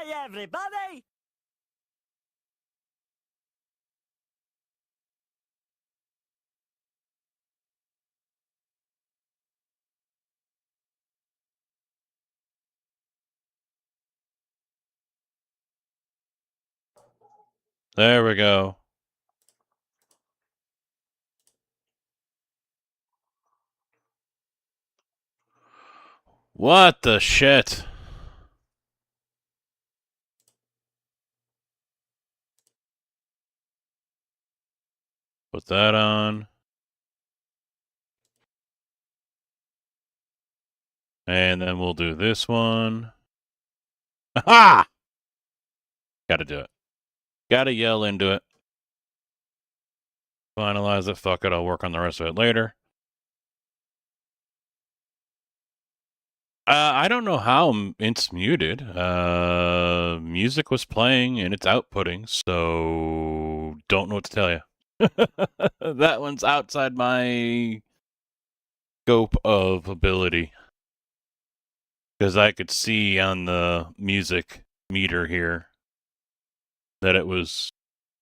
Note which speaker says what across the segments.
Speaker 1: Hi, everybody!
Speaker 2: There we go. What the shit? Put that on. And then we'll do this one. Aha! Gotta do it. Gotta yell into it. Finalize it. Fuck it. I'll work on the rest of it later. I don't know how it's muted. Music was playing and it's outputting, so don't know what to tell you. That one's outside my scope of ability. Because I could see on the music meter here that it was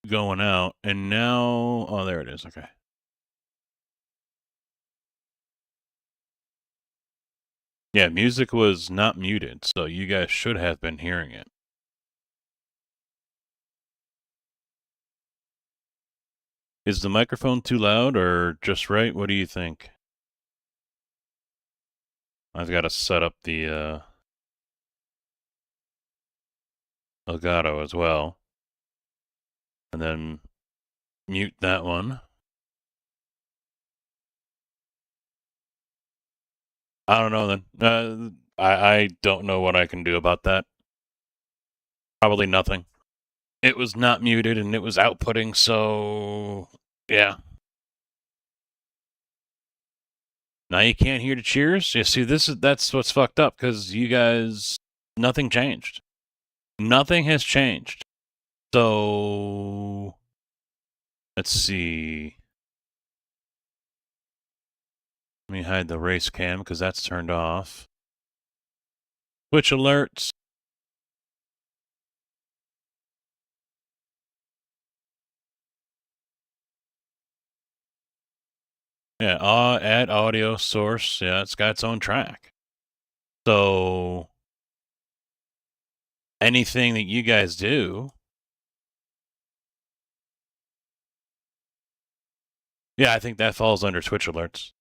Speaker 2: going out, and now, oh, there it is. Okay. Yeah, music was not muted, so you guys should have been hearing it. Is the microphone too loud or just right? What do you think? I've got to set up the Elgato as well. And then mute that one. I don't know then. I don't know what I can do about that. Probably nothing. It was not muted and it was outputting, so yeah. Now you can't hear the cheers. You see, that's what's fucked up because you guys, nothing changed. Nothing has changed. So let's see. Let me hide the race cam because that's turned off. Twitch alerts. Yeah, add audio source. Yeah, it's got its own track. So anything that you guys do. Yeah, I think that falls under Twitch alerts.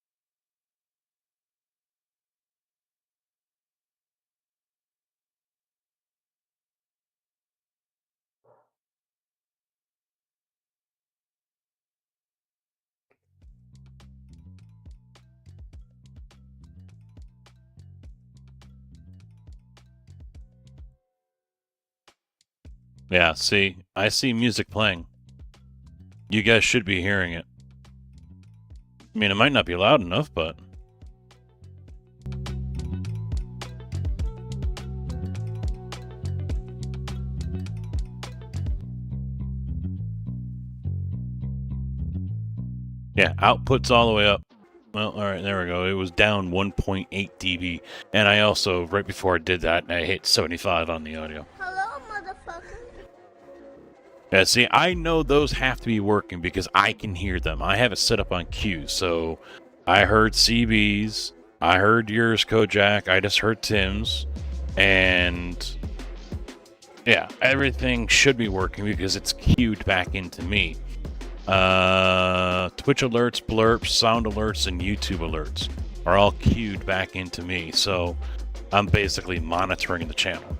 Speaker 2: Yeah, see, I see music playing. You guys should be hearing it. I mean, it might not be loud enough, but... Yeah, output's all the way up. Well, all right, there we go. It was down 1.8 dB. And I also, right before I did that, I hit 75 on the audio.
Speaker 3: Hello, motherfucker.
Speaker 2: Yeah, see, I know those have to be working because I can hear them. I have it set up on Q, so I heard CB's, I heard yours, Kojak, I just heard Tim's, and yeah, everything should be working because it's queued back into me. Twitch alerts, blurps, sound alerts, and YouTube alerts are all queued back into me, so I'm basically monitoring the channel.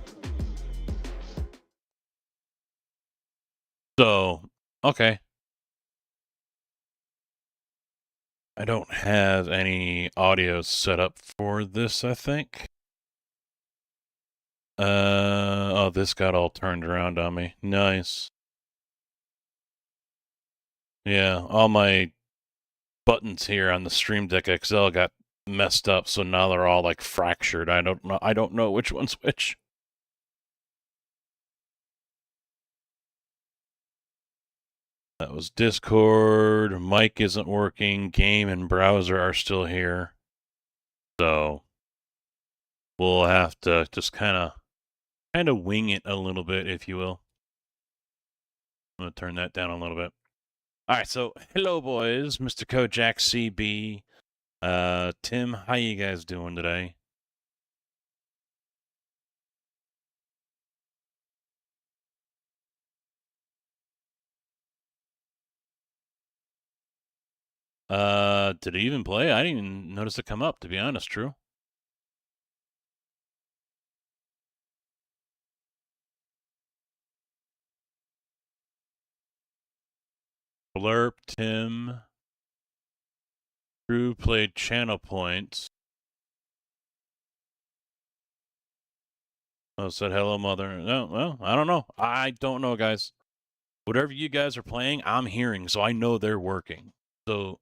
Speaker 2: So, okay. I don't have any audio set up for this, I think. Oh, this got all turned around on me. Nice. Yeah, all my buttons here on the Stream Deck XL got messed up, so now they're all like fractured. I don't know which one's which. That was Discord. Mic isn't working. Game and browser are still here. So we'll have to just kind of kind of wing it a little bit, if you will. I'm going to turn that down a little bit. All right, so hello, boys. Mr. Kojak CB. Tim, how you guys doing today? Did it even play? I didn't even notice it come up, to be honest, True. Blurp, Tim. True played channel points. Oh, said hello, mother. No, well, I don't know. I don't know, guys. Whatever you guys are playing, I'm hearing, so I know they're working. So,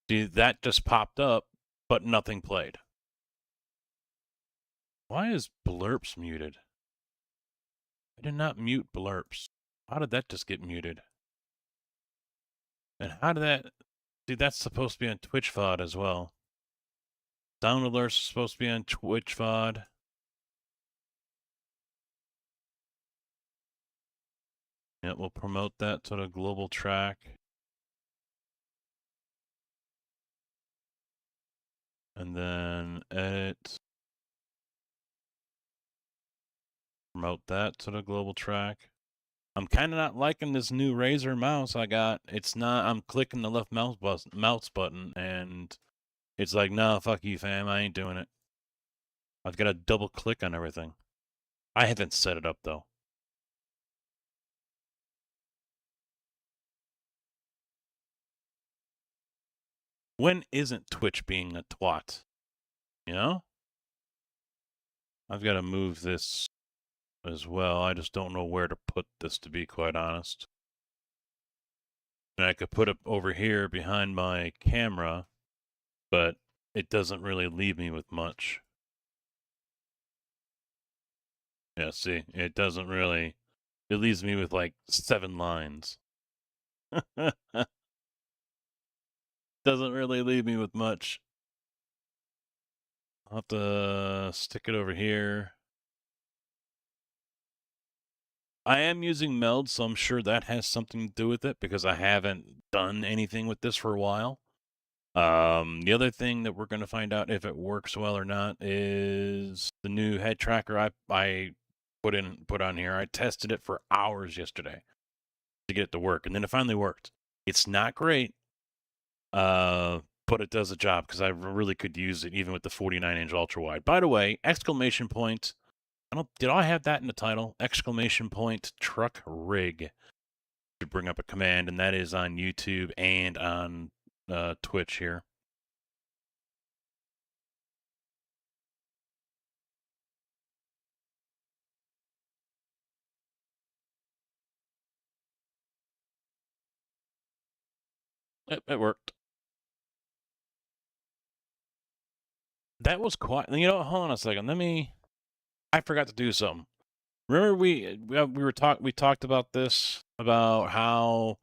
Speaker 2: see, that just popped up, but nothing played. Why is Blurps muted? I did not mute Blurps. How did that just get muted? And how did that... See, that's supposed to be on Twitch VOD as well. Sound alerts are supposed to be on Twitch VOD. Yeah, we'll promote that to the global track. And then edit. Promote that to the global track. I'm kind of not liking this new Razer mouse I got. It's not, I'm clicking the left mouse button and it's like, no, fuck you, fam. I ain't doing it. I've got to double click on everything. I haven't set it up though. When isn't Twitch being a twat? You know? I've got to move this as well. I just don't know where to put this, to be quite honest. And I could put it over here behind my camera, but it doesn't really leave me with much. Yeah, see, it doesn't really... It leaves me with like 7 lines. Doesn't really leave me with much. I'll have to stick it over here. I am using Meld, so I'm sure that has something to do with it because I haven't done anything with this for a while. The other thing that we're going to find out if it works well or not is the new head tracker I put on here. I tested it for hours yesterday to get it to work, and then it finally worked. It's not great, but it does a job because I really could use it even with the 49-inch ultra wide. By the way, exclamation point. Did I have that in the title? Exclamation point truckrig to bring up a command, and that is on YouTube and on Twitch here. It worked. That was quite. You know, hold on a second. I forgot to do something. Remember we talked about this, about how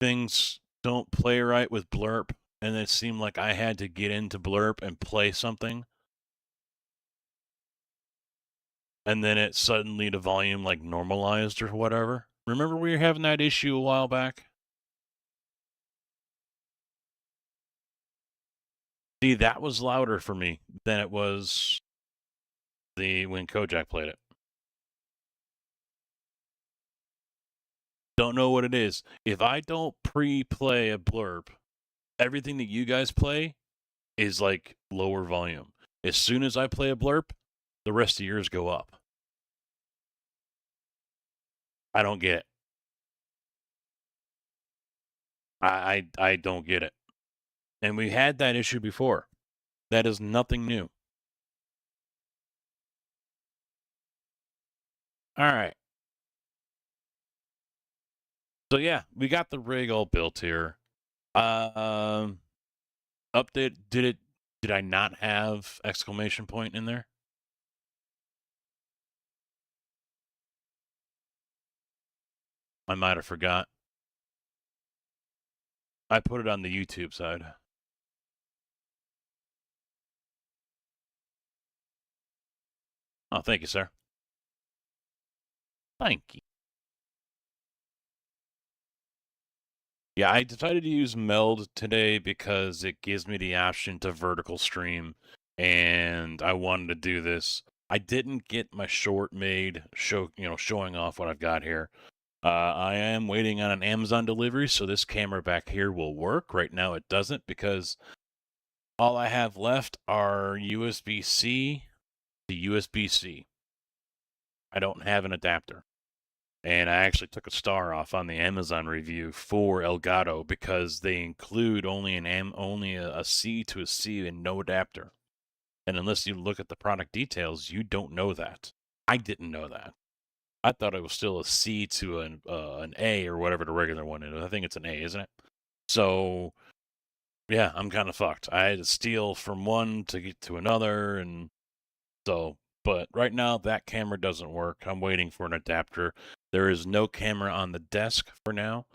Speaker 2: things don't play right with Blurp, and it seemed like I had to get into Blurp and play something, and then it suddenly the volume like normalized or whatever. Remember we were having that issue a while back? See, that was louder for me than it was when Kojak played it. Don't know what it is. If I don't pre-play a Blurp, everything that you guys play is like lower volume. As soon as I play a Blurp, the rest of yours go up. I don't get it. I don't get it. And we had that issue before. That is nothing new. All right. So yeah, we got the rig all built here. Update. Did I not have exclamation point in there? I might have forgot. I put it on the YouTube side. Oh, thank you, sir. Thank you. Yeah, I decided to use Meld today because it gives me the option to vertical stream, and I wanted to do this. I didn't get my short made showing off what I've got here. I am waiting on an Amazon delivery, so this camera back here will work. Right now it doesn't because all I have left are USB-C to USB-C. I don't have an adapter. And I actually took a star off on the Amazon review for Elgato because they include only a C to a C and no adapter. And unless you look at the product details, you don't know that. I didn't know that. I thought it was still a C to an A or whatever the regular one is. I think it's an A, isn't it? So yeah, I'm kind of fucked. I had to steal from one to get to another, and so. But right now, that camera doesn't work. I'm waiting for an adapter. There is no camera on the desk for now.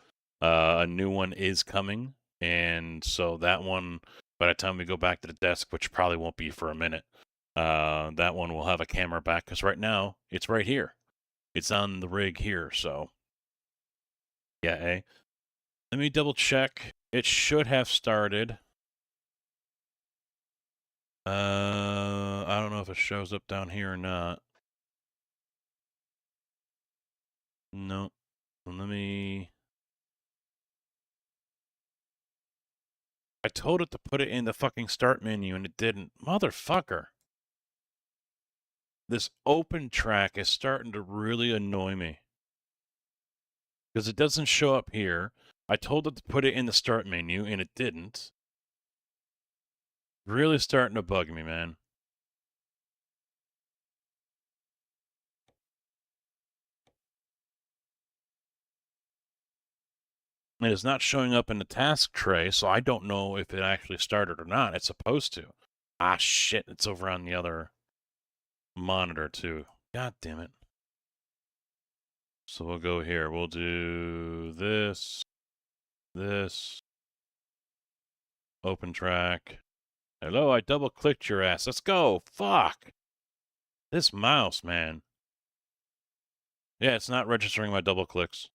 Speaker 2: A new one is coming, and so that one, by the time we go back to the desk, which probably won't be for a minute, that one will have a camera back. Because right now, it's right here. It's on the rig here, so yeah, eh? Let me double check. It should have started. I don't know if it shows up down here or not. No. Let me... I told it to put it in the fucking start menu and it didn't. Motherfucker. This open track is starting to really annoy me. Because it doesn't show up here. I told it to put it in the start menu and it didn't. Really starting to bug me, man. It is not showing up in the task tray, so I don't know if it actually started or not. It's supposed to. Ah, shit. It's over on the other monitor, too. God damn it. So we'll go here. We'll do this, open track. Hello, I double-clicked your ass. Let's go. Fuck. This mouse, man. Yeah, it's not registering my double clicks.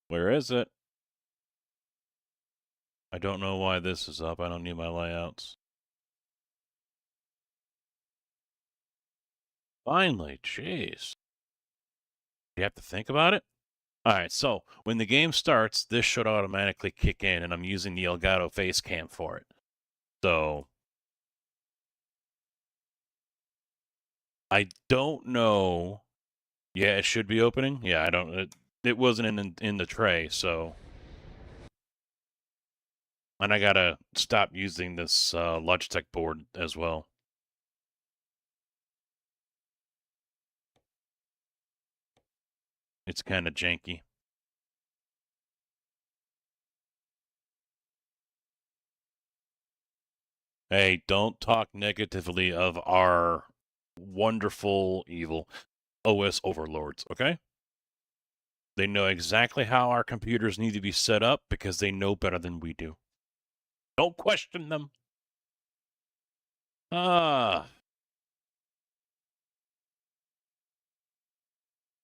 Speaker 2: Where is it? I don't know why this is up. I don't need my layouts. Finally, jeez. You have to think about it? Alright, so when the game starts, this should automatically kick in, and I'm using the Elgato face cam for it. So I don't know. Yeah, it should be opening. Yeah, I don't. It wasn't in the tray, so. And I gotta stop using this Logitech board as well. It's kind of janky. Hey, don't talk negatively of our wonderful evil OS overlords, okay? They know exactly how our computers need to be set up because they know better than we do. Don't question them. All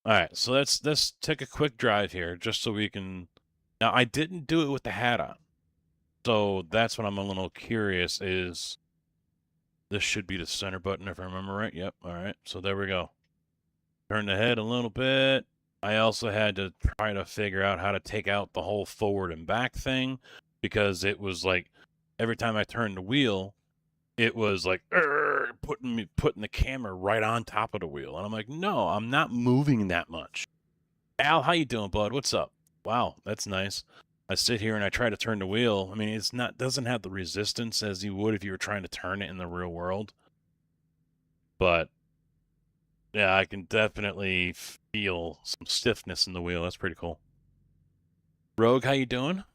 Speaker 2: right, so let's take a quick drive here just so we can. Now, I didn't do it with the hat on, so that's what I'm a little curious. Is this should be the center button if I remember right? Yep. All right, so there we go. Turn the head a little bit. I also had to try to figure out how to take out the whole forward and back thing because it was like every time I turned the wheel, it was like putting the camera right on top of the wheel, and I'm like, no, I'm not moving that much. Al, how you doing, bud? What's up? Wow, that's nice. I sit here and I try to turn the wheel. I mean, it's not doesn't have the resistance as you would if you were trying to turn it in the real world, but yeah, I can definitely feel some stiffness in the wheel. That's pretty cool. Rogue, how you doing?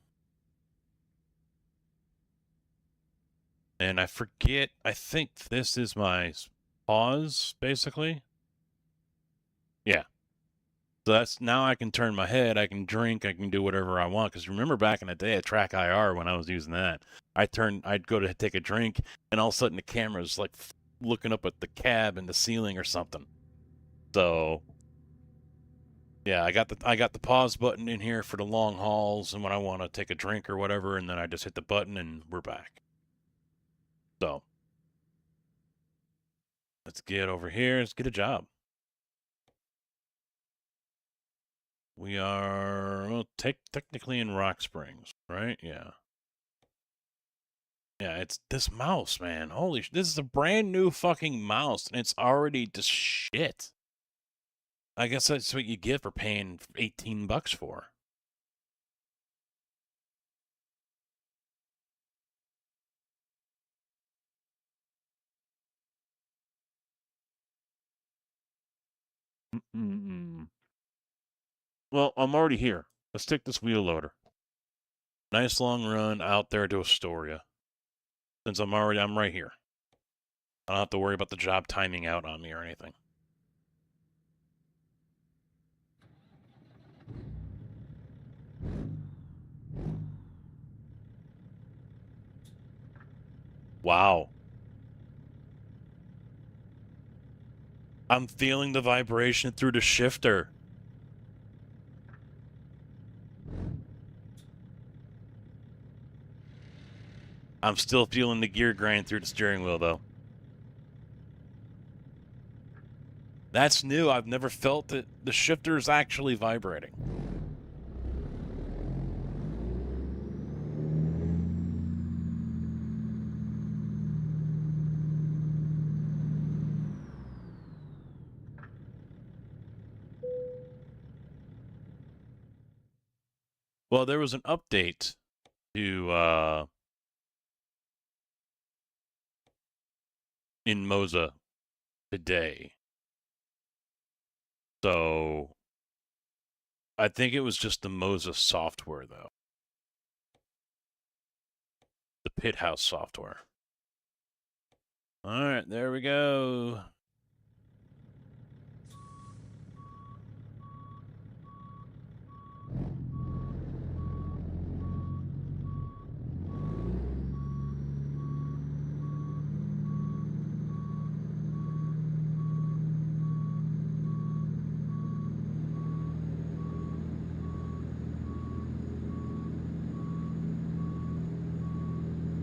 Speaker 2: And I forget, I think this is my pause, basically. Yeah. So that's now I can turn my head, I can drink, I can do whatever I want. Because remember back in the day at Track IR when I was using that, I'd go to take a drink, and all of a sudden the camera's like looking up at the cab and the ceiling or something. So yeah, I got the pause button in here for the long hauls and when I want to take a drink or whatever, and then I just hit the button and we're back. So let's get over here. Let's get a job. We are technically in Rock Springs, right? Yeah. Yeah, it's this mouse, man. Holy this is a brand new fucking mouse, and it's already just shit. I guess that's what you get for paying $18 for. Well, I'm already here. Let's take this wheel loader. Nice long run out there to Astoria. Since I'm right here. I don't have to worry about the job timing out on me or anything. Wow. I'm feeling the vibration through the shifter. I'm still feeling the gear grind through the steering wheel, though. That's new. I've never felt that the shifter is actually vibrating. Well, there was an update to in Moza today. So I think it was just the Moza software, though. The Pit House software. All right, there we go.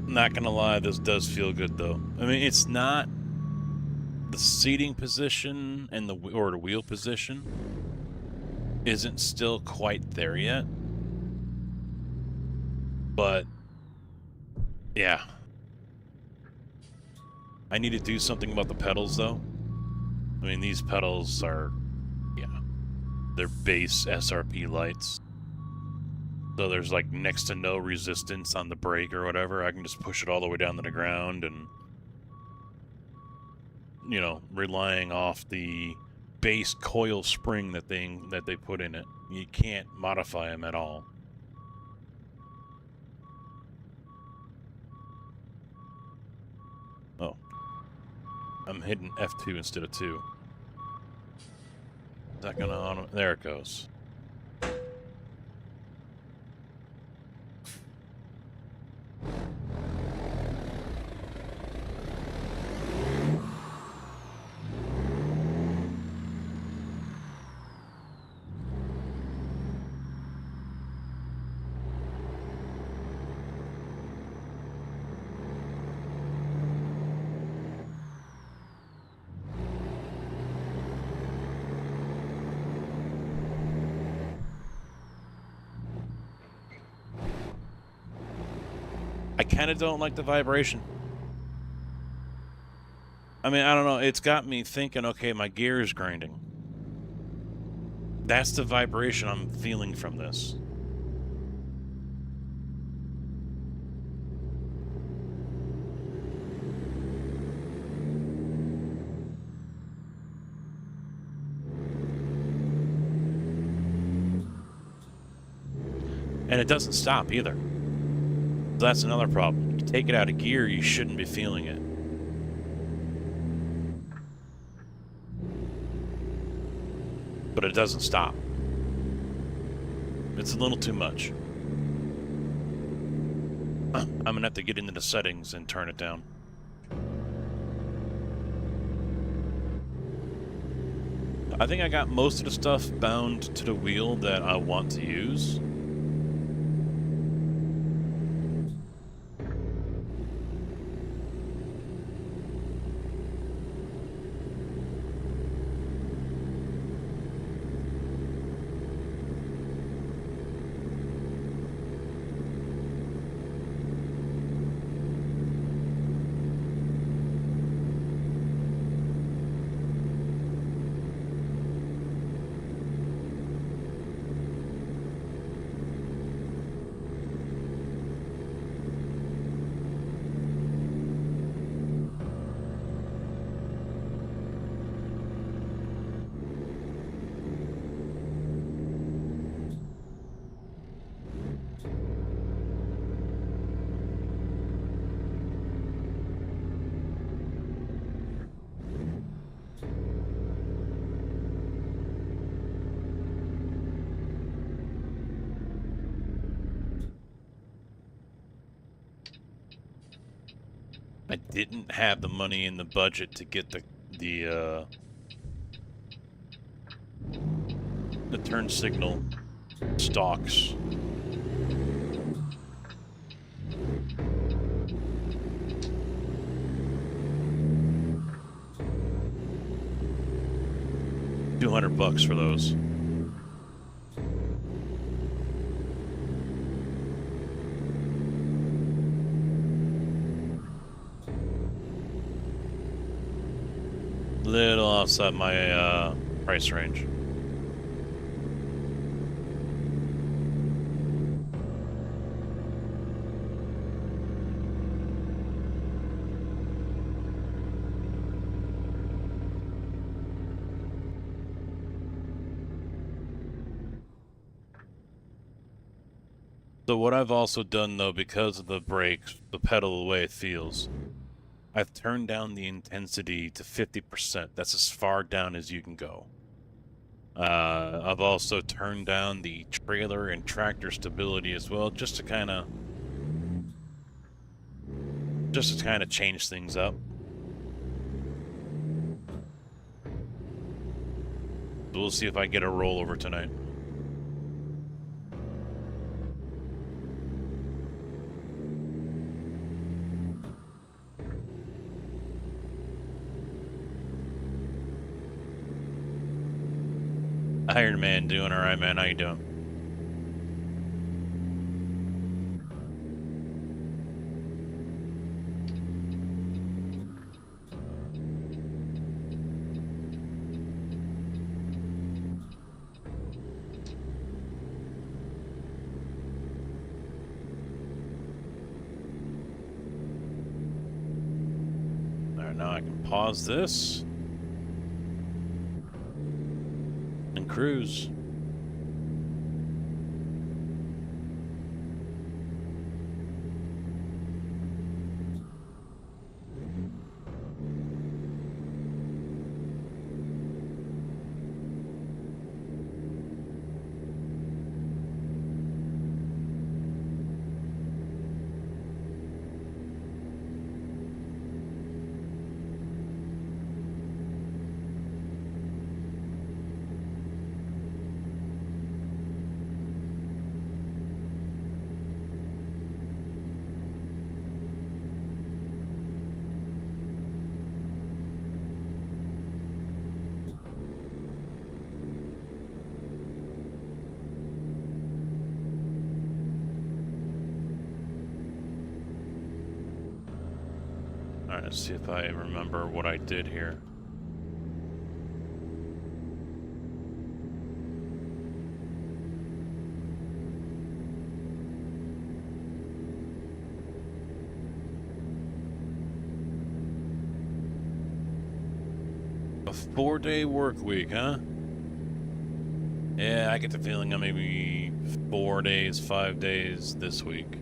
Speaker 2: Not gonna lie, this does feel good though. I mean, it's not the seating position and the wheel position isn't still quite there yet, but yeah, I need to do something about the pedals though. I mean, these pedals are, yeah, they're base SRP lights. So there's like next to no resistance on the brake or whatever. I can just push it all the way down to the ground and, you know, relying off the base coil spring that they put in it. You can't modify them at all. Oh. I'm hitting F2 instead of 2. Is that gonna on? There it goes. I kind of don't like the vibration. I mean, I don't know. It's got me thinking, okay, my gear is grinding. That's the vibration I'm feeling from this. And it doesn't stop either. So that's another problem. You take it out of gear, you shouldn't be feeling it. But it doesn't stop. It's a little too much. I'm gonna have to get into the settings and turn it down. I think I got most of the stuff bound to the wheel that I want to use. I didn't have the money in the budget to get the turn signal stalks. $200 for those. Little outside my price range. So what I've also done, though, because of the brakes, the pedal, the way it feels, I've turned down the intensity to 50%. That's as far down as you can go. I've also turned down the trailer and tractor stability as well, just to kind of change things up. So we'll see if I get a rollover tonight. Iron Man doing alright, man. How you doing? Alright, now I can pause this and cruise. Alright, let's see if I remember what I did here. A 4-day work week, huh? Yeah, I get the feeling I'm maybe 4 days, 5 days this week.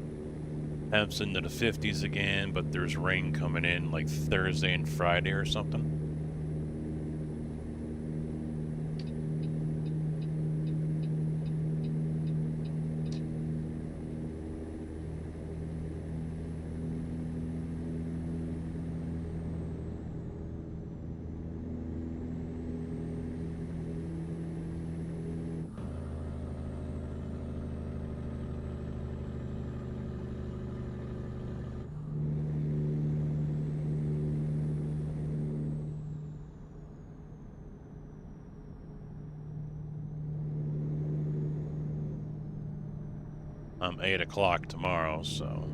Speaker 2: Temps into the 50s again, but there's rain coming in like Thursday and Friday or something. I'm 8 o'clock tomorrow, so...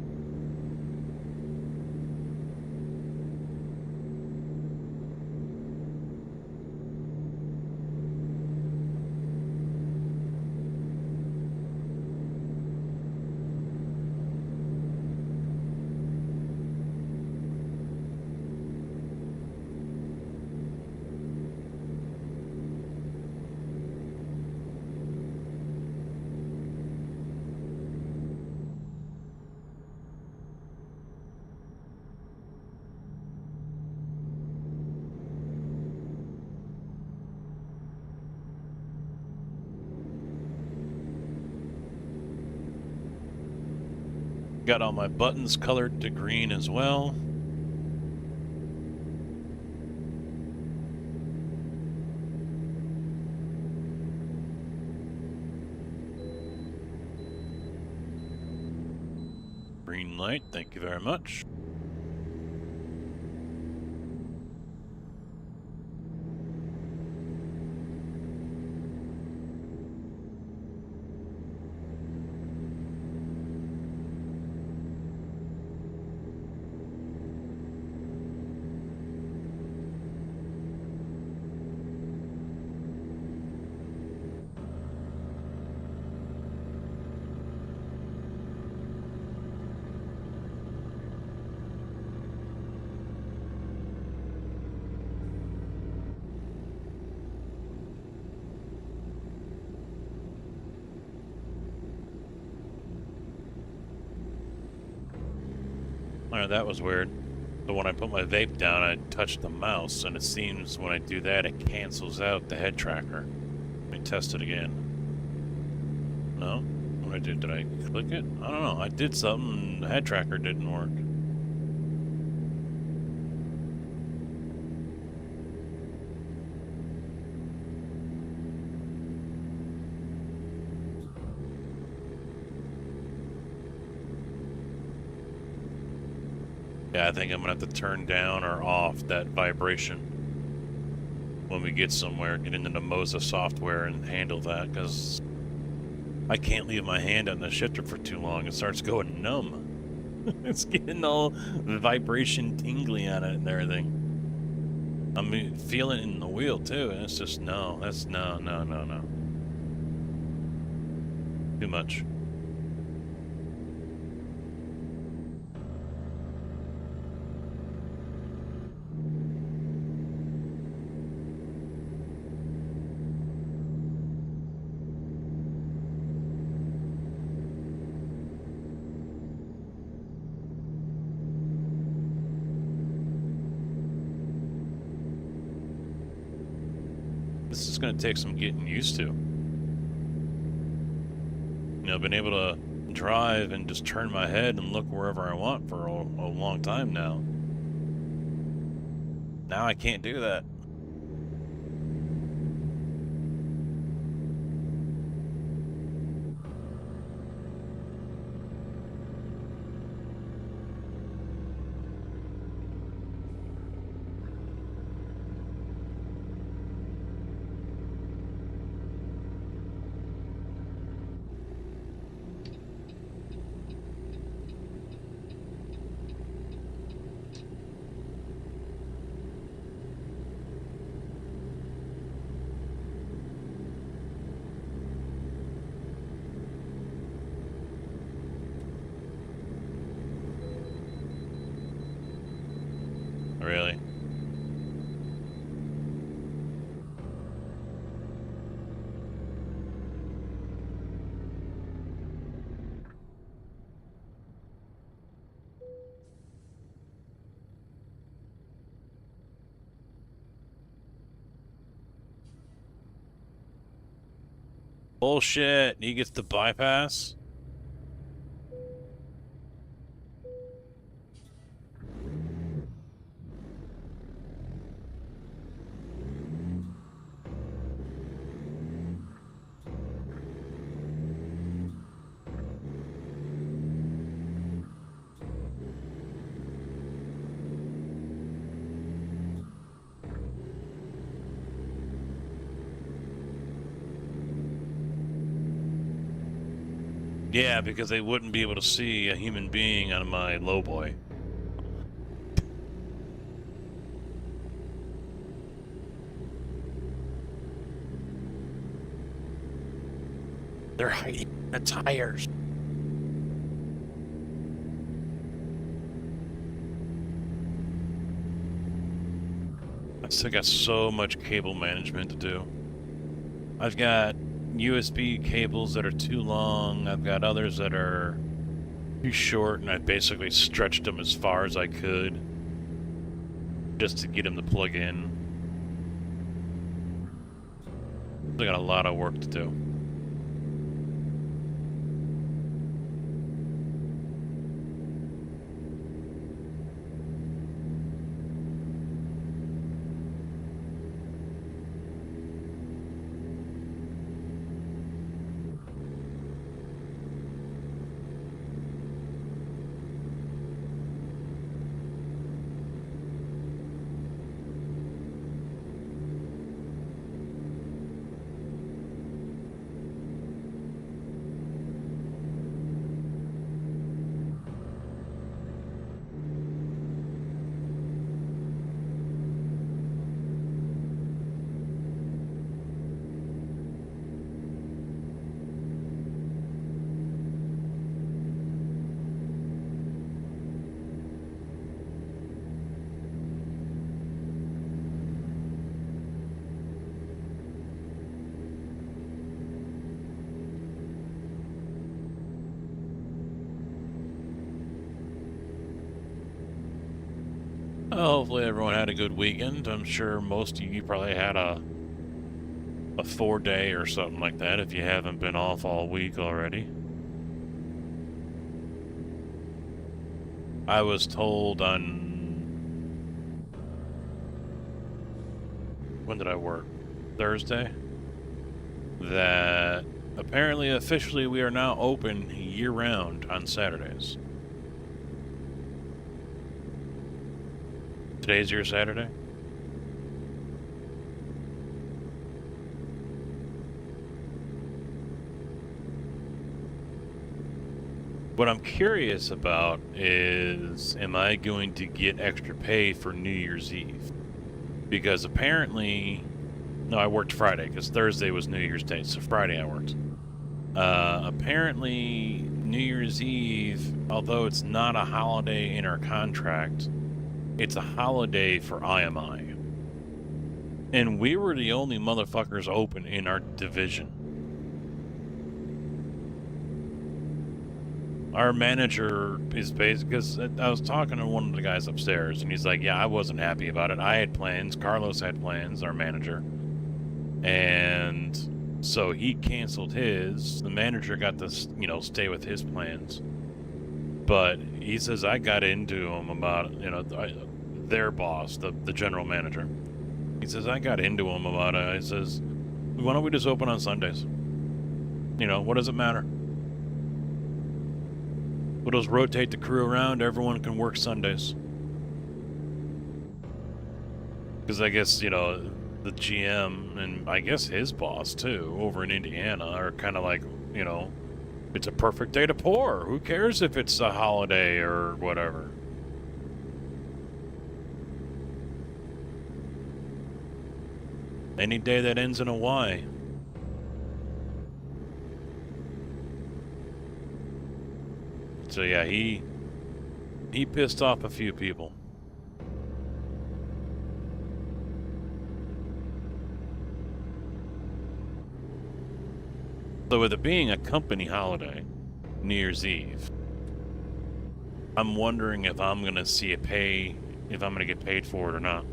Speaker 2: Got all my buttons colored to green as well. Green light, thank you very much. Oh, that was weird. So when I put my vape down, I touched the mouse, and it seems when I do that, it cancels out the head tracker. Let me test it again. No? What did I click it? I don't know. I did something, and the head tracker didn't work. Yeah, I think I'm gonna have to turn down or off that vibration when we get somewhere, get into the Moza software and handle that, because I can't leave my hand on the shifter for too long. It starts going numb. It's getting all vibration tingly on it and everything. I'm feeling it in the wheel too, and it's just no. That's no. Too much. This is going to take some getting used to. You know, I've been able to drive and just turn my head and look wherever I want for a long time now. Now I can't do that. Really? Bullshit. He gets the bypass? Yeah, because they wouldn't be able to see a human being on my lowboy. They're hiding the tires. I still got so much cable management to do. I've got USB cables that are too long. I've got others that are too short, and I basically stretched them as far as I could just to get them to plug in. I got a lot of work to do. Hopefully everyone had a good weekend. I'm sure most of you probably had a 4-day or something like that if you haven't been off all week already. I was told on... when did I work? Thursday? That apparently officially we are now open year-round on Saturdays. Today's your Saturday? What I'm curious about is, am I going to get extra pay for New Year's Eve? Because apparently, no, I worked Friday because Thursday was New Year's Day, so Friday I worked. Apparently, New Year's Eve, although it's not a holiday in our contract, it's a holiday for IMI. And we were the only motherfuckers open in our division. Our manager is based, because I was talking to one of the guys upstairs, and he's like, yeah, I wasn't happy about it. I had plans. Carlos had plans, our manager. And so he canceled his. The manager got to, stay with his plans. But he says, I got into him about, their boss, the general manager. He says, I got into him about it. He says, why don't we just open on Sundays? What does it matter? We'll just rotate the crew around. Everyone can work Sundays. Because I guess, the GM and I guess his boss, too, over in Indiana are kind of like, it's a perfect day to pour. Who cares if it's a holiday or whatever? Any day that ends in a Y. So yeah, he pissed off a few people. So with it being a company holiday, New Year's Eve, I'm wondering if I'm gonna see if I'm gonna get paid for it or not.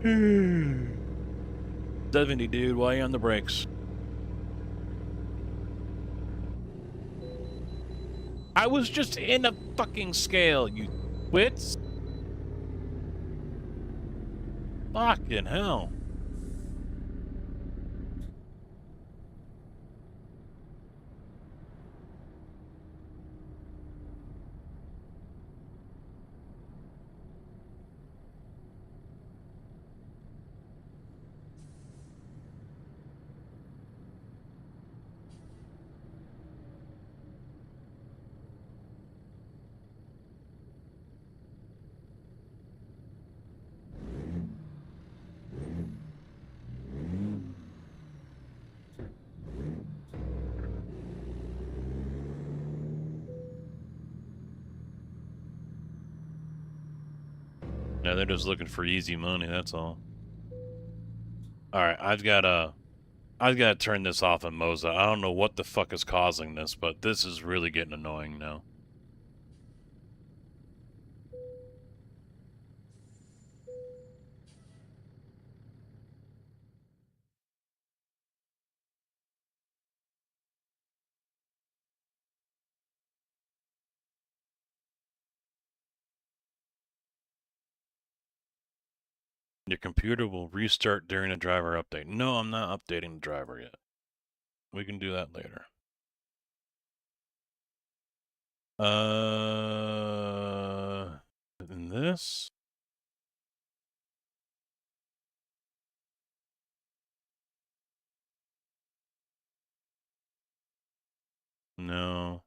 Speaker 2: Hmm. 70, dude, why are you on the brakes? I was just in a fucking scale, you wits. Fucking hell. Yeah, they're just looking for easy money, that's all. Alright, I've gotta turn this off in Moza. I don't know what the fuck is causing this, but this is really getting annoying now. Your computer will restart during a driver update. No, I'm not updating the driver yet. We can do that later. And this? No.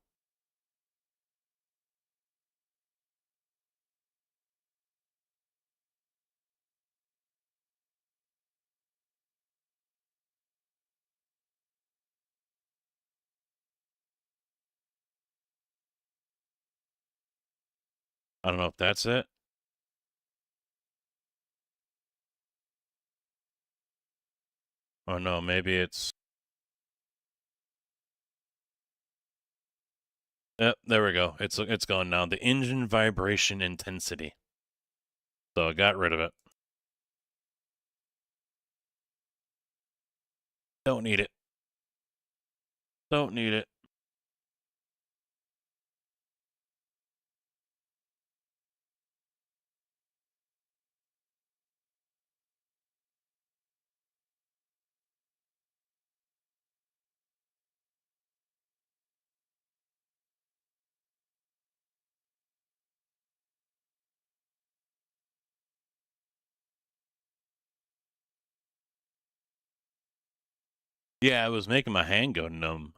Speaker 2: I don't know if that's it. Oh no, maybe it's... Yep, there we go. It's gone now. The engine vibration intensity. So I got rid of it. Don't need it. Don't need it. Yeah, it was making my hand go numb.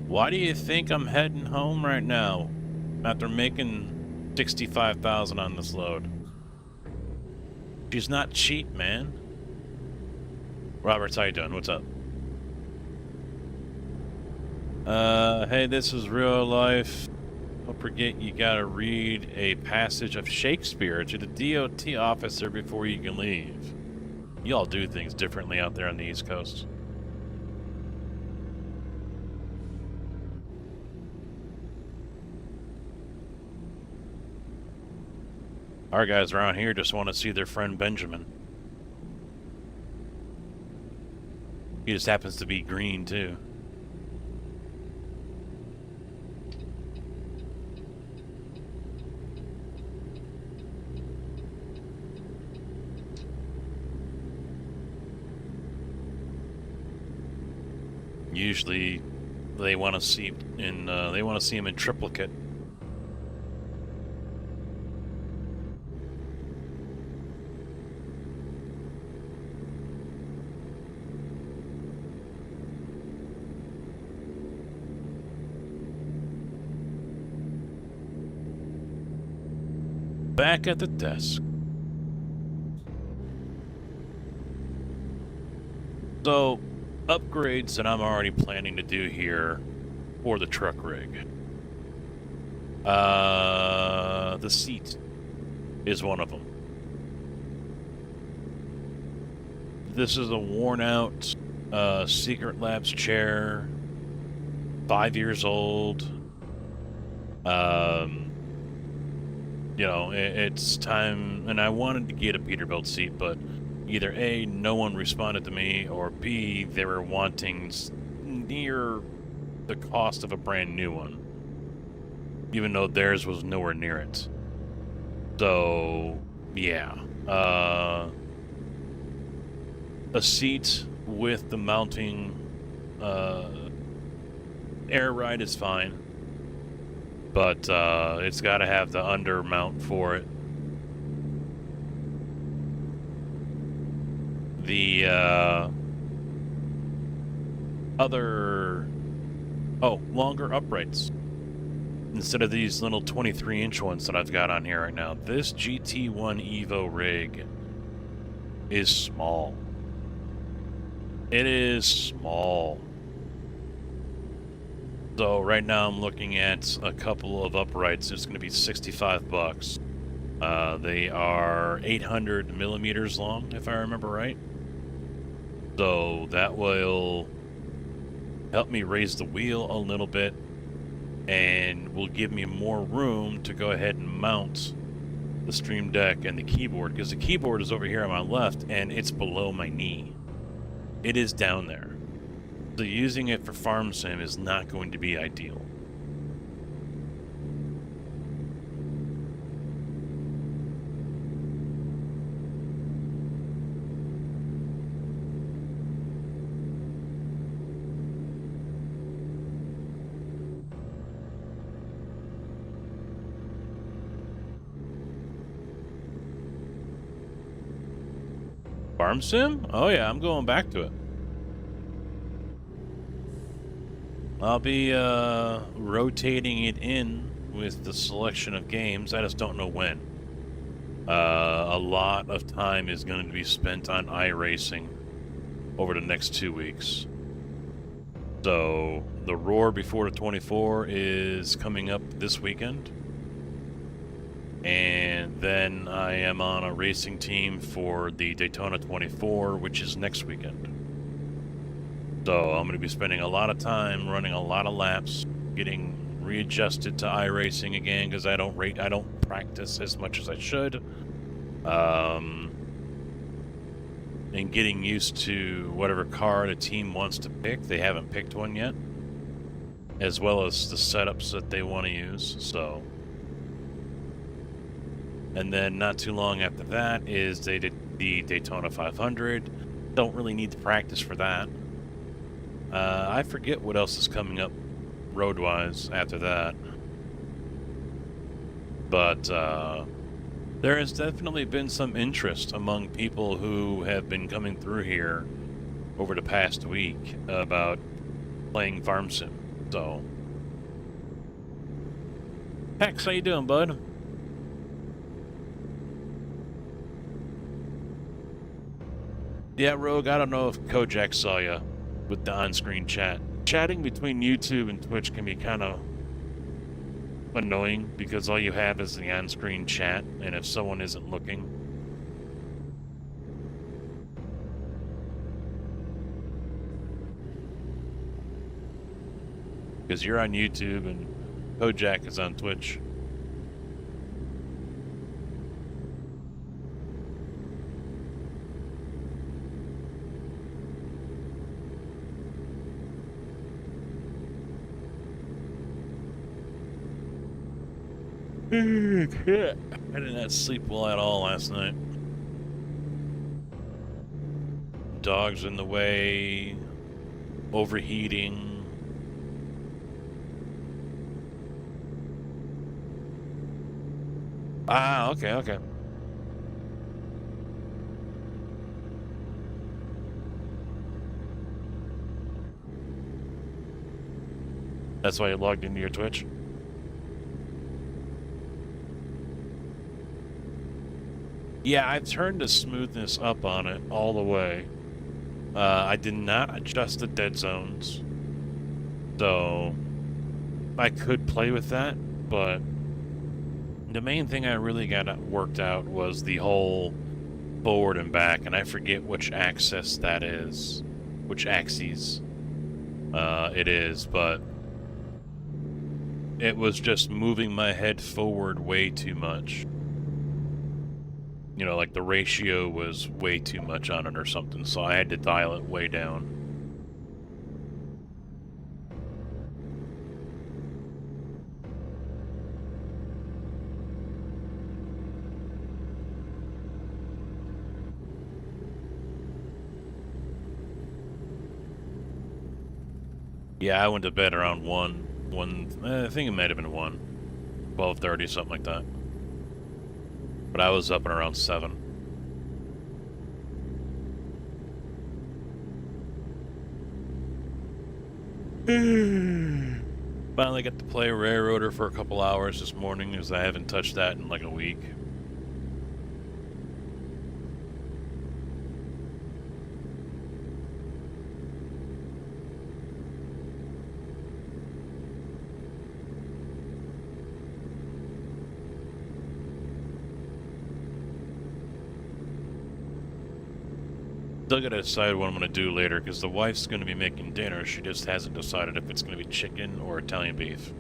Speaker 2: Why do you think I'm heading home right now after making 65,000 on this load? She's not cheap, man. Roberts, how you doing? What's up? Hey, this is real life. Don't forget you gotta read a passage of Shakespeare to the DOT officer before you can leave. Y'all do things differently out there on the East Coast. Our guys around here just want to see their friend Benjamin. He just happens to be green, too. Usually, they want to see him in triplicate. Back at the desk. So, upgrades that I'm already planning to do here for the truck rig. The seat is one of them. This is a worn out Secret Labs chair, 5 years old. You know, it's time, and I wanted to get a Peterbilt seat, but either A, no one responded to me, or B, they were wanting near the cost of a brand new one, even though theirs was nowhere near it. So, yeah. a seat with the mounting air ride is fine, but it's got to have the under mount for it. The longer uprights instead of these little 23-inch ones that I've got on here right now. This GT1 Evo rig is small. It is small. So right now I'm looking at a couple of uprights. It's going to be $65. They are 800 millimeters long, if I remember right. So that will help me raise the wheel a little bit and will give me more room to go ahead and mount the Stream Deck and the keyboard, because the keyboard is over here on my left and it's below my knee. It is down there. So using it for Farm Sim is not going to be ideal. Farm Sim? Oh yeah, I'm going back to it. I'll be rotating it in with the selection of games. I just don't know when. A lot of time is going to be spent on iRacing over the next 2 weeks. So the Roar Before the 24 is coming up this weekend. And then I am on a racing team for the Daytona 24, which is next weekend. So I'm going to be spending a lot of time running a lot of laps, getting readjusted to iRacing again, because I don't practice as much as I should. And getting used to whatever car the team wants to pick. They haven't picked one yet, as well as the setups that they want to use. So, and then not too long after that is the Daytona 500. Don't really need to practice for that. I forget what else is coming up road-wise after that. But there has definitely been some interest among people who have been coming through here over the past week about playing Farm Sim. So, Hex, how you doing, bud? Yeah, Rogue, I don't know if Kojak saw you with the on-screen chat. Chatting between YouTube and Twitch can be kind of annoying because all you have is the on-screen chat, and if someone isn't looking, because you're on YouTube and Kojak is on Twitch. I did not sleep well at all last night. Dogs in the way, overheating. Ah, okay. That's why you logged into your Twitch? Yeah, I've turned the smoothness up on it all the way. I did not adjust the dead zones, so I could play with that, but the main thing I really got worked out was the whole forward and back, and I forget which axis that is, which axes it is, but it was just moving my head forward way too much. You know, like the ratio was way too much on it or something, so I had to dial it way down. Yeah, I went to bed around 1, I think it might have been 1, 12:30, something like that. But I was up at around 7. Finally got to play Railroader for a couple hours this morning, as I haven't touched that in like a week. Still gotta decide what I'm gonna do later, because the wife's gonna be making dinner. She just hasn't decided if it's gonna be chicken or Italian beef.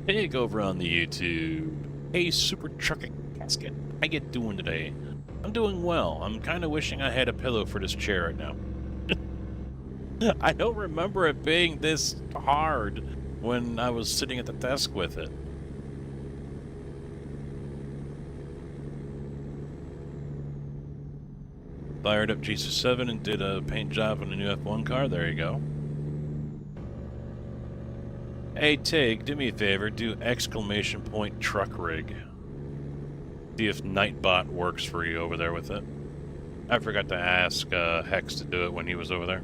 Speaker 2: Hey, over on the YouTube. Hey, Super Trucking Casket. How you doing today? I'm doing well. I'm kind of wishing I had a pillow for this chair right now. I don't remember it being this hard when I was sitting at the desk with it. Fired up GC7 and did a paint job on a new F1 car. There you go. Hey, Tig, do me a favor. Do ! truck rig. See if Nightbot works for you over there with it. I forgot to ask Hex to do it when he was over there.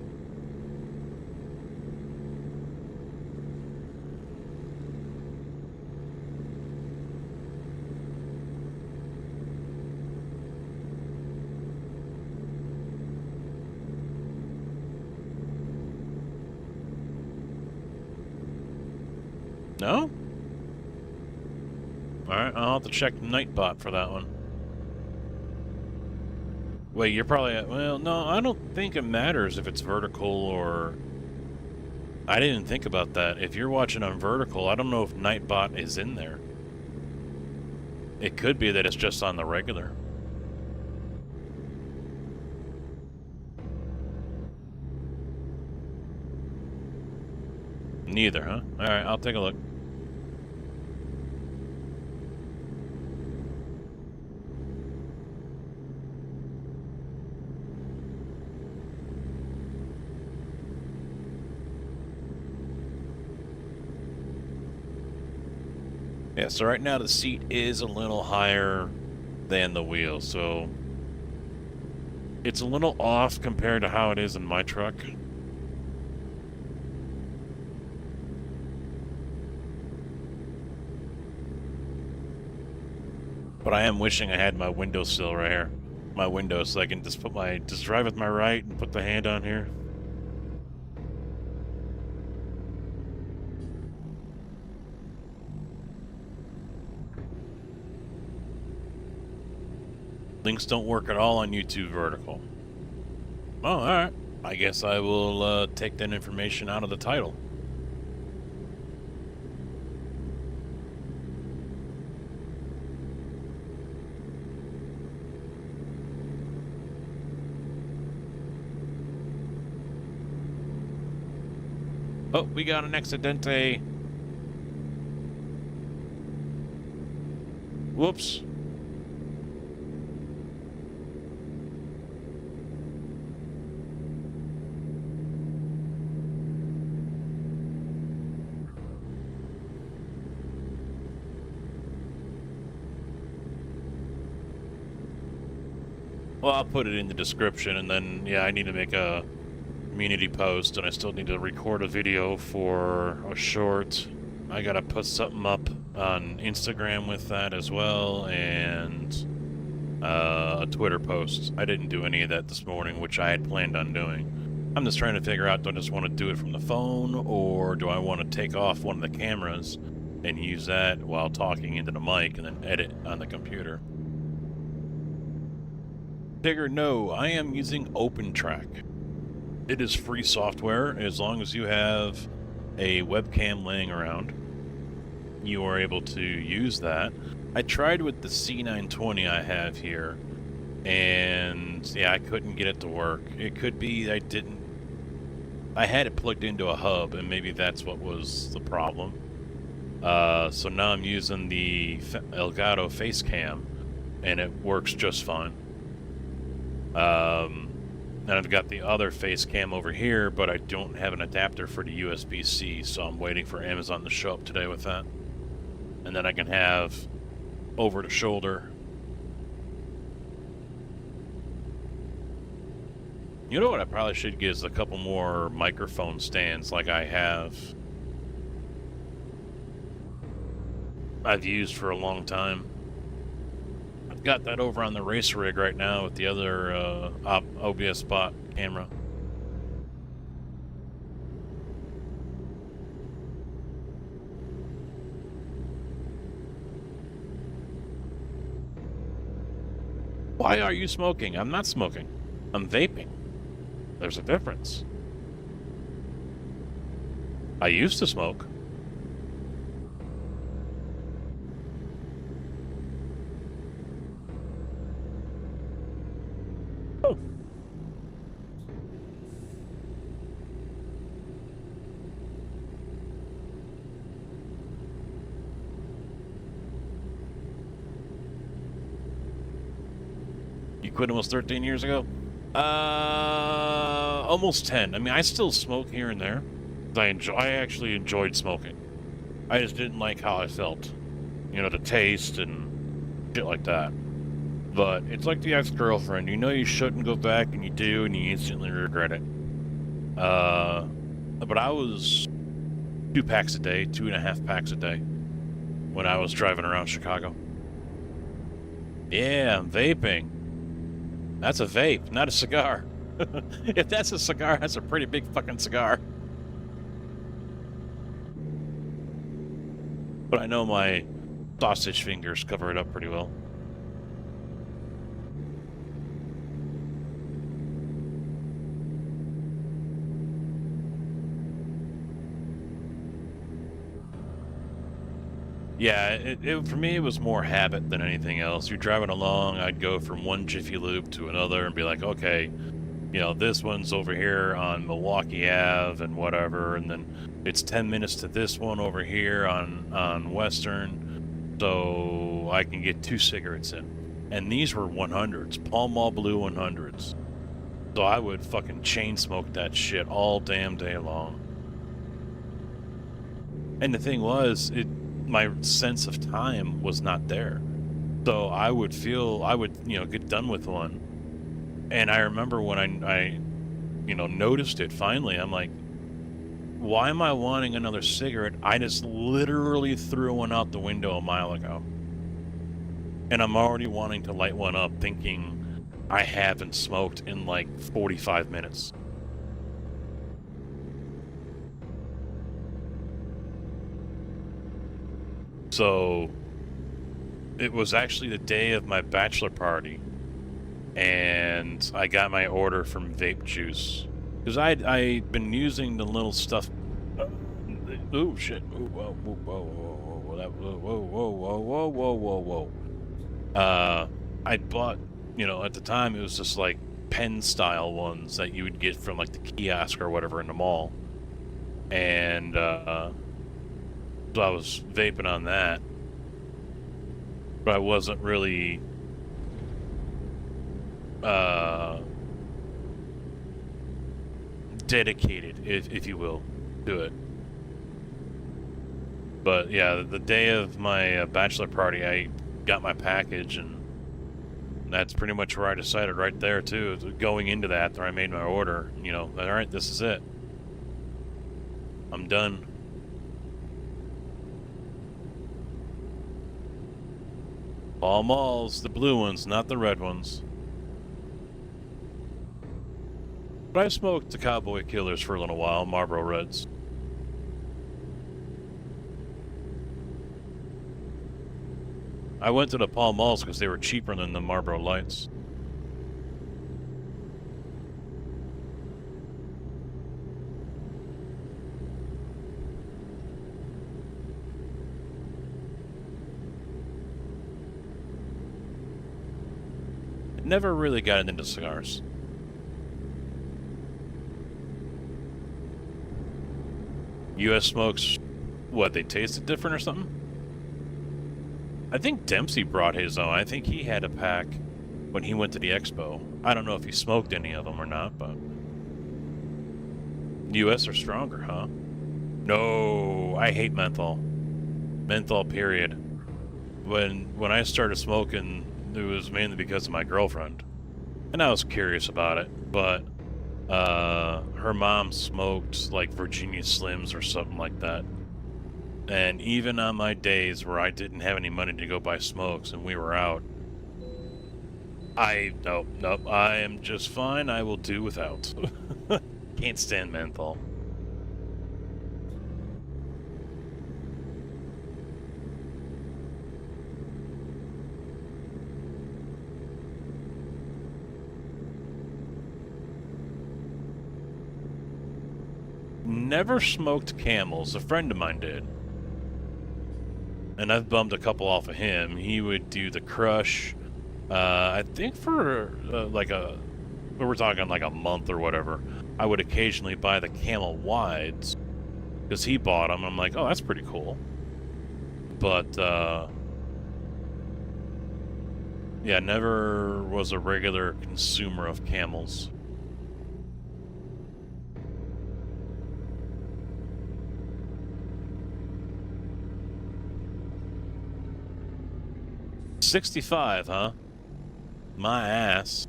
Speaker 2: No? Alright, I'll have to check Nightbot for that one. Wait, you're probably... Well, no, I don't think it matters if it's vertical or... I didn't think about that. If you're watching on vertical, I don't know if Nightbot is in there. It could be that it's just on the regular. Neither, huh? Alright, I'll take a look. Yeah, so right now the seat is a little higher than the wheel, so it's a little off compared to how it is in my truck. But I am wishing I had my windowsill right here. My window, so I can just drive with my right and put the hand on here. Links don't work at all on YouTube vertical. Oh, alright. I guess I will take that information out of the title. Oh, we got an accidente. Whoops. Well, I'll put it in the description, and then, yeah, I need to make a community post, and I still need to record a video for a short. I gotta put something up on Instagram with that as well, and a Twitter post. I didn't do any of that this morning, which I had planned on doing. I'm just trying to figure out, do I just want to do it from the phone, or do I want to take off one of the cameras and use that while talking into the mic and then edit on the computer? Digger, no, I am using OpenTrack. It is free software. As long as you have a webcam laying around, you are able to use that. I tried with the C920 I have here, and yeah, I couldn't get it to work. It could be I had it plugged into a hub, and maybe that's what was the problem. So now I'm using the Elgato Facecam, and it works just fine. And I've got the other face cam over here, but I don't have an adapter for the USB-C, so I'm waiting for Amazon to show up today with that. And then I can have over the shoulder. You know what I probably should get is a couple more microphone stands like I've used for a long time. I've got that over on the race rig right now with the other OBS spot camera. Why are you smoking? I'm not smoking. I'm vaping. There's a difference. I used to smoke. Oh. You quit almost 13 years ago? Almost 10. I mean, I still smoke here and there. I actually enjoyed smoking. I just didn't like how I felt. You know, the taste and shit like that. But it's like the ex-girlfriend. You know you shouldn't go back, and you do, and you instantly regret it. But I was 2 packs a day, 2.5 packs a day when I was driving around Chicago. Yeah, I'm vaping. That's a vape, not a cigar. If that's a cigar, that's a pretty big fucking cigar. But I know my sausage fingers cover it up pretty well. Yeah, for me, it was more habit than anything else. You're driving along, I'd go from one Jiffy Lube to another and be like, okay, you know, this one's over here on Milwaukee Ave and whatever, and then it's 10 minutes to this one over here on Western, so I can get 2 cigarettes in. And these were 100s, Pall Mall Blue 100s. So I would fucking chain smoke that shit all damn day long. And the thing was, my sense of time was not there. So I would, you know, get done with one. And I remember when I you know, noticed it finally, I'm like, why am I wanting another cigarette? I just literally threw one out the window a mile ago. And I'm already wanting to light one up thinking I haven't smoked in like 45 minutes. So it was actually the day of my bachelor party, and I got my order from Vape Juice because I'd been using the little stuff. Oh shit! Whoa! I bought, you know, at the time it was just like pen style ones that you would get from like the kiosk or whatever in the mall, and so I was vaping on that, but I wasn't really dedicated, if you will, to it. But yeah, the day of my bachelor party, I got my package, and that's pretty much where I decided right there too. Going into that, where I made my order, you know, all right, this is it. I'm done. Pall Malls, the blue ones, not the red ones. But I smoked the Cowboy Killers for a little while, Marlboro Reds. I went to the Pall Malls because they were cheaper than the Marlboro Lights. Never really got into cigars. U.S. smokes, what, they tasted different or something? I think Dempsey brought his own. I think he had a pack when he went to the expo. I don't know if he smoked any of them or not, but U.S. are stronger, huh? No, I hate menthol. Menthol, period. When I started smoking, it was mainly because of my girlfriend, and I was curious about it. But her mom smoked like Virginia Slims or something like that. And even on my days where I didn't have any money to go buy smokes and we were out, nope, I am just fine. I will do without. Can't stand menthol. Never smoked Camels. A friend of mine did. And I've bummed a couple off of him. He would do the Crush. I think for we're talking like a month or whatever, I would occasionally buy the Camel Wides because he bought them. I'm like, oh, that's pretty cool. But yeah, never was a regular consumer of Camels. $65, huh? My ass.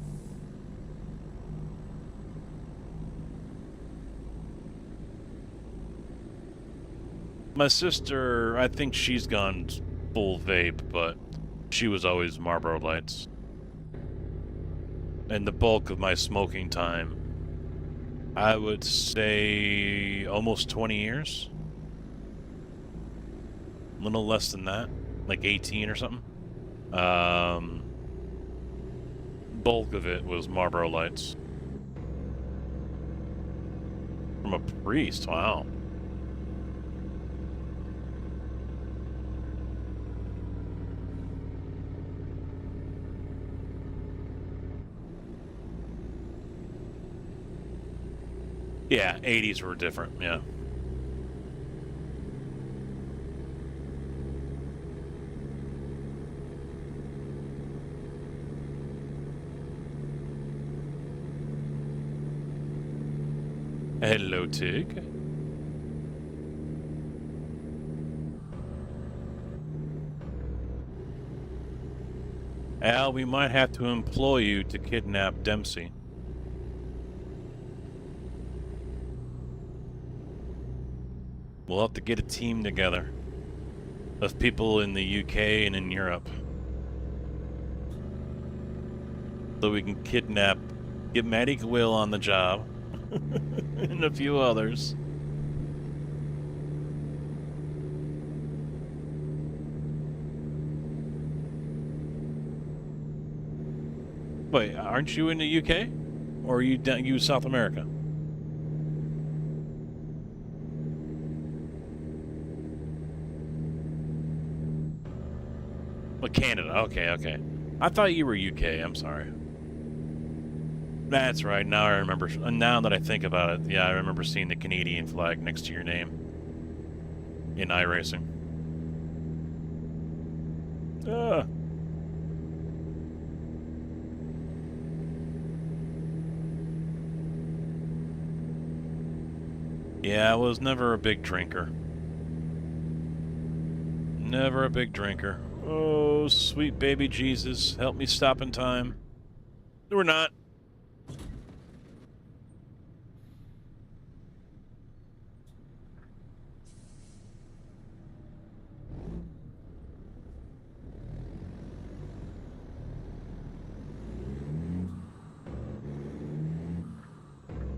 Speaker 2: My sister, I think she's gone full vape, but she was always Marlboro Lights. And the bulk of my smoking time, I would say almost 20 years. A little less than that, like 18 or something. Bulk of it was Marlboro Lights. From a priest, wow. Yeah, 80s were different, yeah. Hello, Tig. Al, we might have to employ you to kidnap Dempsey. We'll have to get a team together of people in the UK and in Europe so we can kidnap, get Matty Will on the job, and a few others. Wait, aren't you in the UK? Or are you South America? Well, Canada. Okay. I thought you were UK. I'm sorry. That's right. Now I remember. Now that I think about it, yeah, I remember seeing the Canadian flag next to your name in iRacing. Yeah, I was never a big drinker. Never a big drinker. Oh, sweet baby Jesus, help me stop in time. We're not.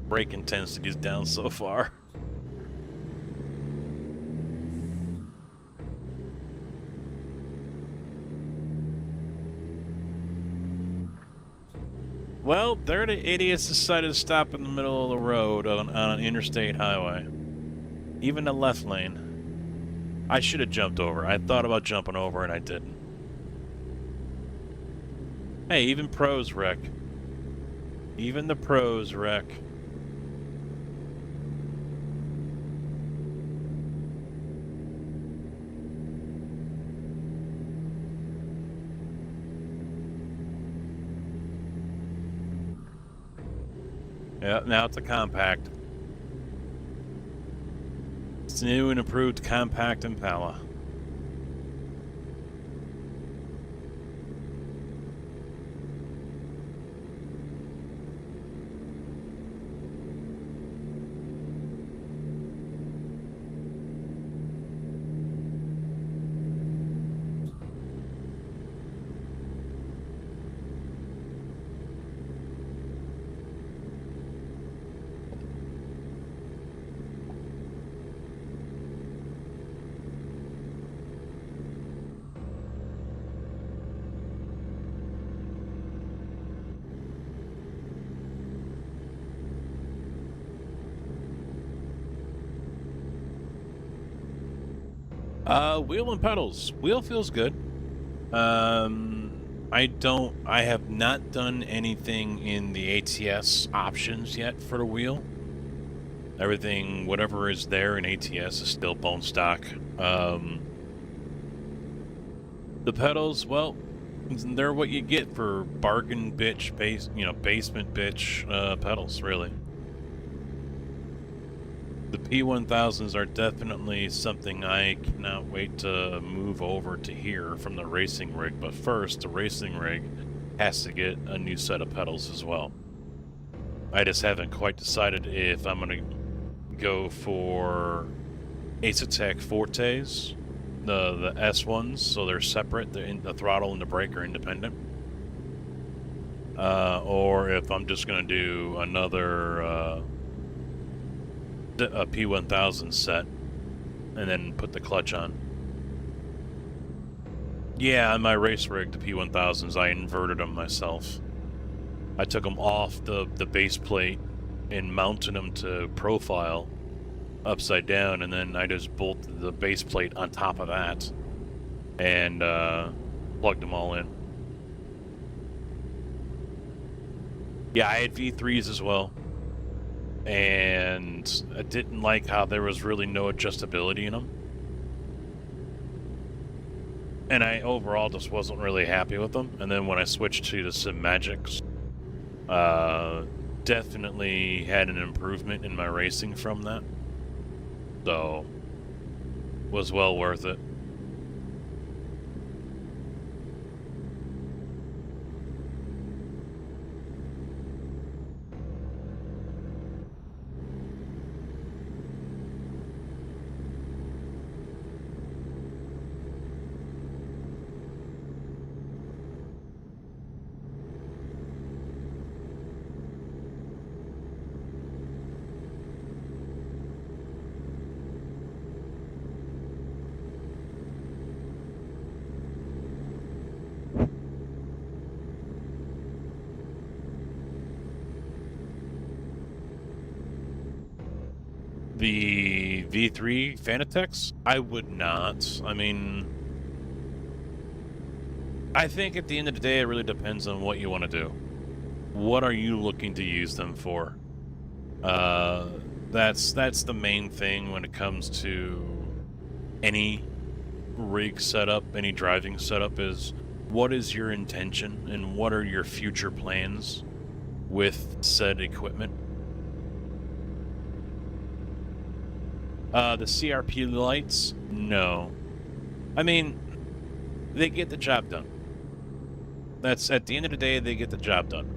Speaker 2: Brake intensity is down so far. Well, there the idiots decided to stop in the middle of the road on an interstate highway. Even the left lane. I should have jumped over. I thought about jumping over and I didn't. Hey, even pros wreck. Even the pros wreck. Yeah, now it's a compact. It's a new and improved compact Impala. Wheel and pedals. Wheel feels good. I have not done anything in the ATS options yet for the wheel. Everything, whatever is there in ATS is still bone stock. The pedals, well, they're what you get for bargain bitch basement bitch pedals, really. The P1000s are definitely something I cannot wait to move over to here from the racing rig, but first, the racing rig has to get a new set of pedals as well. I just haven't quite decided if I'm going to go for Ace Attack Fortes, the S1s, so they're separate, the throttle and the brake are independent, or if I'm just going to do another a P1000 set and then put the clutch on. Yeah, on my race rig, the P1000s, I inverted them myself. I took them off the base plate and mounted them to profile upside down, and then I just bolted the base plate on top of that and plugged them all in. Yeah, I had V3s as well, and I didn't like how there was really no adjustability in them. And I overall just wasn't really happy with them. And then when I switched to the Sim Magics, definitely had an improvement in my racing from that. So, was well worth it. The V3 Fanatec's? I would not. I mean, I think at the end of the day, it really depends on what you want to do. What are you looking to use them for? That's the main thing when it comes to any rig setup, any driving setup, is what is your intention and what are your future plans with said equipment? The CRP lights? No. I mean, they get the job done. That's, at the end of the day, they get the job done.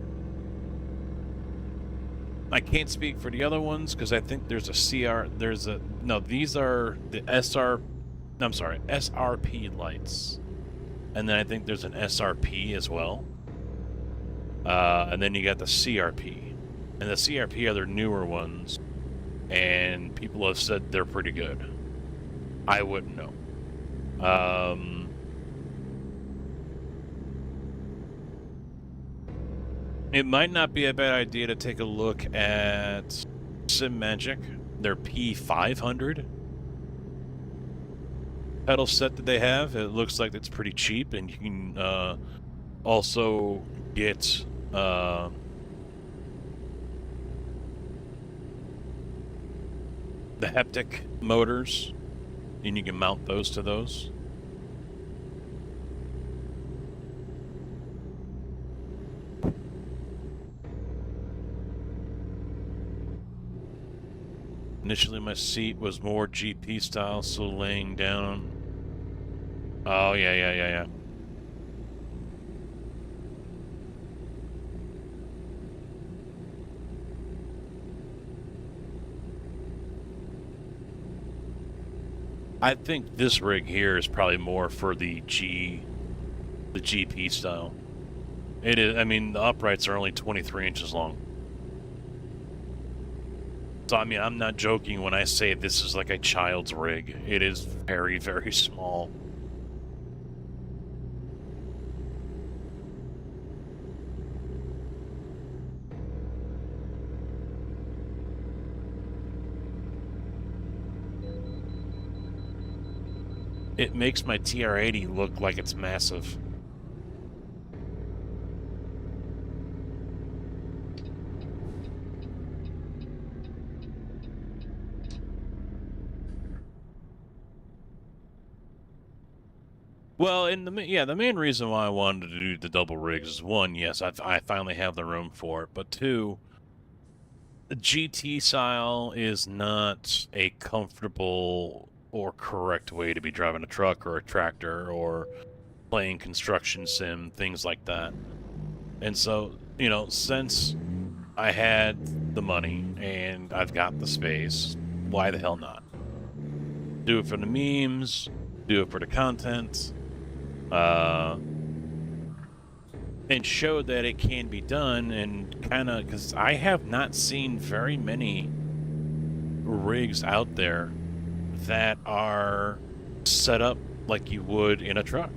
Speaker 2: I can't speak for the other ones, because I think there's a no, these are the SRP lights. And then I think there's an SRP as well. And then you got the CRP. And the CRP are their newer ones. And people have said they're pretty good. I wouldn't know. It might not be a bad idea to take a look at Sim Magic, their P500 pedal set that they have. It looks like it's pretty cheap, and you can also get the haptic motors, and you can mount those to those. Initially, my seat was more GP style, so laying down. Oh, yeah. I think this rig here is probably more for the GP style. It is. I mean, the uprights are only 23 inches long. So, I mean, I'm not joking when I say this is like a child's rig. It is very, very small. It makes my TR-80 look like it's massive. Well, and the main reason why I wanted to do the double rigs is one, yes, I finally have the room for it, but two, the GT style is not a comfortable or correct way to be driving a truck or a tractor or playing construction sim, things like that. And so, you know, since I had the money and I've got the space, why the hell not? Do it for the memes, do it for the content, and show that it can be done, and kind of, because I have not seen very many rigs out there that are set up like you would in a truck.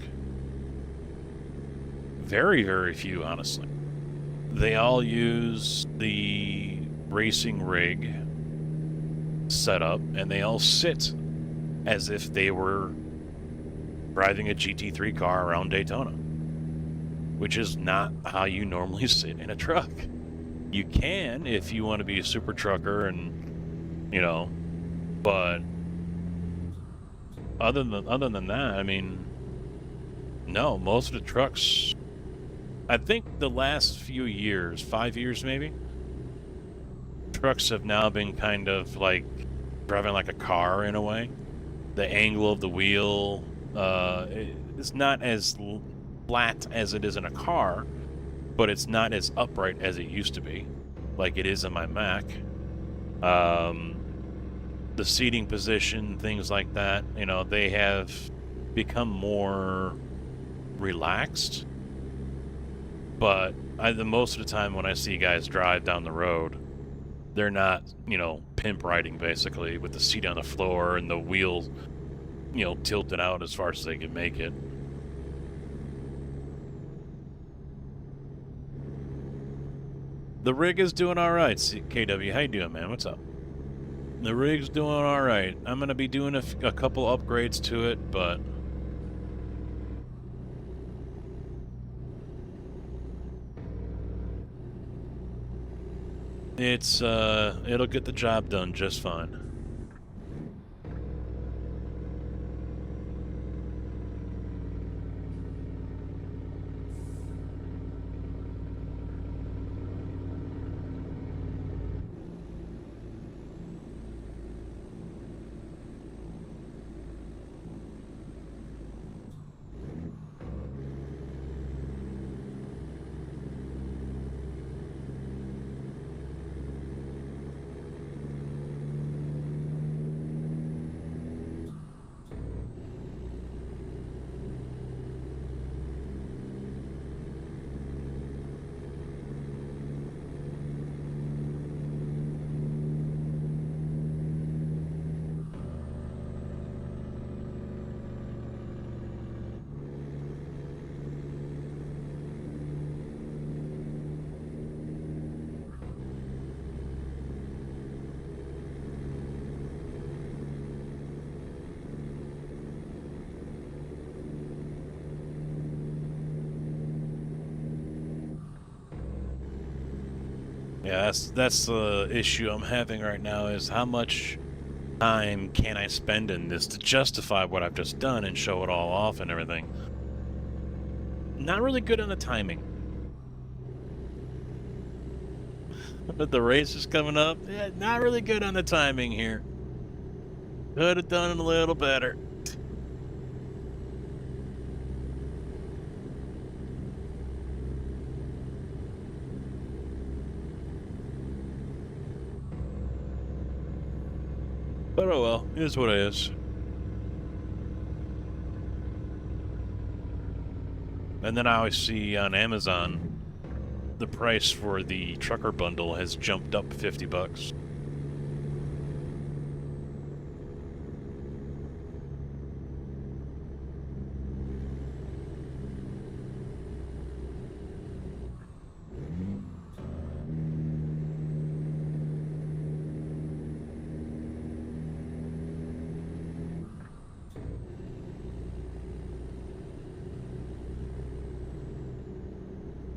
Speaker 2: Very, very few, honestly. They all use the racing rig setup, and they all sit as if they were driving a GT3 car around Daytona, which is not how you normally sit in a truck. You can if you want to be a super trucker and, you know, but other than that, I mean, no, most of the trucks, I think the last few years, 5 years maybe, trucks have now been kind of like driving like a car in a way. The angle of the wheel is not as flat as it is in a car, but it's not as upright as it used to be, like it is in my Mac. The seating position, things like that, you know, they have become more relaxed. But most of the time when I see guys drive down the road, they're not, you know, pimp riding basically with the seat on the floor and the wheels, you know, tilted out as far as they can make it. The rig is doing all right. KW, how you doing, man? What's up? The rig's doing all right. I'm gonna be doing a couple upgrades to it, but it's it'll get the job done just fine. Yeah, that's the issue I'm having right now, is how much time can I spend in this to justify what I've just done and show it all off and everything. Not really good on the timing. The race is coming up. Yeah, not really good on the timing here. Could have done it a little better. But oh well, it is what it is. And then I always see on Amazon, the price for the trucker bundle has jumped up $50.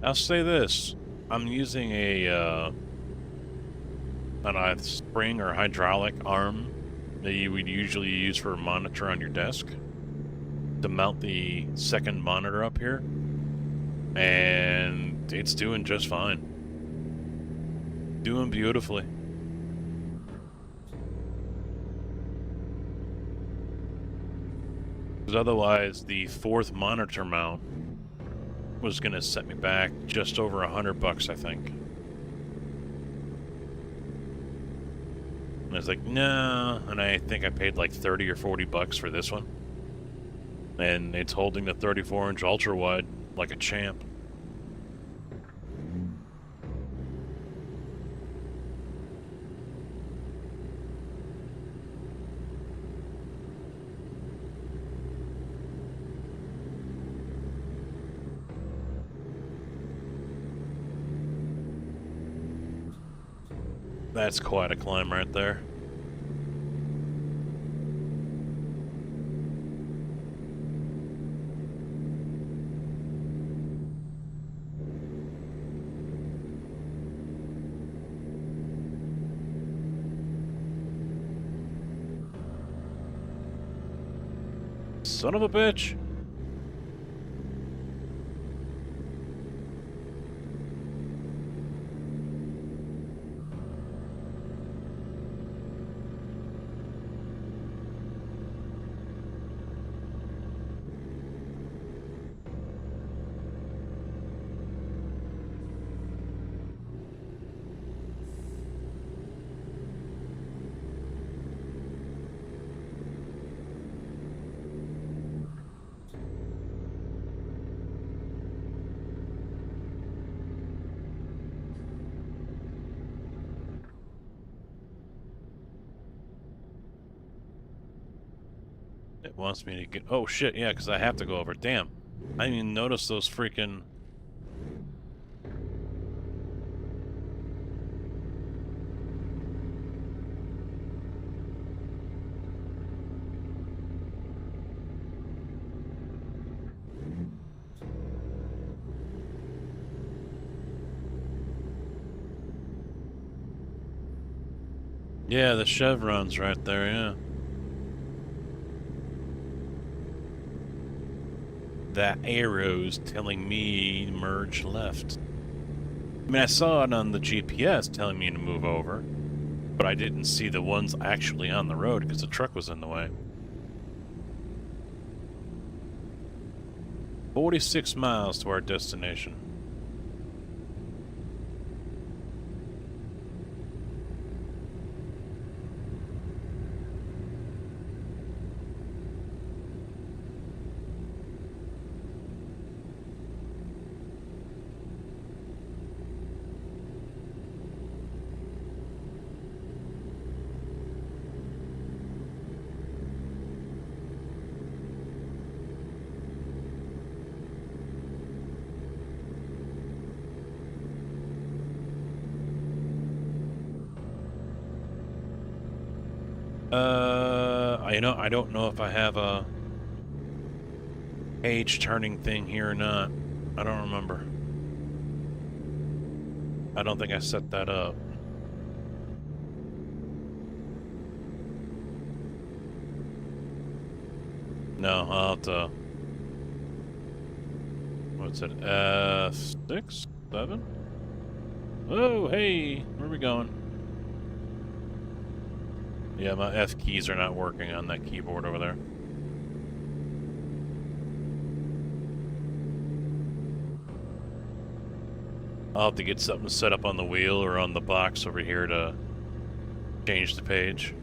Speaker 2: I'll say this: I'm using a spring or hydraulic arm that you would usually use for a monitor on your desk to mount the second monitor up here, and it's doing just fine. Doing beautifully. Because otherwise, the fourth monitor mount was going to set me back just over $100, I think. And I was like, no, and I think I paid like 30 or 40 bucks for this one. And it's holding the 34-inch ultra wide like a champ. That's quite a climb right there. Son of a bitch. It wants me to get... Oh, shit, yeah, because I have to go over. Damn. I didn't even notice those freaking... Yeah, the chevrons right there, yeah. That arrow's telling me to merge left. I mean, I saw it on the GPS telling me to move over, but I didn't see the ones actually on the road because the truck was in the way. 46 miles to our destination. I don't know if I have a page turning thing here or not. I don't remember. I don't think I set that up. No, I'll have to... What's it? F6? 7? Oh, hey, where are we going? Yeah, my F keys are not working on that keyboard over there. I'll have to get something set up on the wheel or on the box over here to change the page.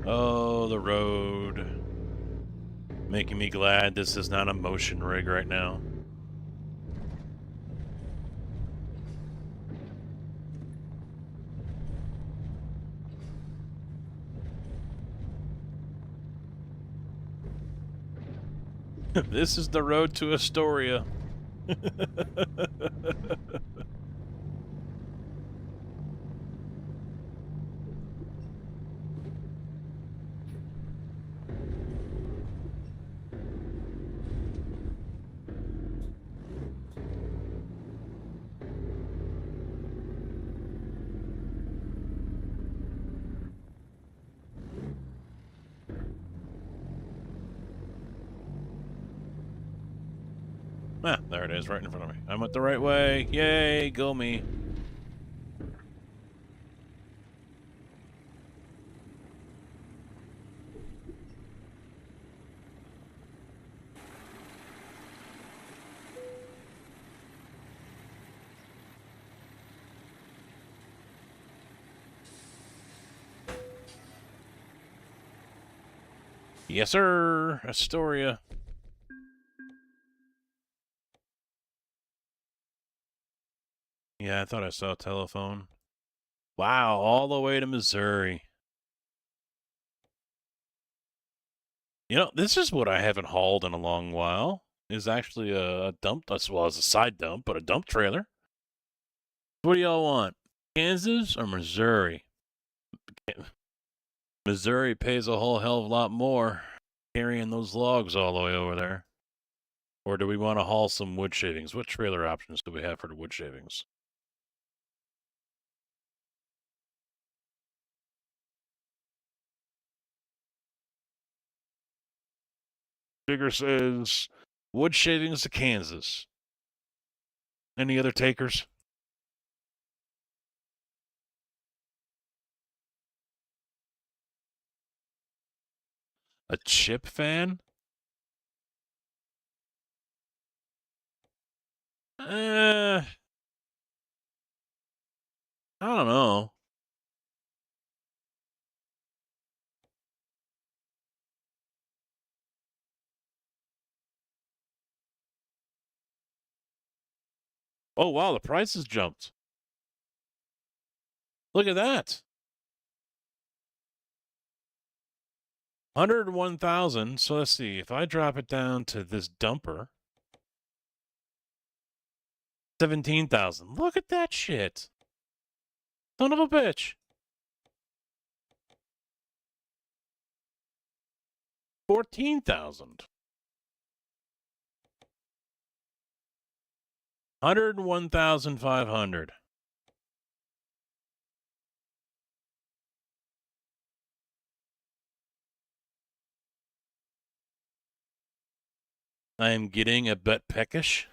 Speaker 2: Oh, the road. Making me glad this is not a motion rig right now. This is the road to Astoria. Ah, there it is, right in front of me. I went the right way. Yay, go me. Yes, sir. Astoria. Yeah, I thought I saw a telephone. Wow, all the way to Missouri. You know, this is what I haven't hauled in a long while. Is actually a dump, as well as a side dump, but a dump trailer. What do y'all want? Kansas or Missouri? Missouri pays a whole hell of a lot more carrying those logs all the way over there. Or do we want to haul some wood shavings? What trailer options do we have for the wood shavings? Digger says wood shavings to Kansas. Any other takers? A chip fan? I don't know. Oh, wow, the prices jumped. Look at that. 101,000. So let's see. If I drop it down to this dumper, 17,000. Look at that shit. Son of a bitch. 14,000. 101,500. I am getting a bit peckish.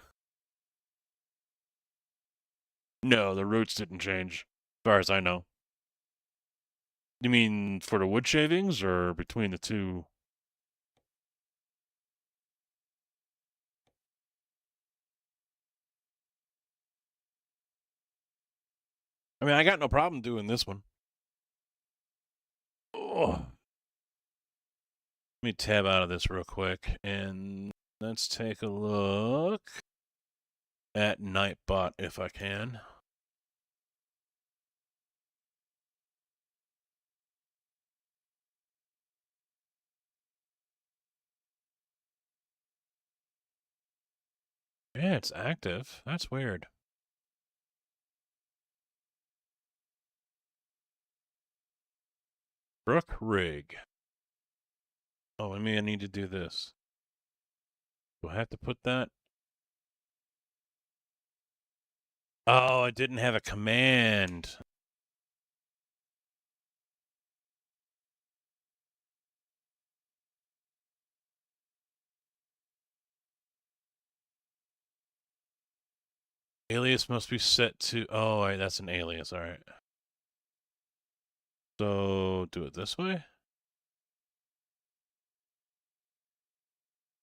Speaker 2: No, the roots didn't change, as far as I know. You mean for the wood shavings or between the two? I mean, I got no problem doing this one. Oh. Let me tab out of this real quick and let's take a look at Nightbot if I can. Yeah, it's active. That's weird. Truckrig. Oh, maybe I need to do this. Do I have to put that? Oh, I didn't have a command. Alias must be set to... Oh, wait, that's an alias. All right. So, do it this way?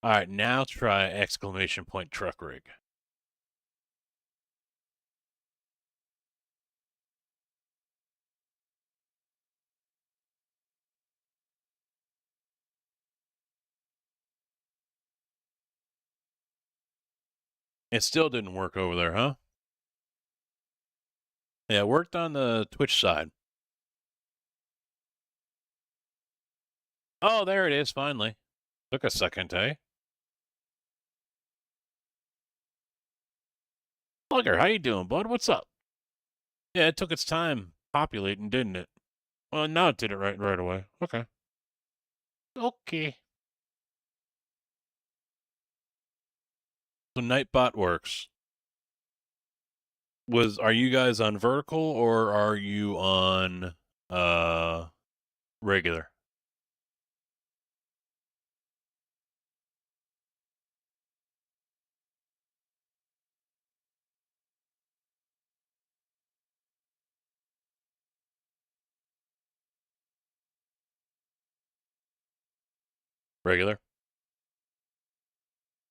Speaker 2: All right, now try exclamation point truck rig. It still didn't work over there, huh? Yeah, it worked on the Twitch side. Oh, there it is, finally. Took a second, eh? Slugger, how you doing, bud? What's up? Yeah, it took its time populating, didn't it? Well, now it did it right away. Okay. Okay. So Nightbot works. Are you guys on vertical or are you on regular? Regular?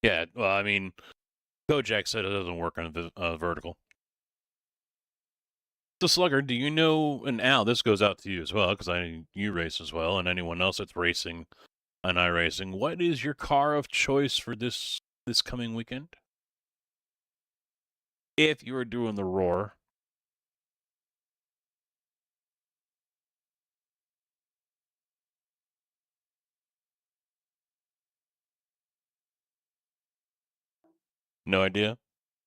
Speaker 2: Yeah, well, I mean, Kojak said it doesn't work on vertical. So Slugger, do you know, and Al, this goes out to you as well, because you race as well, and anyone else that's racing on iRacing, what is your car of choice for this coming weekend? If you were doing the Roar. No idea?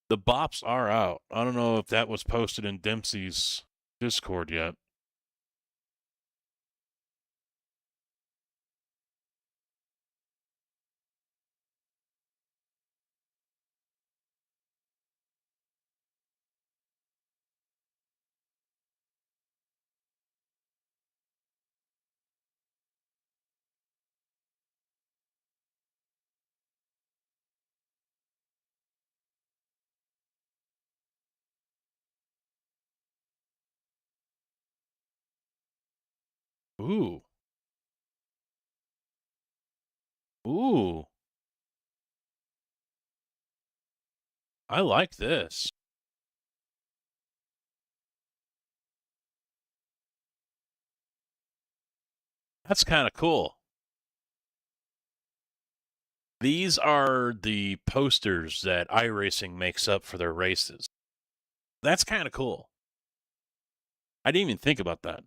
Speaker 2: The bops are out. I don't know if that was posted in Dempsey's Discord yet. Ooh. Ooh. I like this. That's kind of cool. These are the posters that iRacing makes up for their races. That's kind of cool. I didn't even think about that.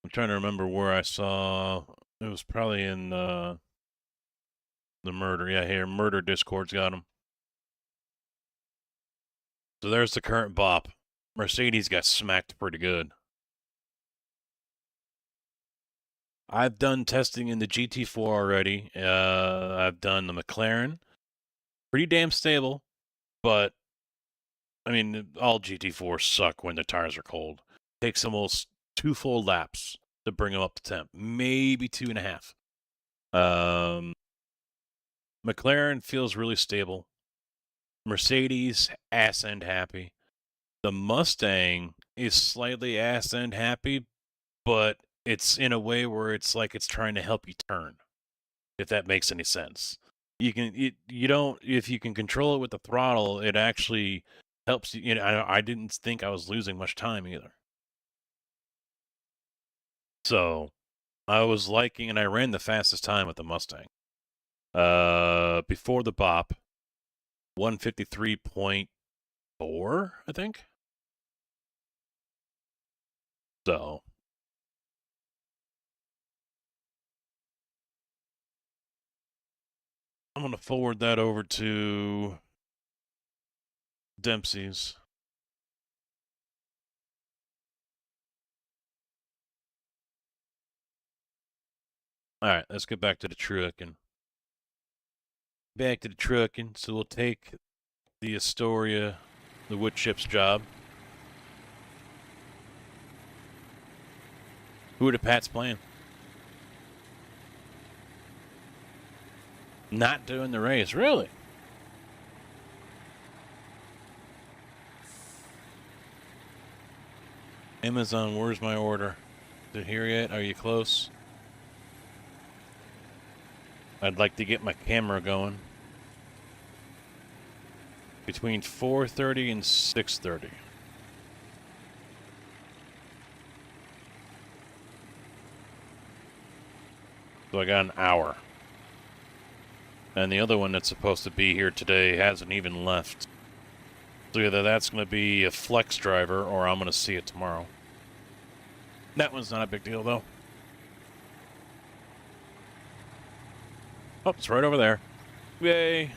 Speaker 2: I'm trying to remember where I saw. It was probably in the murder. Yeah, here, murder Discord's got them. So there's the current bop. Mercedes got smacked pretty good. I've done testing in the GT4 already. I've done the McLaren. Pretty damn stable, but I mean, all GT4s suck when the tires are cold. Takes almost 2 full laps to bring them up to temp, maybe 2.5. McLaren feels really stable. Mercedes, ass end happy. The Mustang is slightly ass end happy, but it's in a way where it's like it's trying to help you turn, if that makes any sense. You don't, if you can control it with the throttle, it actually helps you. You know, I didn't think I was losing much time either. So I was liking, and I ran the fastest time with the Mustang. Before the bop, 153.4, I think. So I'm going to forward that over to Dempsey's. All right, let's get back to the trucking. So we'll take the Astoria, the wood chips job. Who are the Pats playing? Not doing the race, really? Amazon, where's my order? Is it here yet? Are you close? I'd like to get my camera going. Between 4:30 and 6:30. So I got an hour. And the other one that's supposed to be here today hasn't even left. So either that's going to be a flex driver or I'm going to see it tomorrow. That one's not a big deal, though. Oh, it's right over there. Yay.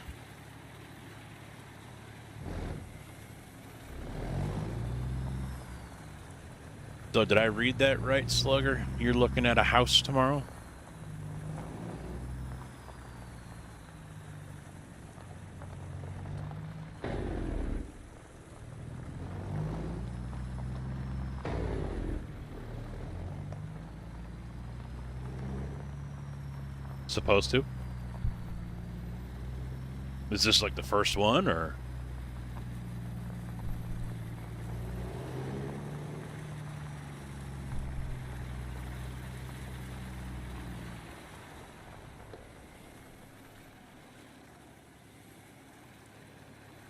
Speaker 2: So did I read that right, Slugger? You're looking at a house tomorrow? Supposed to? Is this like the first one, or?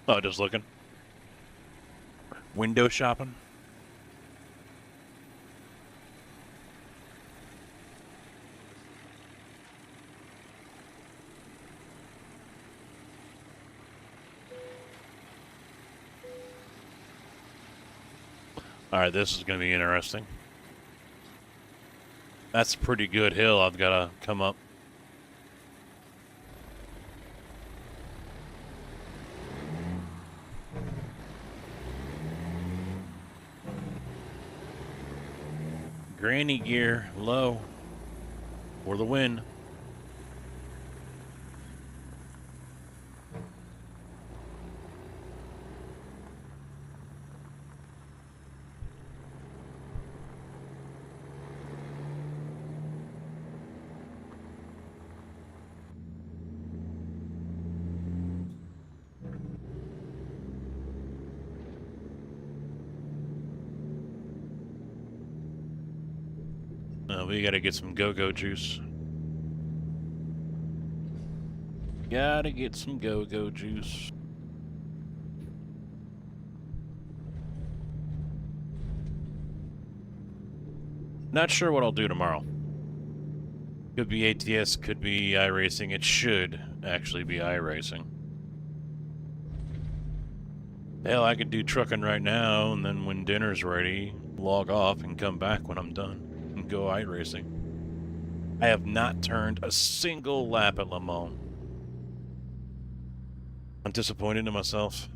Speaker 2: Oh, just looking. Window shopping? Alright, this is going to be interesting. That's a pretty good hill I've got to come up. Granny gear, low. For the win. We gotta get some go-go juice. Gotta get some go-go juice. Not sure what I'll do tomorrow. Could be ATS, could be iRacing. It should actually be iRacing. Hell, I could do trucking right now, and then when dinner's ready, log off and come back when I'm done and go iRacing. I have not turned a single lap at Le Mans. I'm disappointed in myself.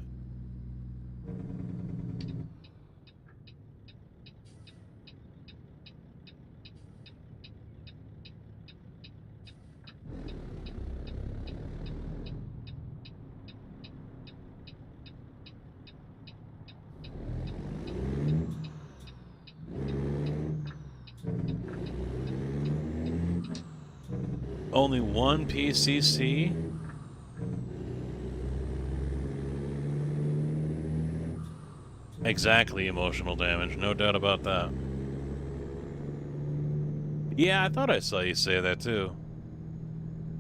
Speaker 2: Only one PCC? Exactly, emotional damage. No doubt about that. Yeah, I thought I saw you say that too.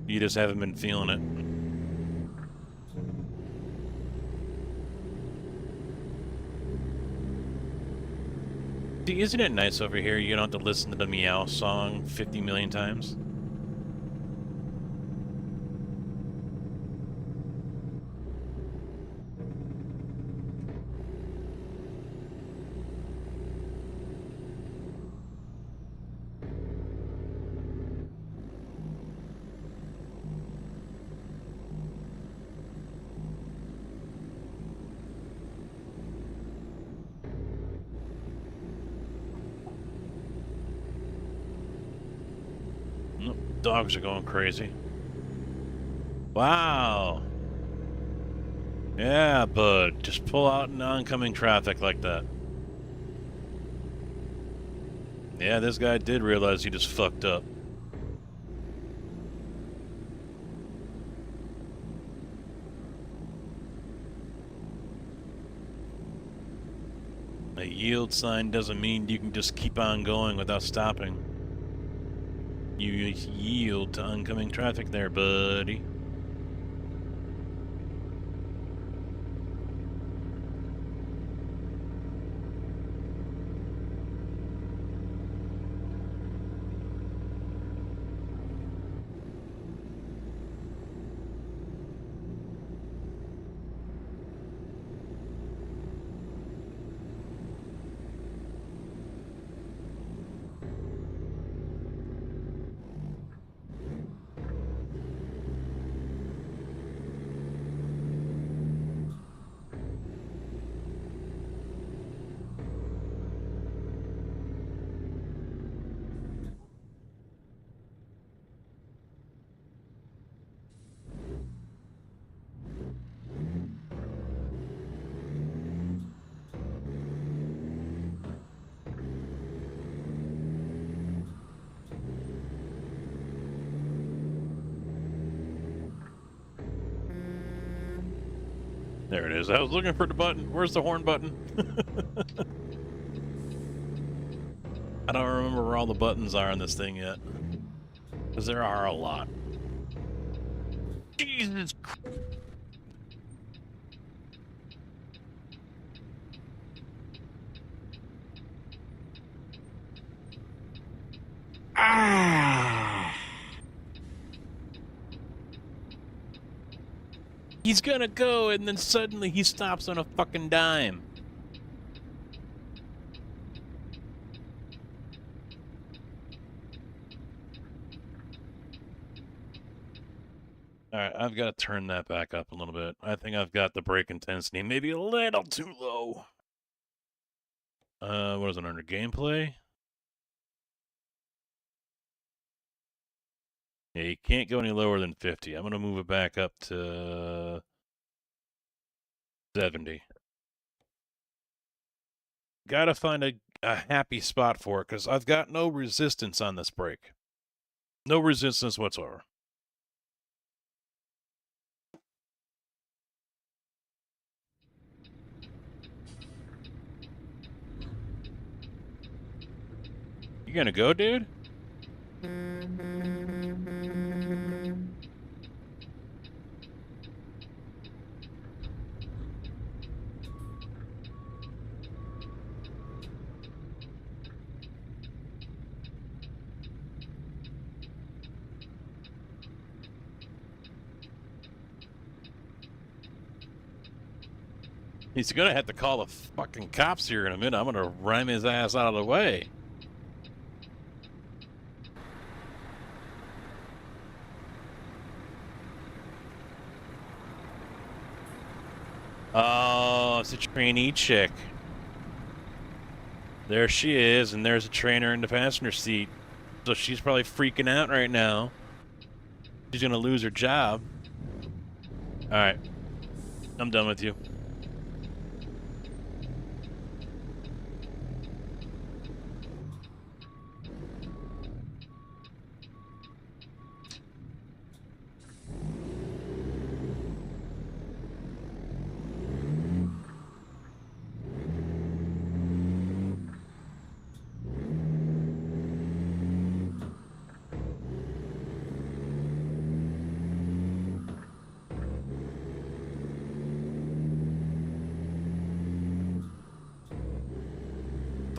Speaker 2: You just haven't been feeling it. See, isn't it nice over here? You don't have to listen to the Meow song 50 million times. Dogs are going crazy. Wow. Yeah, bud. Just pull out in oncoming traffic like that. Yeah, this guy did realize he just fucked up. A yield sign doesn't mean you can just keep on going without stopping. You yield to oncoming traffic there, buddy. There it is. I was looking for the button. Where's the horn button? I don't remember where all the buttons are on this thing yet. Because there are a lot. Jesus Christ. Ah! He's gonna go, and then suddenly he stops on a fucking dime. Alright, I've got to turn that back up a little bit. I think I've got the brake intensity maybe a little too low. What is it under gameplay? Yeah, you can't go any lower than 50. I'm going to move it back up to 70. Gotta find a happy spot for it, because I've got no resistance on this brake. No resistance whatsoever. You gonna go, dude? He's gonna have to call the fucking cops here in a minute. I'm gonna ram his ass out of the way. Oh, it's a trainee chick. There she is, and there's a trainer in the passenger seat. So she's probably freaking out right now. She's gonna lose her job. Alright. I'm done with you.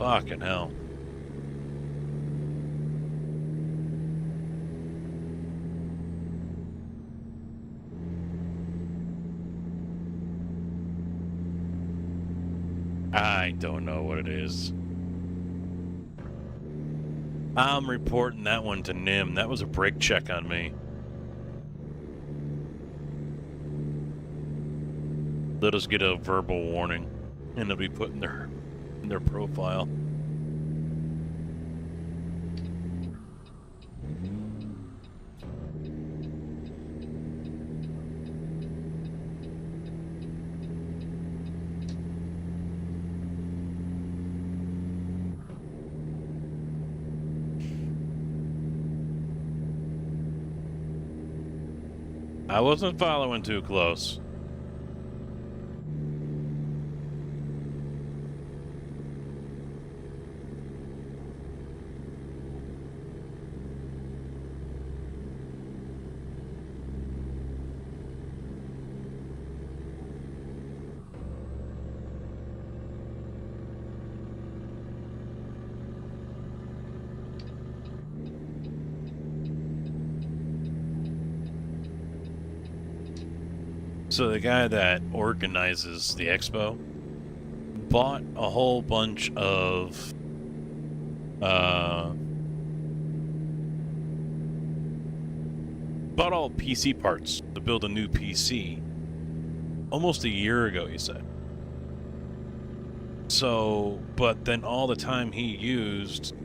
Speaker 2: Fucking hell. I don't know what it is. I'm reporting that one to NIM. That was a brake check on me. Let us get a verbal warning, and it'll be put in their profile. I wasn't following too close. So the guy that organizes the expo bought a whole bunch of bought all PC parts to build a new PC almost a year ago, he said. So, but then all the time he used,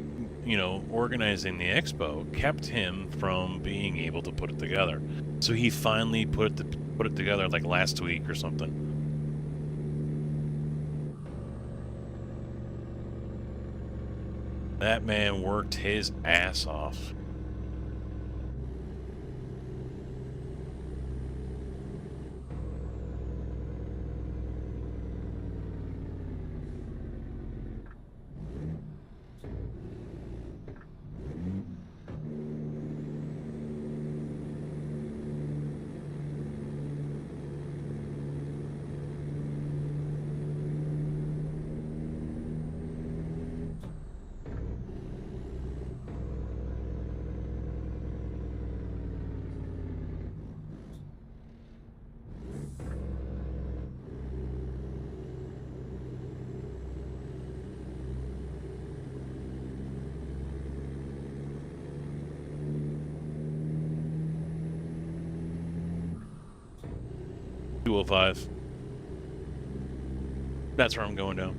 Speaker 2: you know, organizing the expo kept him from being able to put it together. So he finally put it together like last week or something. That man worked his ass off. .205. That's where I'm going down.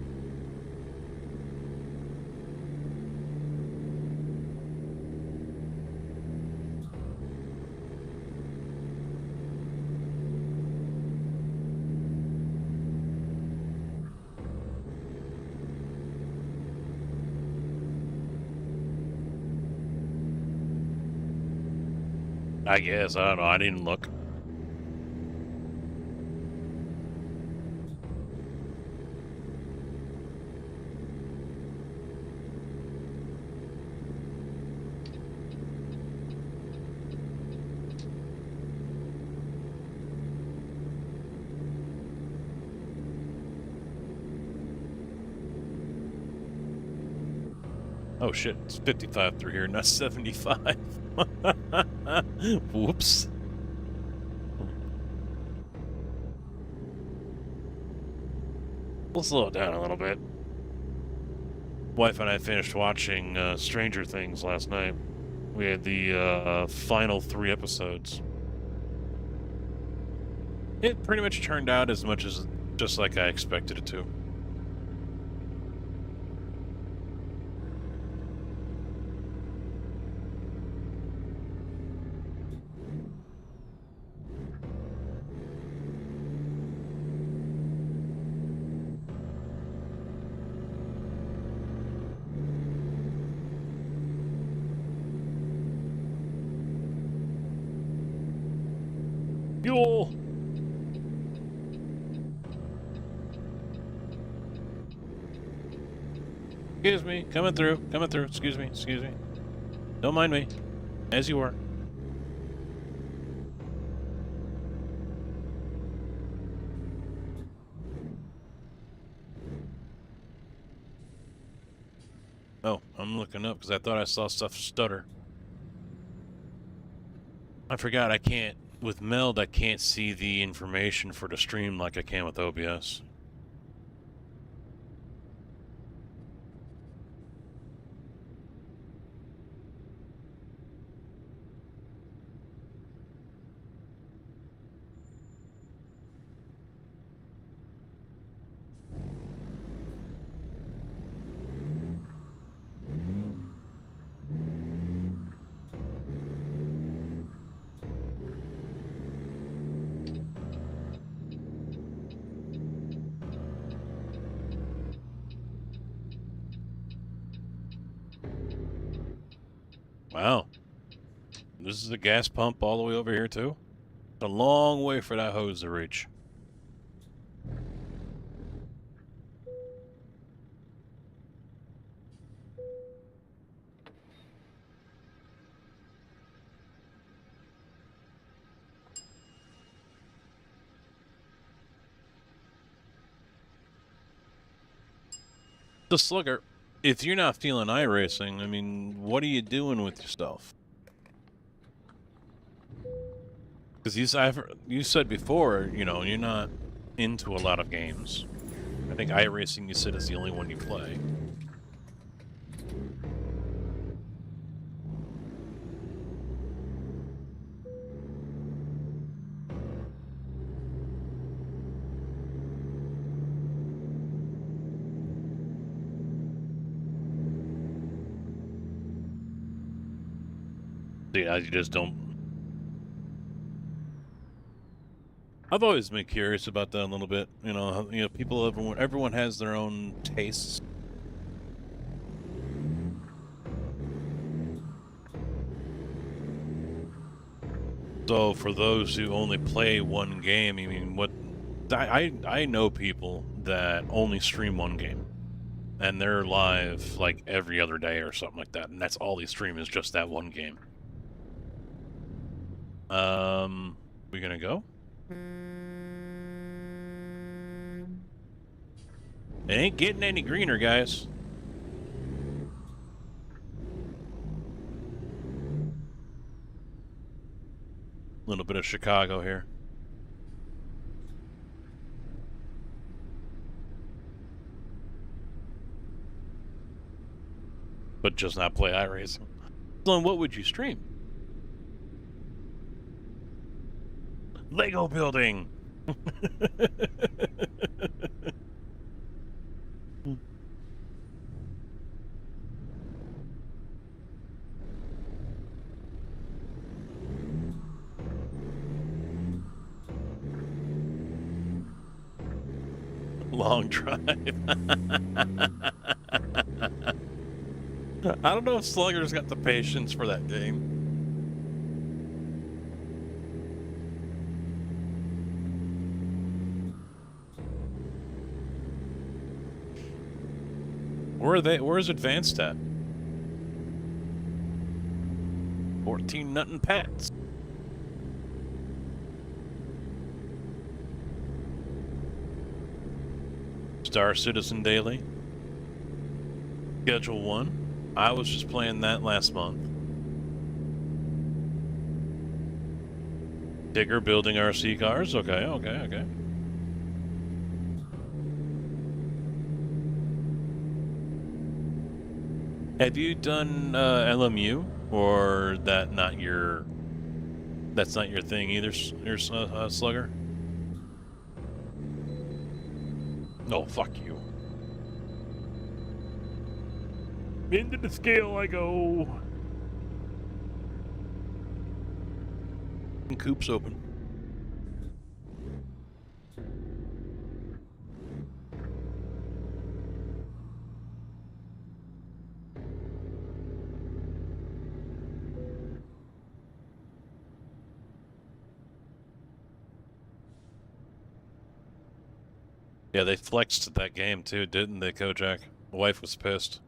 Speaker 2: I guess. I don't know. I didn't look. Oh shit, it's 55 through here, not 75. Whoops. We'll slow it down a little bit. Wife and I finished watching Stranger Things last night. We had the final 3 episodes. It pretty much turned out as much as just like I expected it to. Yo! Excuse me, coming through, excuse me. Don't mind me, as you are. I'm looking up because I thought I saw stuff stutter. I forgot I can't, with Meld, I can't see the information for the stream like I can with OBS. Wow. This is a gas pump all the way over here, too? It's a long way for that hose to reach. The Slugger, if you're not feeling iRacing, I mean, what are you doing with yourself? Because you said before, you know, you're not into a lot of games. I think iRacing, you said, is the only one you play. Yeah, you just don't. I've always been curious about that a little bit. You know, everyone has their own tastes. So for those who only play one game, I mean, I know people that only stream one game, and they're live like every other day or something like that, and that's all they stream is just that one game. We gonna go? It ain't getting any greener, guys. A little bit of Chicago here. But just not play iRacing. So what would you stream? Lego building! Long drive. I don't know if Slugger's got the patience for that game. Where's Advanced at? 14 nuttin' pats. Star Citizen Daily. Schedule 1. I was just playing that last month. Digger building RC cars. Okay. Have you done LMU, or that's not your thing either, Slugger? No, fuck you. Into the scale I go. And coop's open. Yeah, they flexed that game too, didn't they, Kojak? My wife was pissed.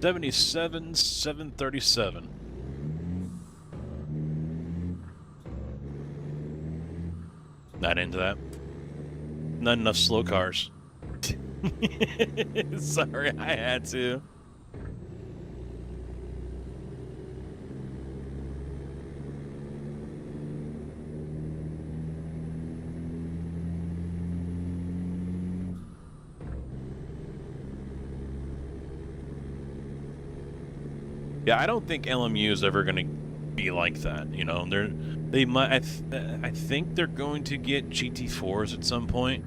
Speaker 2: $77,737. Not into that. Not enough slow cars. Sorry, I had to. Yeah, I don't think LMU is ever going to be like that. You know, they might. I think they're going to get GT4s at some point,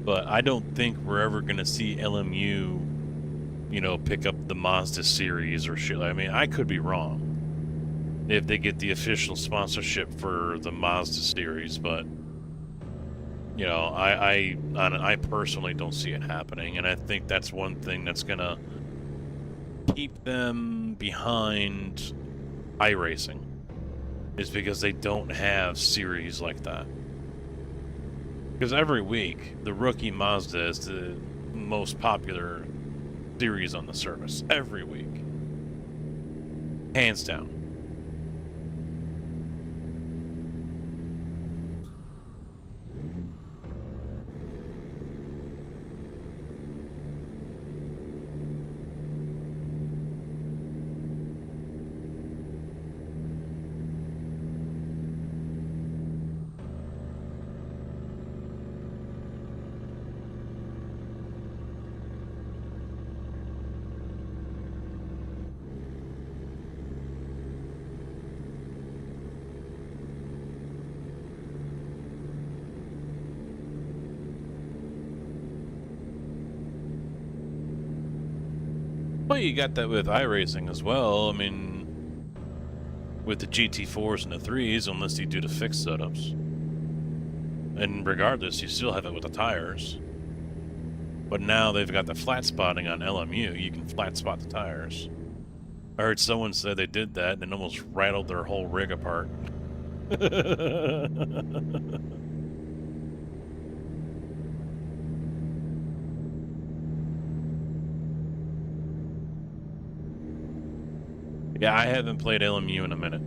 Speaker 2: but I don't think we're ever going to see LMU, you know, pick up the Mazda series or shit. I mean, I could be wrong if they get the official sponsorship for the Mazda series, but you know, I personally don't see it happening, and I think that's one thing that's gonna keep them behind iRacing, is because they don't have series like that. Because every week, the rookie Mazda is the most popular series on the service. Every week. Hands down. Well, you got that with iRacing as well. I mean, with the GT4s and the 3s, unless you do the fixed setups. And regardless, you still have it with the tires. But now they've got the flat spotting on LMU. You can flat spot the tires. I heard someone say they did that and it almost rattled their whole rig apart. Yeah, I haven't played LMU in a minute.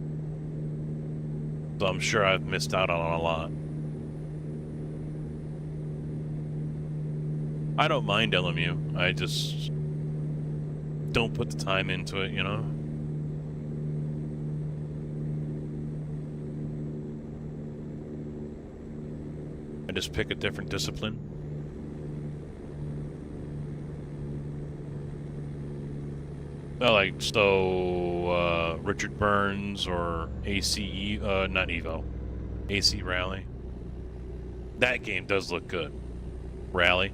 Speaker 2: So I'm sure I've missed out on a lot. I don't mind LMU. I just don't put the time into it, you know? I just pick a different discipline. Like, so, Richard Burns or ACE, not Evo, AC Rally. That game does look good. Rally.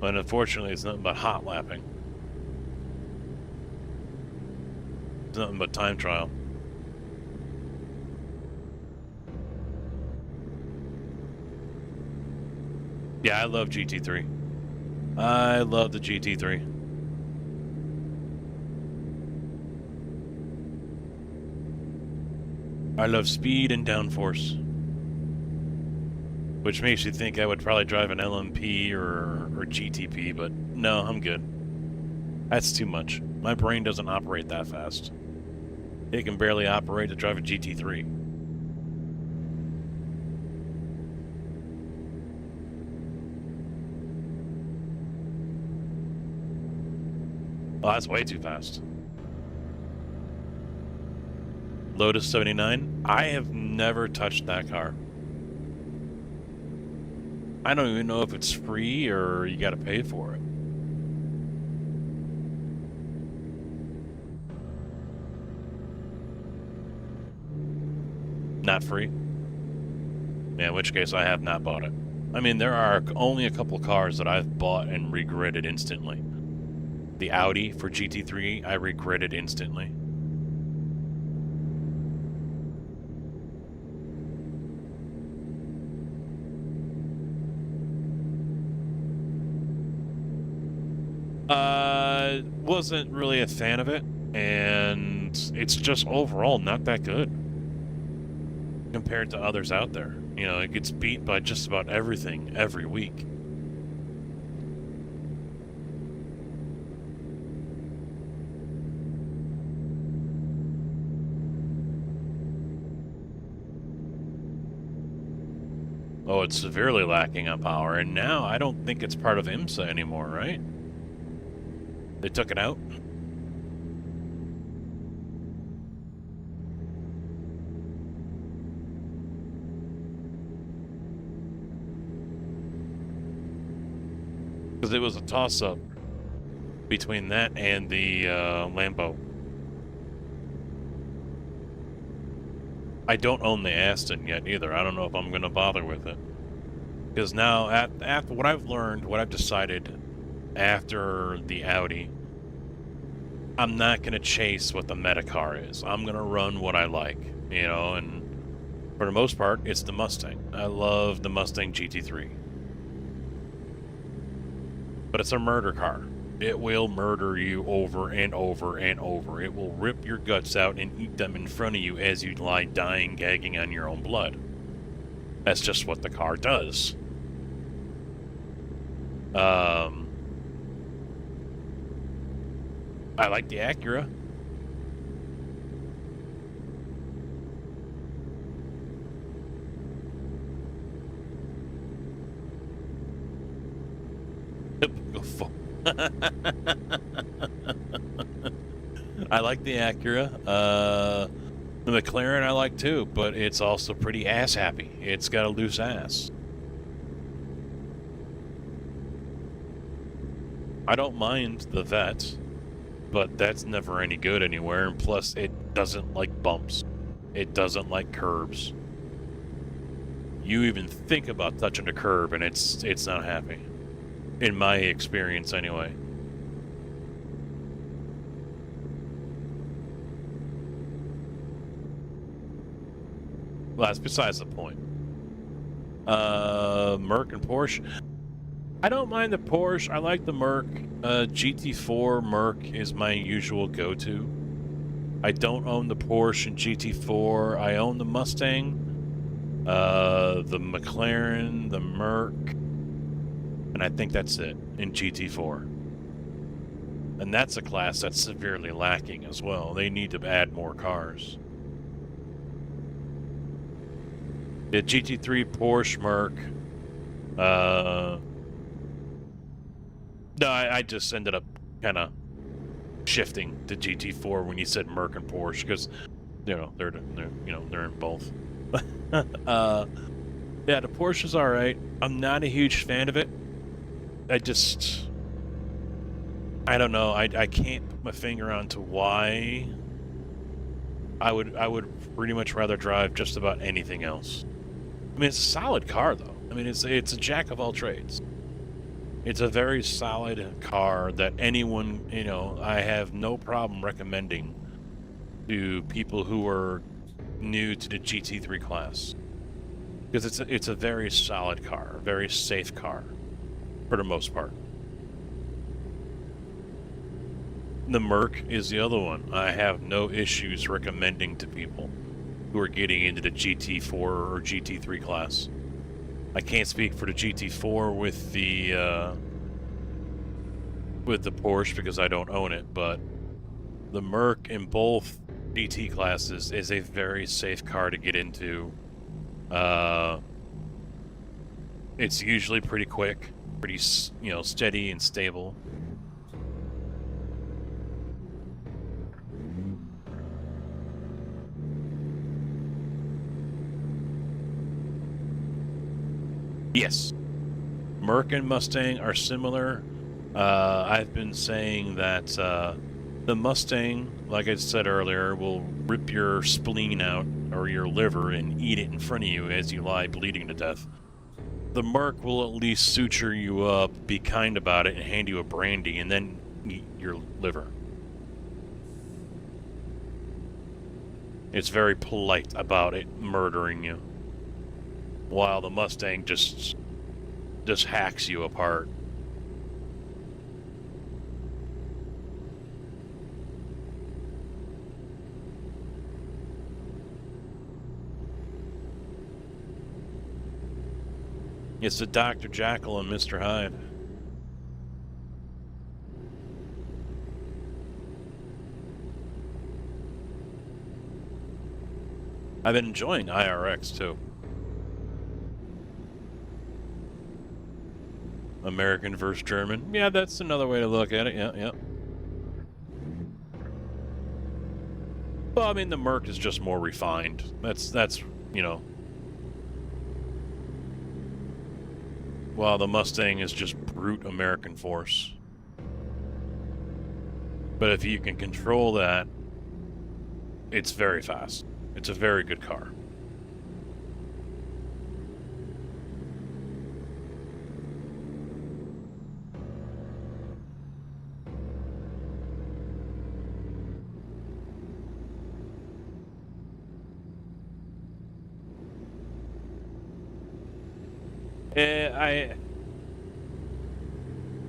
Speaker 2: But unfortunately, it's nothing but hot lapping. It's nothing but time trial. Yeah, I love GT3. I love the GT3. I love speed and downforce. Which makes you think I would probably drive an LMP or GTP, but no, I'm good. That's too much. My brain doesn't operate that fast. It can barely operate to drive a GT3. Oh, that's way too fast. Lotus 79? I have never touched that car. I don't even know if it's free or you gotta pay for it. Not free? Yeah, in which case I have not bought it. I mean, there are only a couple cars that I've bought and regretted instantly. The Audi for GT3, I regretted instantly. Wasn't really a fan of it, and it's just overall not that good compared to others out there. You know, it gets beat by just about everything every week. Oh, it's severely lacking on power, and now I don't think it's part of IMSA anymore, right? They took it out? Because it was a toss-up between that and the Lambo. I don't own the Aston yet either. I don't know if I'm going to bother with it. Because now, after what I've learned, what I've decided after the Audi, I'm not going to chase what the meta car is. I'm going to run what I like, you know, and for the most part, it's the Mustang. I love the Mustang GT3. But it's a murder car. It will murder you over and over and over. It will rip your guts out and eat them in front of you as you lie dying, gagging on your own blood. That's just what the car does. I like the Acura. I like the Acura. The McLaren I like too, but it's also pretty ass happy. It's got a loose ass. I don't mind the Vet, but that's never any good anywhere, and plus it doesn't like bumps. It doesn't like curbs. You even think about touching a curb and it's not happy. In my experience anyway. Well, that's besides the point. Merc and Porsche. I don't mind the Porsche. I like the Merc. GT4 Merc is my usual go-to. I don't own the Porsche and GT4. I own the Mustang, the McLaren, the Merc, and I think that's it in GT4. And that's a class that's severely lacking as well. They need to add more cars. The GT3, Porsche, Merc. No, I just ended up kind of shifting to GT4 when you said Merc and Porsche, because you know they're in both. Yeah, the Porsche is all right. I'm not a huge fan of it. I don't know. I can't put my finger onto why. I would pretty much rather drive just about anything else. I mean, it's a solid car though. I mean, it's a jack of all trades. It's a very solid car that anyone, you know, I have no problem recommending to people who are new to the GT3 class. Because it's a very solid car, a very safe car, for the most part. The Merc is the other one I have no issues recommending to people who are getting into the GT4 or GT3 class. I can't speak for the GT4 with the Porsche because I don't own it, but the Merc in both GT classes is a very safe car to get into. It's usually pretty quick, pretty steady and stable. Yes. Merc and Mustang are similar. I've been saying that the Mustang, like I said earlier, will rip your spleen out or your liver and eat it in front of you as you lie bleeding to death. The Merc will at least suture you up, be kind about it, and hand you a brandy, and then eat your liver. It's very polite about it murdering you, while the Mustang just hacks you apart. It's the Dr. Jekyll and Mr. Hyde. I've been enjoying IRX too. American versus German. Yeah, that's another way to look at it. Yeah, yeah. Well, I mean, the Merc is just more refined. That's you know. While the Mustang is just brute American force. But if you can control that, it's very fast. It's a very good car.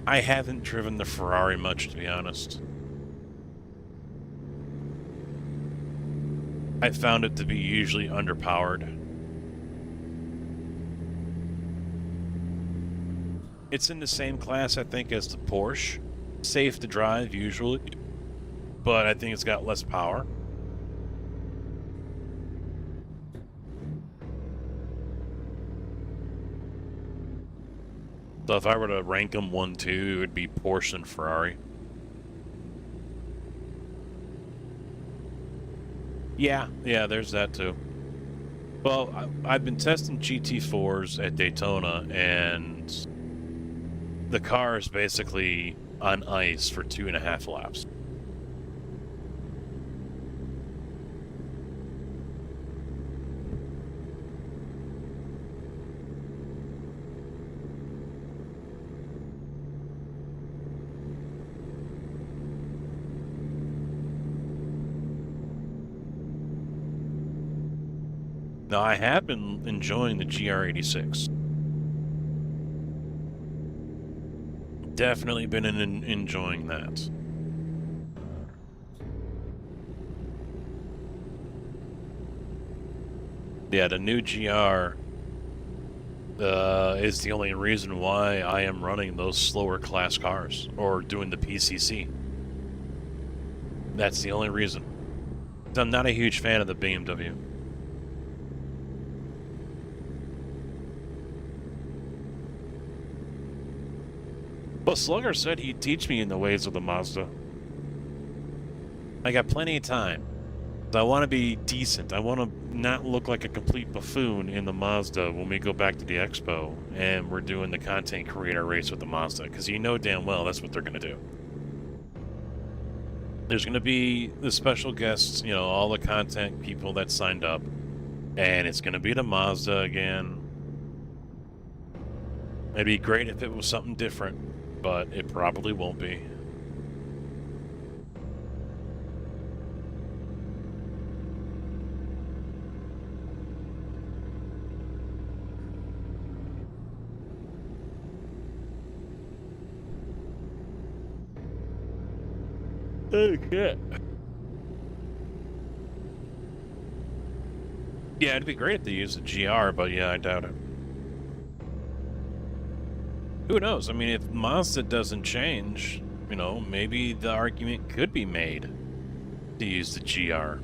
Speaker 2: I haven't driven the Ferrari much, to be honest. I found it to be usually underpowered. It's in the same class, I think, as the Porsche. Safe to drive, usually, but I think it's got less power. So if I were to rank them 1-2, it would be Porsche and Ferrari. Yeah, there's that too. Well, I've been testing GT4s at Daytona, and the car is basically on ice for 2.5 laps. Now, I have been enjoying the GR86. Definitely been enjoying that. Yeah, the new GR is the only reason why I am running those slower class cars, or doing the PCC. That's the only reason. I'm not a huge fan of the BMW. Well, Slugger said he'd teach me in the ways of the Mazda. I got plenty of time. I want to be decent. I want to not look like a complete buffoon in the Mazda when we go back to the expo and we're doing the content creator race with the Mazda, because you know damn well that's what they're going to do. There's going to be the special guests, you know, all the content people that signed up, and it's going to be the Mazda again. It'd be great if it was something different, but it probably won't be. Okay. Yeah, it'd be great if they used the GR, but yeah, I doubt it. Who knows? I mean, if Mazda doesn't change, you know, maybe the argument could be made to use the GR.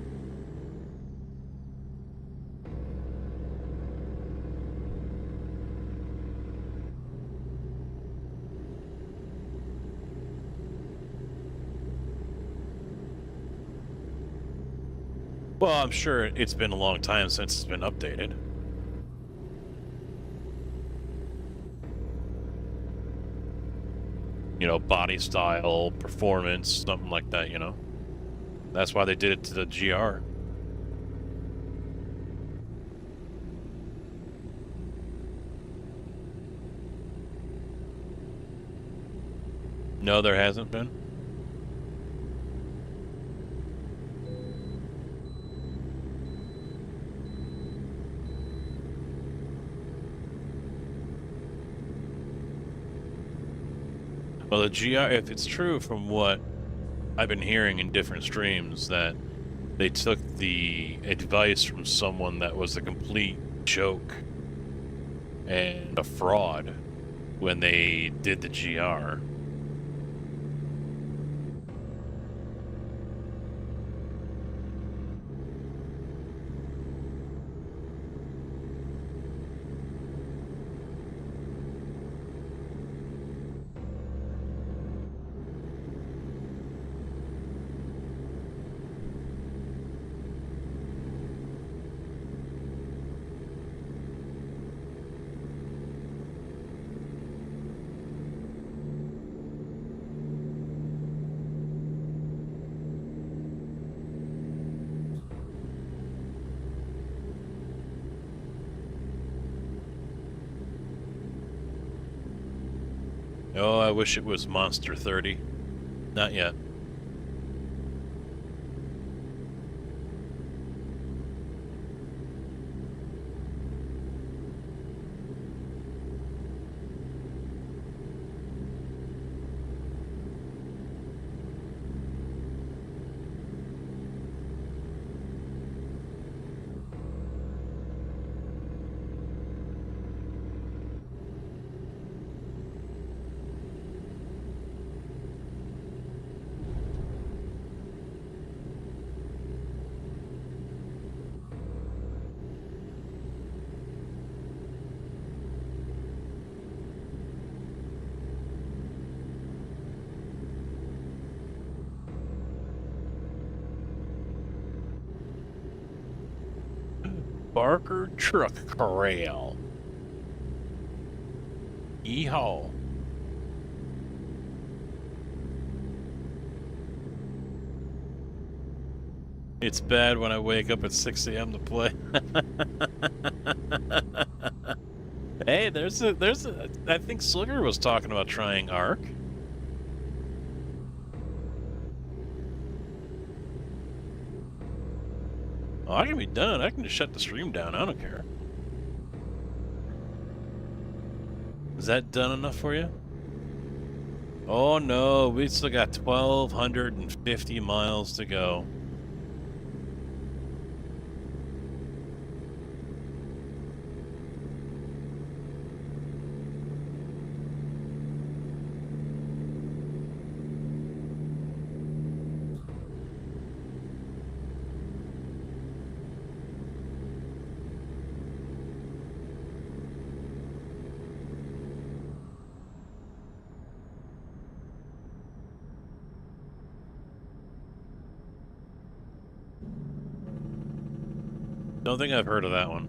Speaker 2: Well, I'm sure it's been a long time since it's been updated. You know, body style, performance, something like that, you know? That's why they did it to the GR. No, there hasn't been. Well, the GR, if it's true from what I've been hearing in different streams, that they took the advice from someone that was a complete joke and a fraud when they did the GR. Oh, I wish it was Monster 30. Not yet. Barker Truck Corral. Yeehaw. It's bad when I wake up at 6 a.m. to play. Hey, I think Slugger was talking about trying Ark. Oh, I can be done. I can just shut the stream down. I don't care. Is that done enough for you? Oh no, we still got 1,250 miles to go. Don't think I've heard of that one.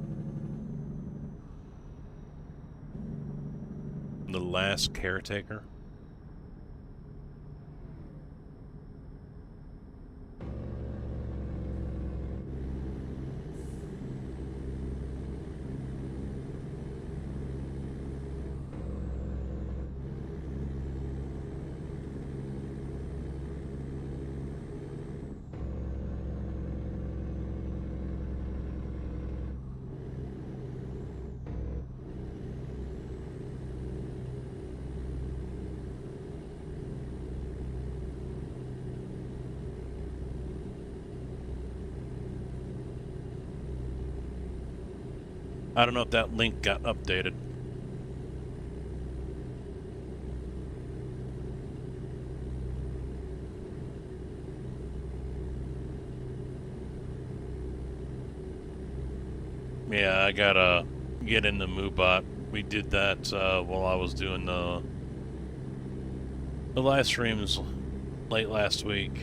Speaker 2: The Last Caretaker. I don't know if that link got updated. Yeah, I gotta get in the MooBot. We did that while I was doing the live streams late last week.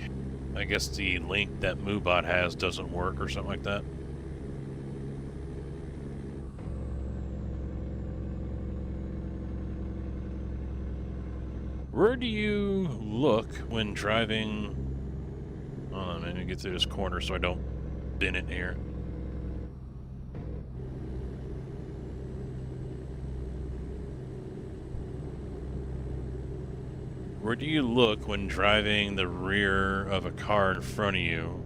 Speaker 2: I guess the link that MooBot has doesn't work or something like that. Where do you look when driving? Hold on, let me get through this corner so I don't bin it here. Where do you look when driving the rear of a car in front of you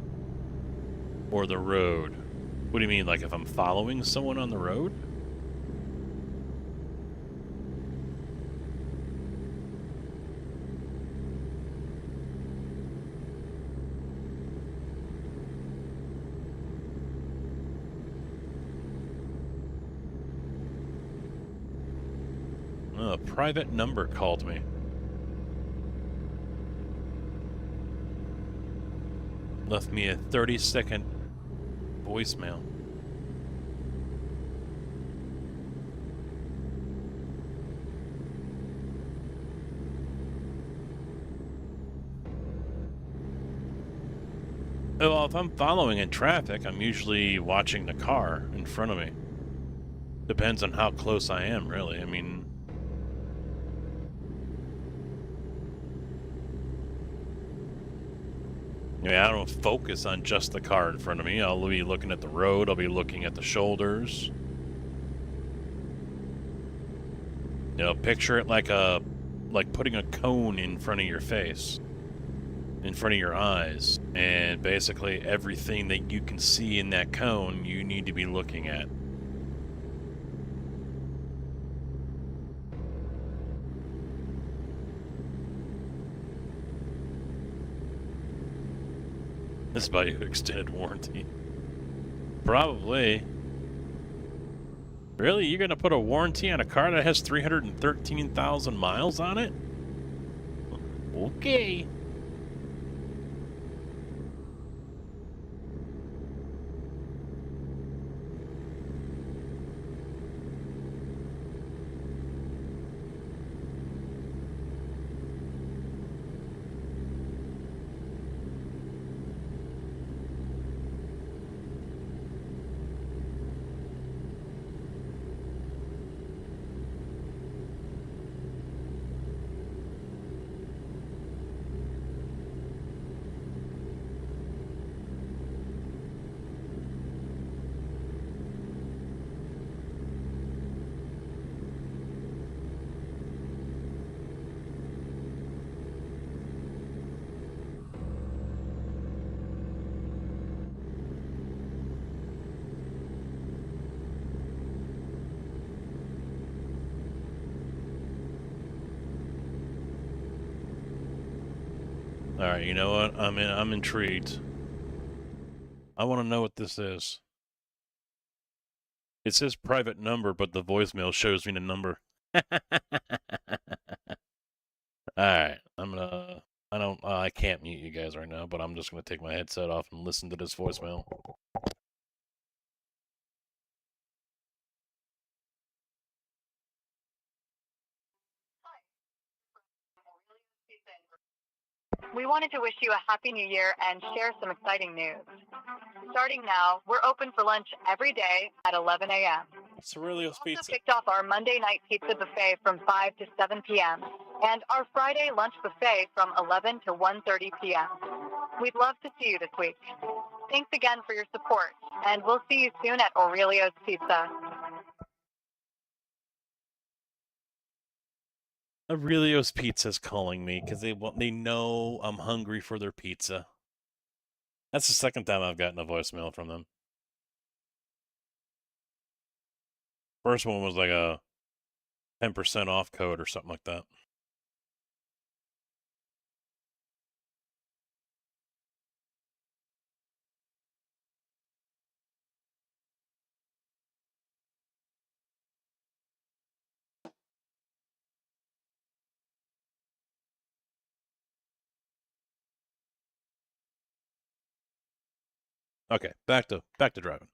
Speaker 2: or the road? What do you mean, like if I'm following someone on the road? A private number called me. Left me a 30-second voicemail. Well, if I'm following in traffic, I'm usually watching the car in front of me. Depends on how close I am, really. I mean... I don't focus on just the car in front of me. I'll be looking at the road. I'll be looking at the shoulders. You know, picture it like like putting a cone in front of your face, in front of your eyes, and basically everything that you can see in that cone, you need to be looking at. This buy you extended warranty. Probably. Really? You're gonna put a warranty on a car that has 313,000 miles on it? Okay. Alright, you know what? I'm intrigued. I want to know what this is. It says private number, but the voicemail shows me the number. Alright, I can't mute you guys right now, but I'm just gonna take my headset off and listen to this voicemail.
Speaker 1: We wanted to wish you a happy new year and share some exciting news. Starting now, we're open for lunch every day at 11 a.m.
Speaker 2: It's Aurelio's
Speaker 1: We
Speaker 2: Pizza.
Speaker 1: also kicked off our Monday night pizza buffet from 5 to 7 p.m. and our Friday lunch buffet from 11 to 1:30 p.m. We'd love to see you this week. Thanks again for your support, and we'll see you soon at Aurelio's Pizza.
Speaker 2: Aurelio's Pizza's calling me because they know I'm hungry for their pizza. That's the second time I've gotten a voicemail from them. First one was like a 10% off code or something like that. Okay, back to driving.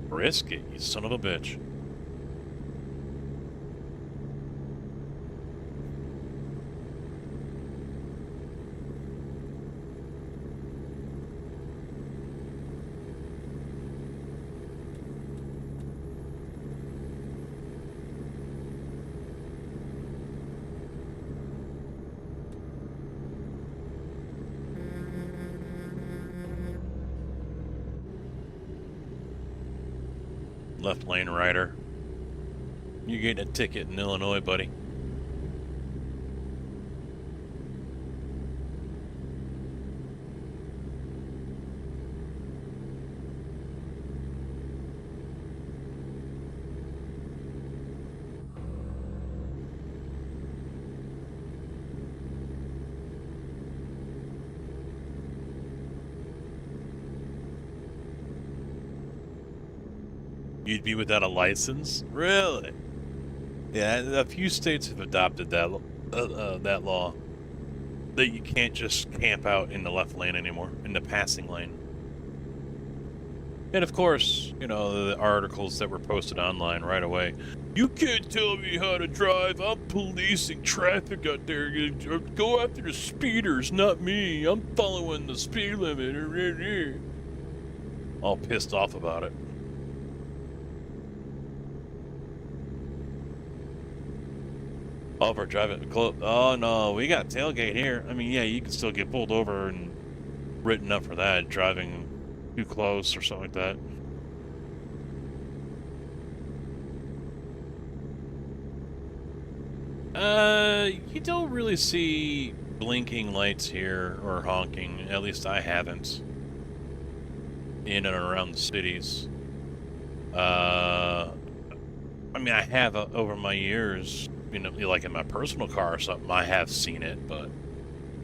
Speaker 2: Risky, you son of a bitch. Left lane rider. You're getting a ticket in Illinois, buddy. You'd be without a license? Really? Yeah, a few states have adopted that that law that you can't just camp out in the left lane anymore, in the passing lane. And of course, you know, the articles that were posted online right away. You can't tell me how to drive. I'm policing traffic out there. Go after the speeders, not me. I'm following the speed limit. all pissed off about it. Oh, for driving close. Oh no, we got tailgate here. I mean, yeah, you can still get pulled over and written up for that, driving too close or something like that. You don't really see blinking lights here or honking. At least I haven't. In and around the cities. I mean, I have over my years, you know, like in my personal car or something, I have seen it, but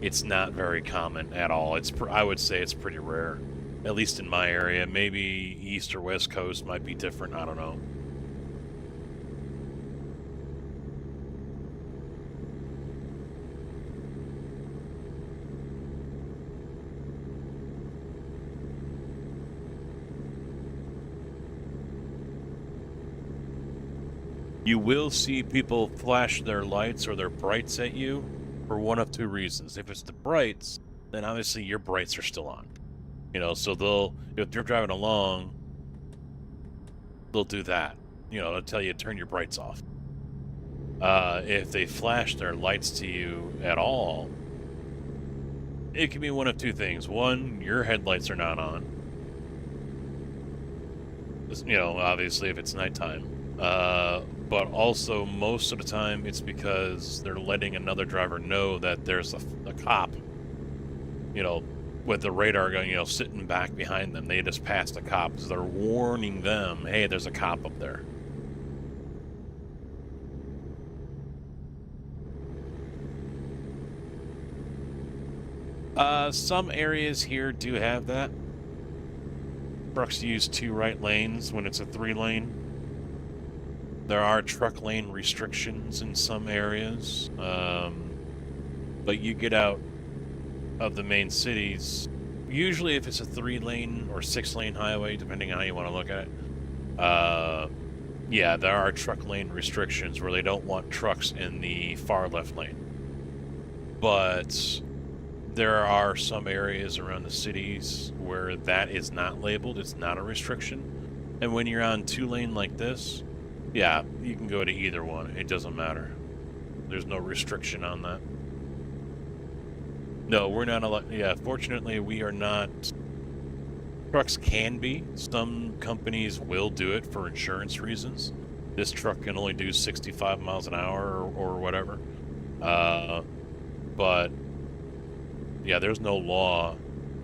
Speaker 2: it's not very common at all. I would say it's pretty rare, at least in my area. Maybe East or West Coast might be different. I don't know. You will see people flash their lights or their brights at you for one of two reasons. If it's the brights, then obviously your brights are still on. You know, so if you're driving along, they'll do that. You know, they'll tell you to turn your brights off. If they flash their lights to you at all, it can be one of two things. One, your headlights are not on. You know, obviously if it's nighttime. But also most of the time it's because they're letting another driver know that there's a cop, you know, with the radar gun, you know, sitting back behind them. They just passed a cop, so they're warning them, hey, there's a cop up there. Some areas here do have that. Trucks use 2 right lanes when it's a 3-lane. There are truck lane restrictions in some areas, but you get out of the main cities, usually if it's a 3-lane or 6-lane highway, depending on how you want to look at it, yeah, there are truck lane restrictions where they don't want trucks in the far left lane. But there are some areas around the cities where that is not labeled, it's not a restriction. And when you're on 2-lane like this, yeah, you can go to either one. It doesn't matter. There's no restriction on that. No, we're not yeah, fortunately we are not. Trucks can be. Some companies will do it for insurance reasons. This truck can only do 65 miles an hour or whatever. But yeah, there's no law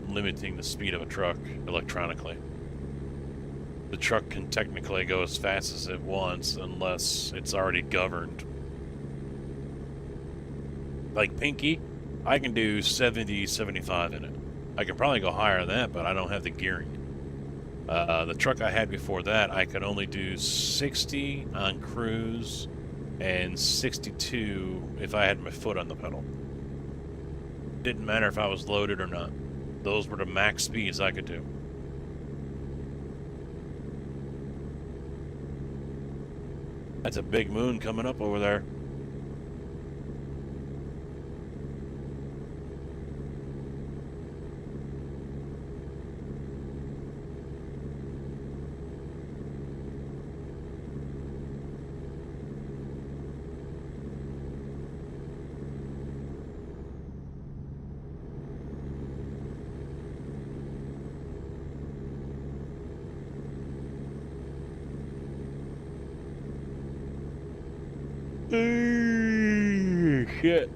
Speaker 2: limiting the speed of a truck electronically. The truck can technically go as fast as it wants unless it's already governed. Like Pinky, I can do 70, 75 in it. I can probably go higher than that, but I don't have the gearing. The truck I had before that, I could only do 60 on cruise and 62 if I had my foot on the pedal. Didn't matter if I was loaded or not. Those were the max speeds I could do. That's a big moon coming up over there. Shit.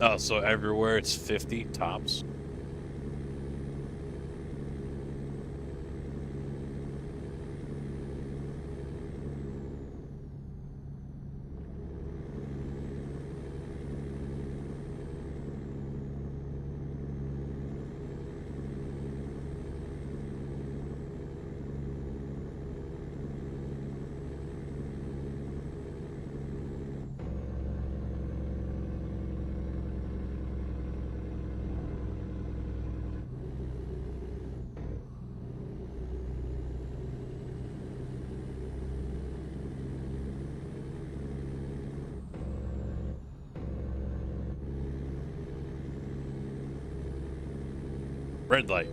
Speaker 2: Oh, so everywhere it's 50 tops. Red light.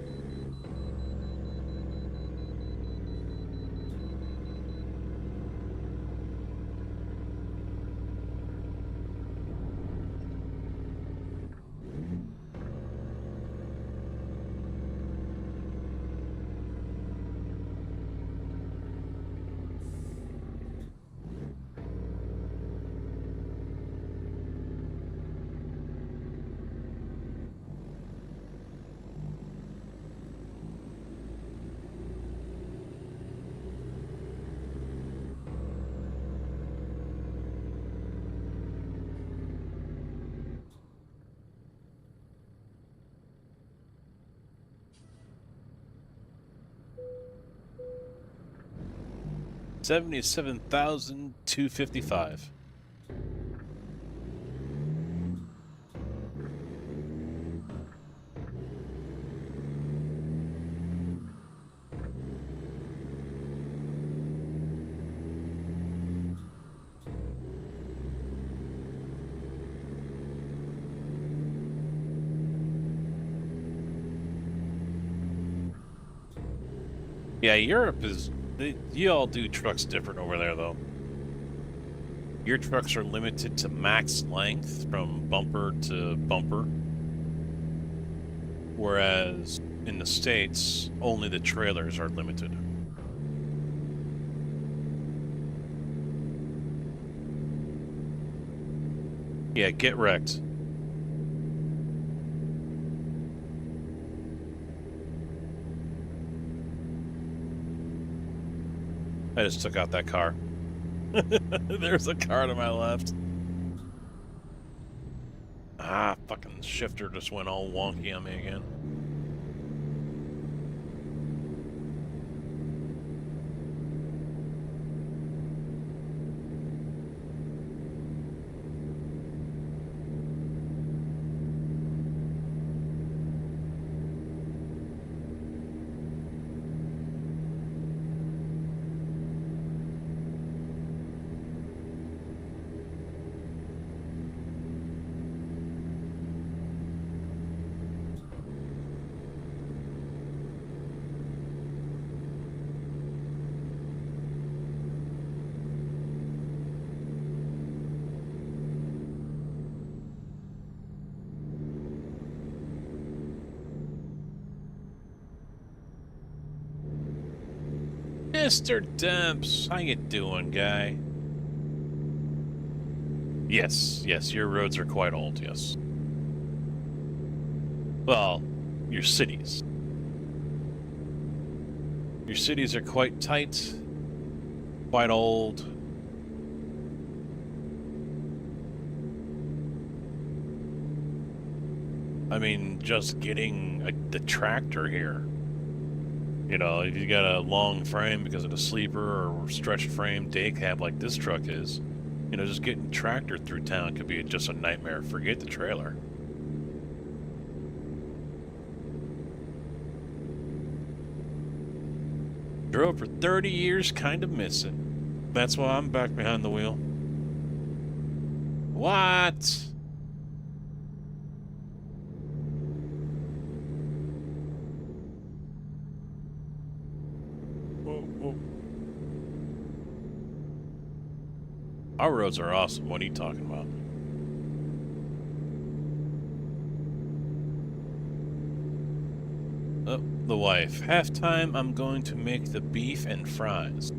Speaker 2: $77,255. Yeah, Europe is... you all do trucks different over there, though. Your trucks are limited to max length from bumper to bumper. Whereas in the States, only the trailers are limited. Yeah, get wrecked. I just took out that car. There's a car to my left. Ah, fucking shifter just went all wonky on me again. Mr. Demps, how you doing, guy? Yes, your roads are quite old, yes. Well, your cities. Your cities are quite tight, quite old. I mean, just getting the tractor here. You know, if you got a long frame because of the sleeper or stretched frame day cab like this truck is, you know, just getting tractor through town could be just a nightmare. Forget the trailer. Drove for 30 years, kind of miss it. That's why I'm back behind the wheel. What? Our roads are awesome. What are you talking about? Oh, the wife. Halftime, I'm going to make the beef and fries.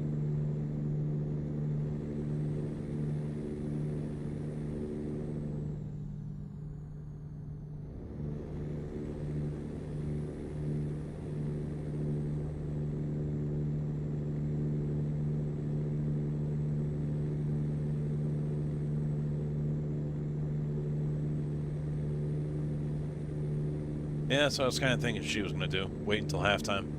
Speaker 2: Yeah, so I was kind of thinking she was going to do. Wait until halftime.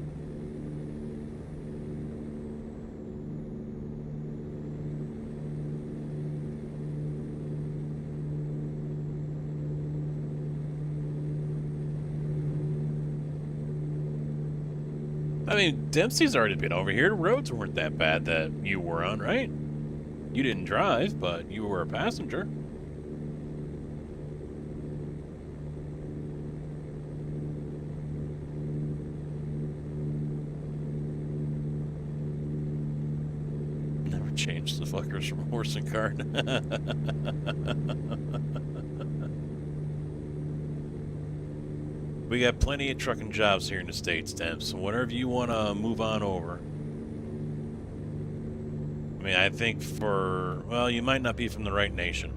Speaker 2: I mean, Dempsey's already been over here. The roads weren't that bad that you were on, right? You didn't drive, but you were a passenger. Change the fuckers from horse and cart. We got plenty of trucking jobs here in the States, Tim, so whenever you want to move on over. I mean, I think well, you might not be from the right nation.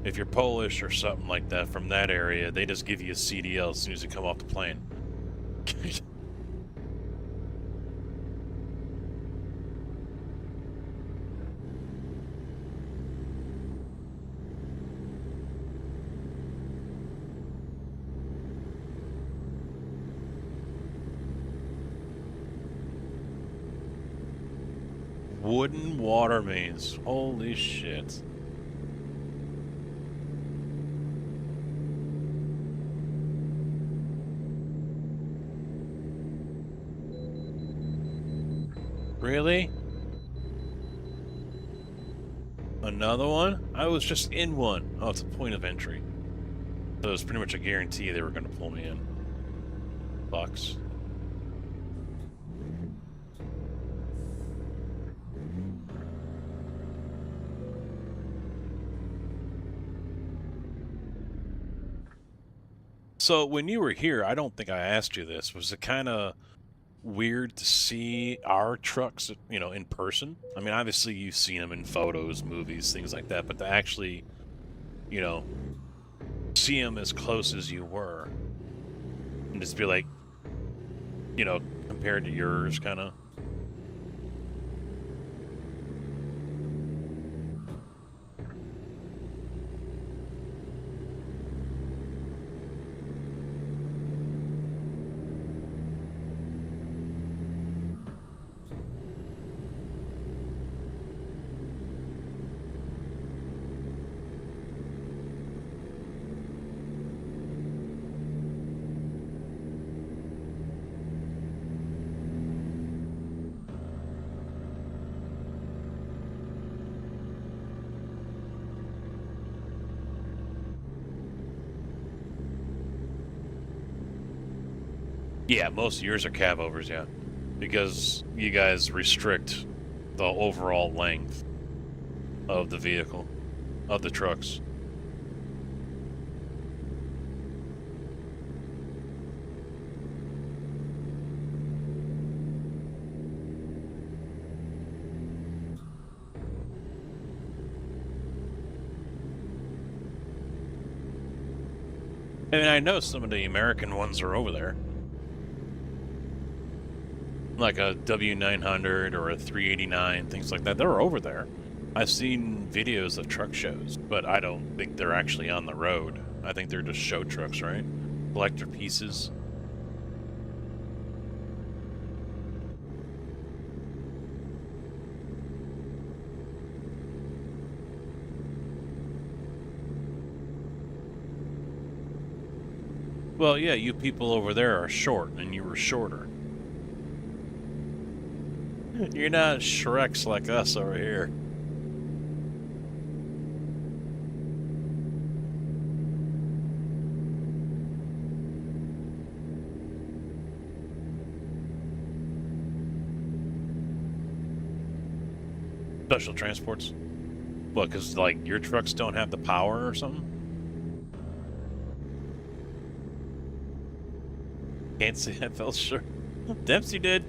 Speaker 2: If you're Polish or something like that from that area, they just give you a CDL as soon as you come off the plane. Wooden water mains. Holy shit. Really? Another one? I was just in one. Oh, it's a point of entry. So it was pretty much a guarantee they were going to pull me in. Bucks. So when you were here, I don't think I asked you this. Was it kind of weird to see our trucks, you know, in person? I mean, obviously you've seen them in photos, movies, things like that, but to actually, you know, see them as close as you were and just be like, you know, compared to yours, kind of. Yeah, most of yours are cab overs, yeah. Because you guys restrict the overall length of the vehicle, of the trucks. I mean, I know some of the American ones are over there. Like a W900 or a 389, things like that. They're over there. I've seen videos of truck shows, but I don't think they're actually on the road. I think they're just show trucks, right? Collector pieces. Well, yeah, you people over there are short, and you were shorter. You're not Shreks like us over here. Special transports? What, because, like, your trucks don't have the power or something? Can't say I felt sure. Dempsey did.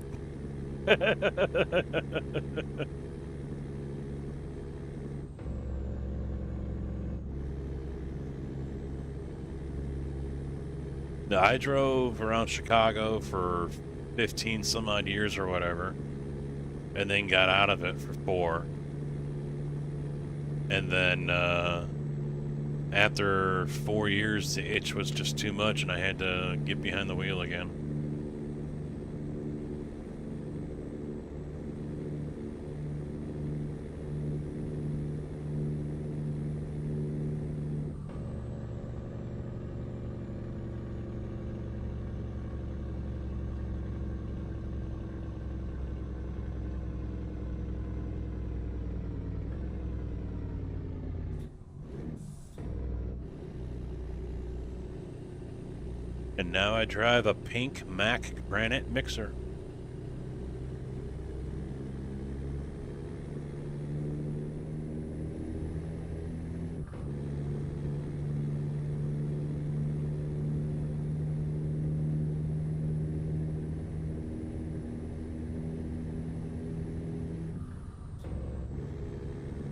Speaker 2: No, I drove around Chicago for 15 some odd years or whatever, and then got out of it for 4. And then after 4 years, the itch was just too much, and I had to get behind the wheel again. And now I drive a pink Mack granite mixer.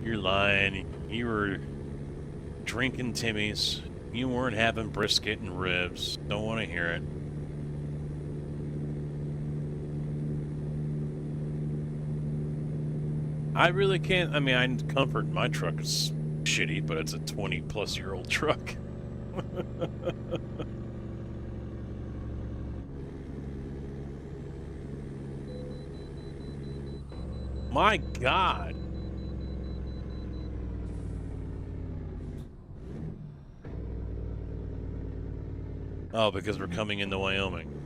Speaker 2: You're lying. You were drinking Timmy's. You weren't having brisket and ribs. Don't want to hear it. I really can't. I mean, I comfort my truck is shitty, but it's a 20-plus-year-old truck. My God. Oh, because we're coming into Wyoming.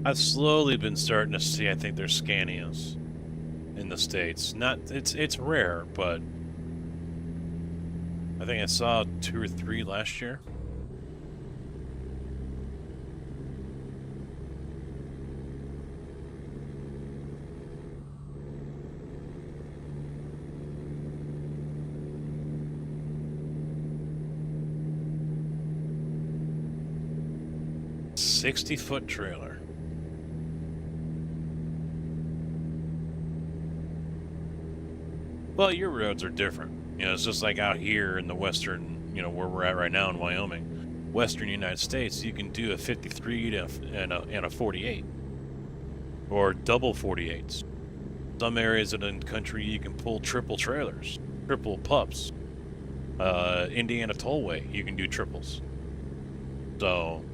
Speaker 2: I've slowly been starting to see, I think there's Scanias in the States. It's rare, but I think I saw 2 or 3 last year. $60-foot trailer. Well, your roads are different. You know, it's just like out here in the western, you know, where we're at right now in Wyoming, western United States, you can do a 53 and a 48, or double 48s. Some areas of the country you can pull triple trailers, triple pups. Indiana Tollway, you can do triples. So.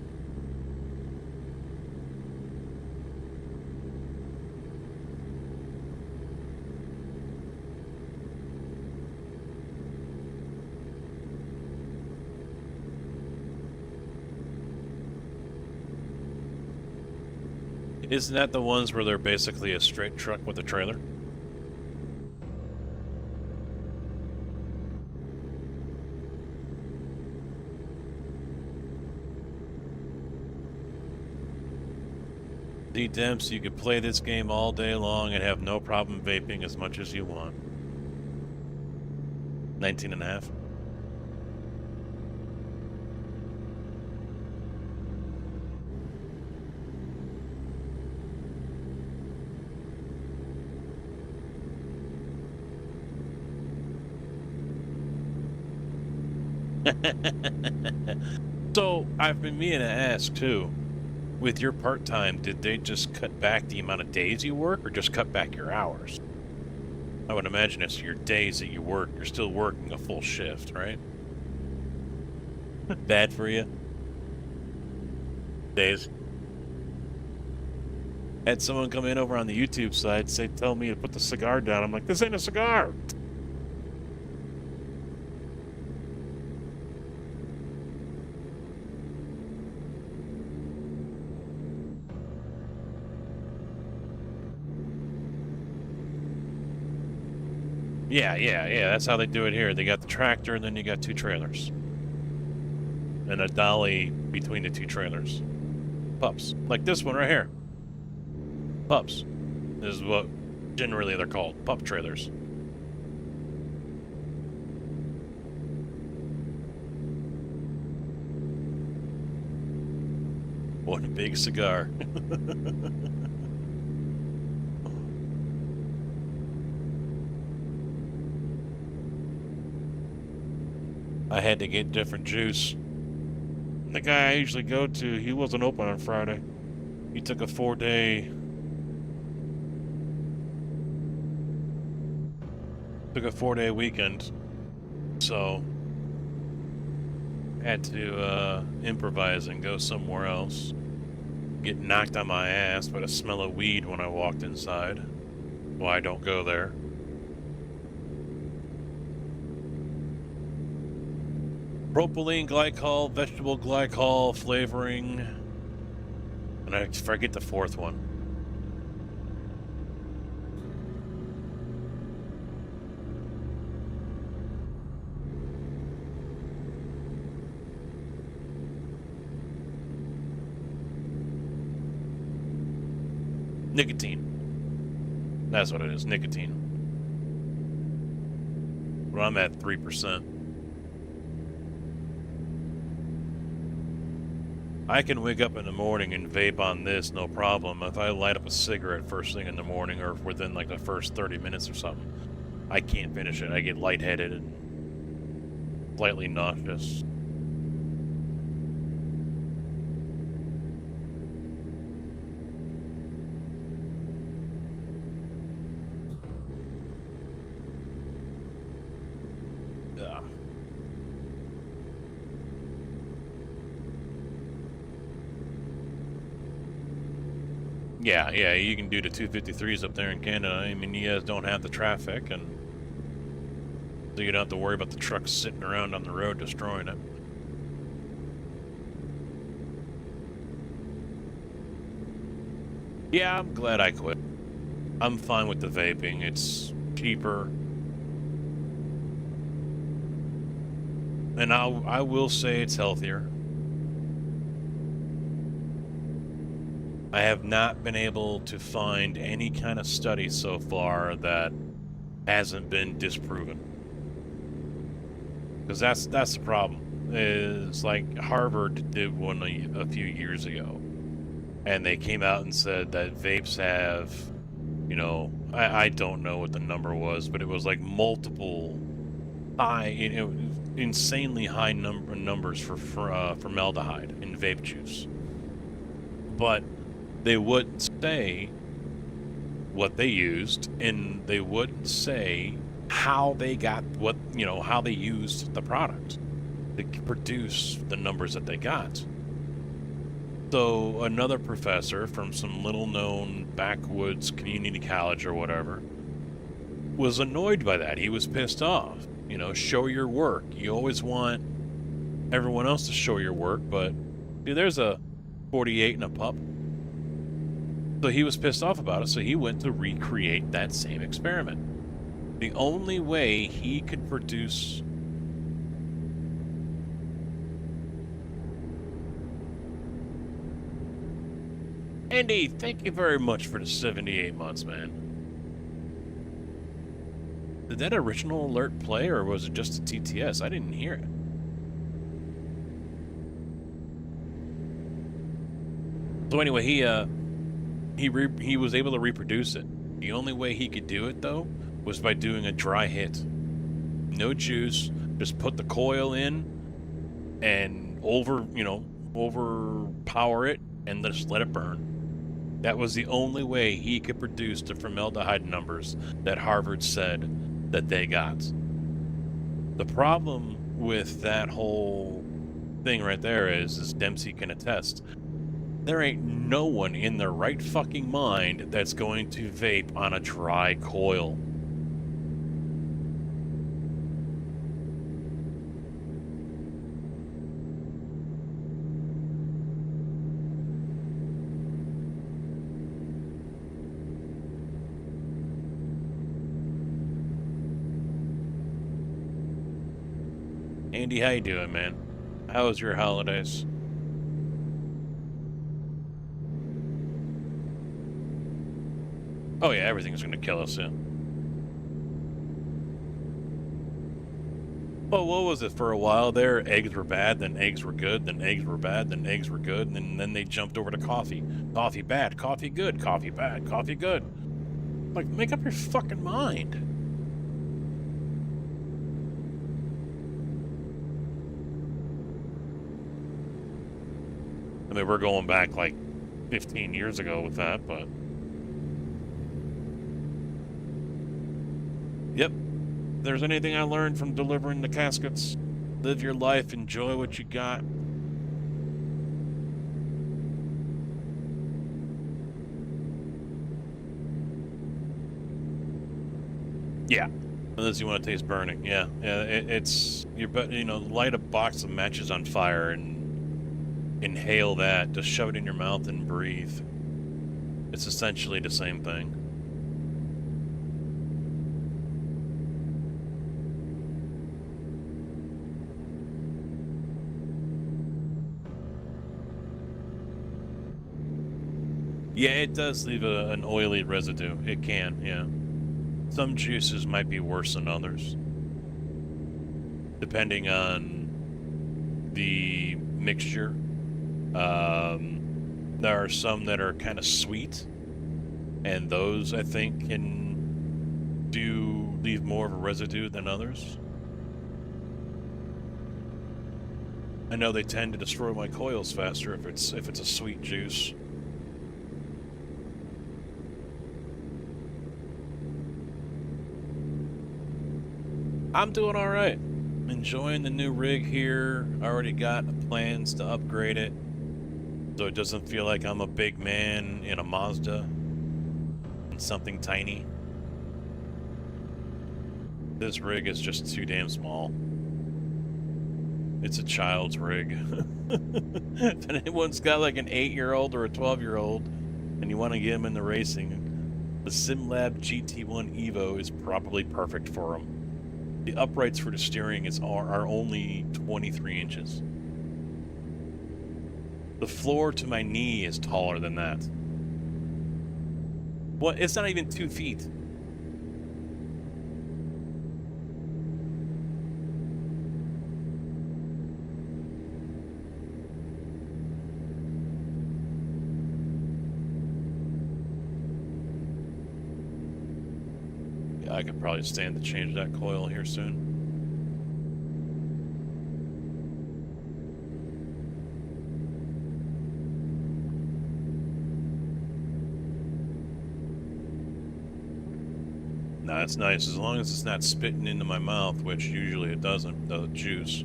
Speaker 2: Isn't that the ones where they're basically a straight truck with a trailer? D-Demps, you could play this game all day long and have no problem vaping as much as you want. 19 and a half. So, I've been meaning to ask, too, with your part-time, did they just cut back the amount of days you work, or just cut back your hours? I would imagine it's your days that you work. You're still working a full shift, right? Bad for you? Days. Had someone come in over on the YouTube side, tell me to put the cigar down. I'm like, this ain't a cigar! Yeah. That's how they do it here. They got the tractor, and then you got two trailers. And a dolly between the two trailers. Pups. Like this one right here. Pups. This is what generally they're called. Pup trailers. One big cigar. I had to get different juice. The guy I usually go to, he wasn't open on Friday. He took a 4-day weekend, so had to improvise and go somewhere else. Get knocked on my ass by the smell of weed when I walked inside. Well, I don't go there. Propylene glycol, vegetable glycol flavoring, and I forget the fourth one. Nicotine. That's what it is, nicotine. Well, I'm at 3%. I can wake up in the morning and vape on this, no problem. If I light up a cigarette first thing in the morning or within like the first 30 minutes or something, I can't finish it. I get lightheaded and slightly nauseous. Yeah, you can do the 253s up there in Canada. I mean, you guys don't have the traffic, and so you don't have to worry about the trucks sitting around on the road destroying it. Yeah, I'm glad I quit. I'm fine with the vaping. It's cheaper. And I will say it's healthier. I have not been able to find any kind of study so far that hasn't been disproven. Because that's the problem. Is like Harvard did one a few years ago, and they came out and said that vapes have, you know, I don't know what the number was, but it was like multiple high, insanely high numbers for formaldehyde in vape juice. But they wouldn't say what they used, and they wouldn't say how they got how they used the product to produce the numbers that they got. So another professor from some little-known backwoods community college or whatever was annoyed by that. He was pissed off. You know, show your work. You always want everyone else to show your work, but dude, there's a 48 and a pup. So he was pissed off about it, so he went to recreate that same experiment. The only way he could produce Andy, thank you very much for the 78 months, man. Did that original alert play, or was it just a TTS? I didn't hear it. So anyway, he was able to reproduce it. The only way he could do it, though, was by doing a dry hit. No juice, just put the coil in and overpower it and just let it burn. That was the only way he could produce the formaldehyde numbers that Harvard said that they got. The problem with that whole thing right there is, as Dempsey can attest, there ain't no one in their right fucking mind that's going to vape on a dry coil. Andy, how you doing, man? How was your holidays? Oh yeah, everything's gonna kill us soon. Well, what was it for a while there? Eggs were bad, then eggs were good, then eggs were bad, then eggs were good, and then they jumped over to coffee. Coffee bad, coffee good, coffee bad, coffee good. Like, make up your fucking mind. I mean, we're going back like 15 years ago with that, but... Yep. If there's anything I learned from delivering the caskets, live your life, enjoy what you got. Yeah. Unless you want to taste burning. Yeah. Yeah, it's... You know, light a box of matches on fire and inhale that. Just shove it in your mouth and breathe. It's essentially the same thing. Yeah, it does leave an oily residue. It can, yeah. Some juices might be worse than others, depending on the mixture. There are some that are kind of sweet, and those, I think, can leave more of a residue than others. I know they tend to destroy my coils faster if it's a sweet juice. I'm doing all right. Enjoying the new rig here. Already got plans to upgrade it, so it doesn't feel like I'm a big man in a Mazda and something tiny. This rig is just too damn small. It's a child's rig. If anyone's got like an 8-year-old or a 12-year-old and you want to get them into racing, the SimLab GT1 Evo is probably perfect for them. The uprights for the steering are only 23 inches. The floor to my knee is taller than that. What? It's not even 2 feet. I could probably stand to change that coil here soon. No, that's nice, as long as it's not spitting into my mouth, which usually it doesn't, the juice.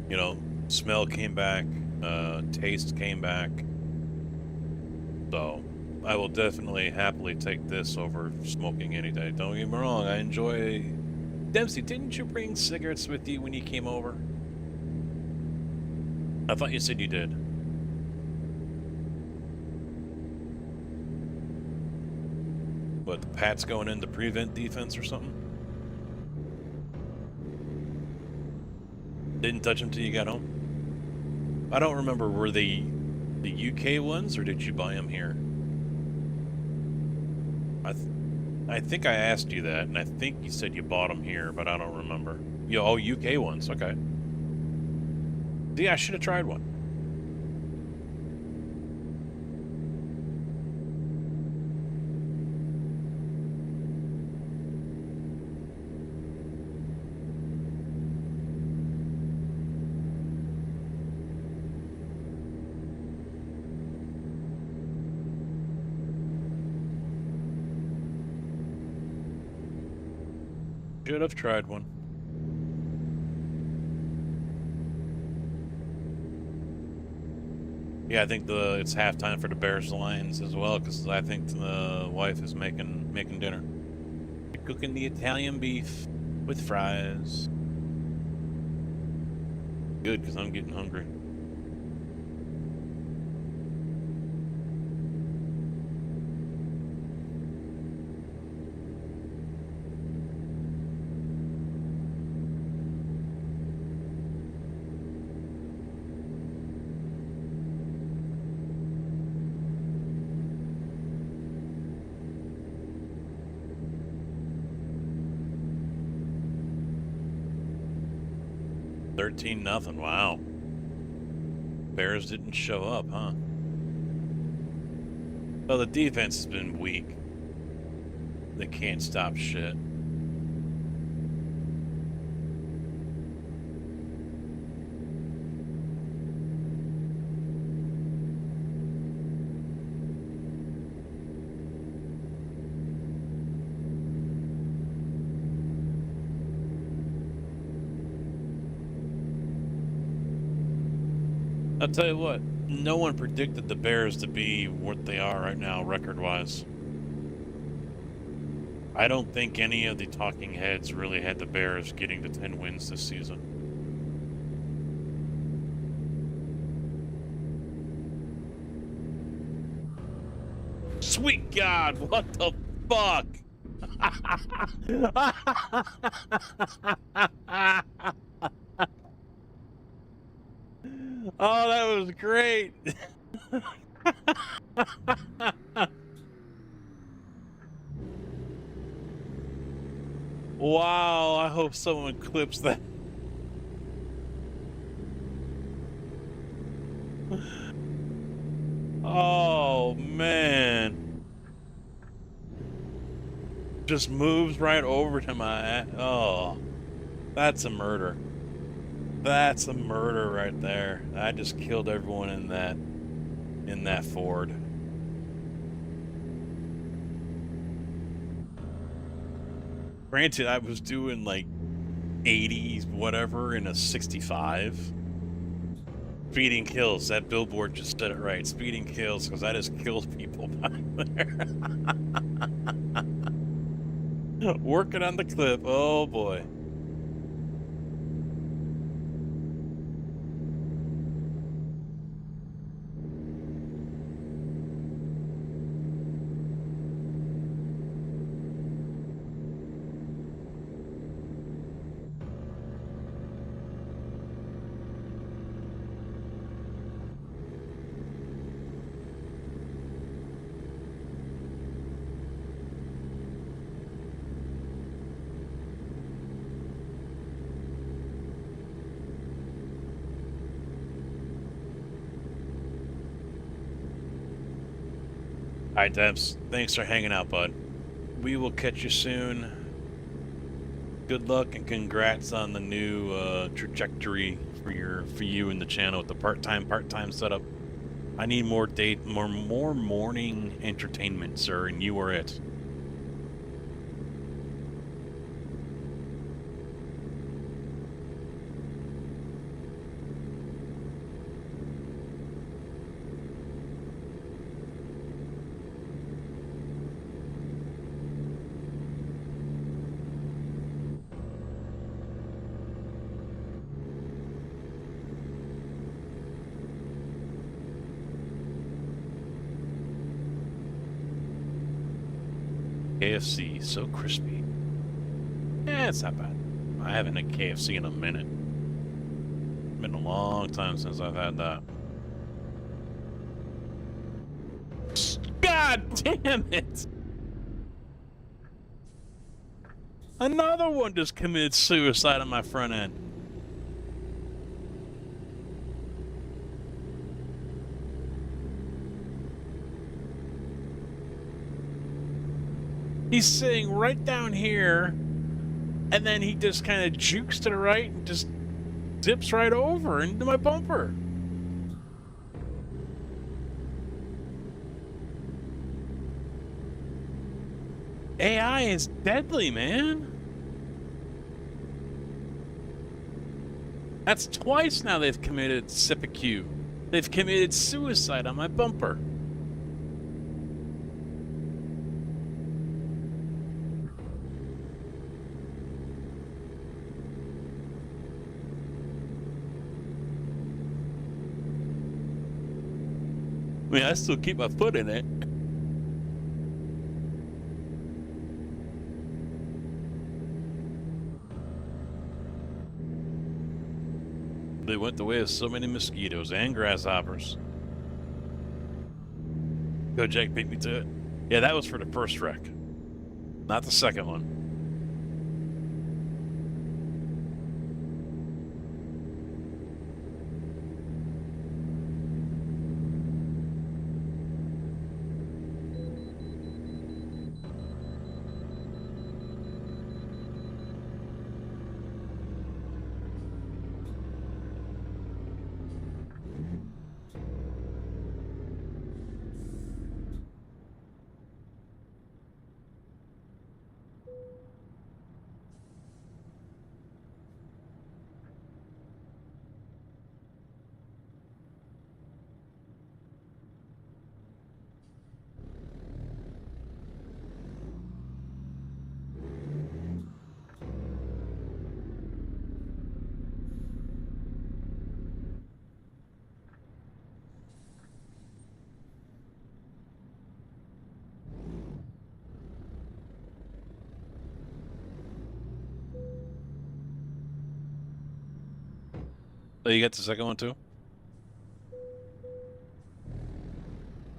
Speaker 2: You know, smell came back, taste came back. So... I will definitely happily take this over smoking any day. Don't get me wrong, I enjoy... Dempsey, didn't you bring cigarettes with you when you came over? I thought you said you did. What, the Pat's going into prevent defense or something? Didn't touch them till you got home? I don't remember, were they the UK ones, or did you buy them here? I think I asked you that, and I think you said you bought them here, but I don't remember. Oh, UK ones, okay. See, I should have tried one. Should have tried one. Yeah, I think it's halftime for the Bears Lions as well, because I think the wife is making dinner. You're cooking the Italian beef with fries. Good, because I'm getting hungry. 13-0. Wow. Bears didn't show up, huh? Well, the defense has been weak. They can't stop shit. I'll tell you what, no one predicted the Bears to be what they are right now, record-wise. I don't think any of the talking heads really had the Bears getting to 10 wins this season. Sweet God, what the fuck? Oh, that was great. Wow, I hope someone clips that. Oh, man. Just moves right over to my... Oh, that's a murder. That's a murder right there. I just killed everyone in that Ford. Granted, I was doing like 80s whatever in a 65. Speeding kills. That billboard just said it right. Speeding kills, because I just killed people back there. Working on the clip. Oh boy. Alright, Debs. Thanks for hanging out, bud. We will catch you soon. Good luck and congrats on the new trajectory for you and the channel with the part-time setup. I need more morning entertainment, sir, and you are it. KFC, so crispy. Yeah, it's not bad. I haven't had KFC in a minute. Been a long time since I've had that. God damn it! Another one just committed suicide on my front end. He's sitting right down here, and then he just kind of jukes to the right and just zips right over into my bumper. AI is deadly, man. That's twice now they've committed seppuku. They've committed suicide on my bumper. I mean, I still keep my foot in it. They went the way of so many mosquitoes and grasshoppers. Go, Jake, beat me to it. Yeah, that was for the first wreck, not the second one. Oh, you got the second one too?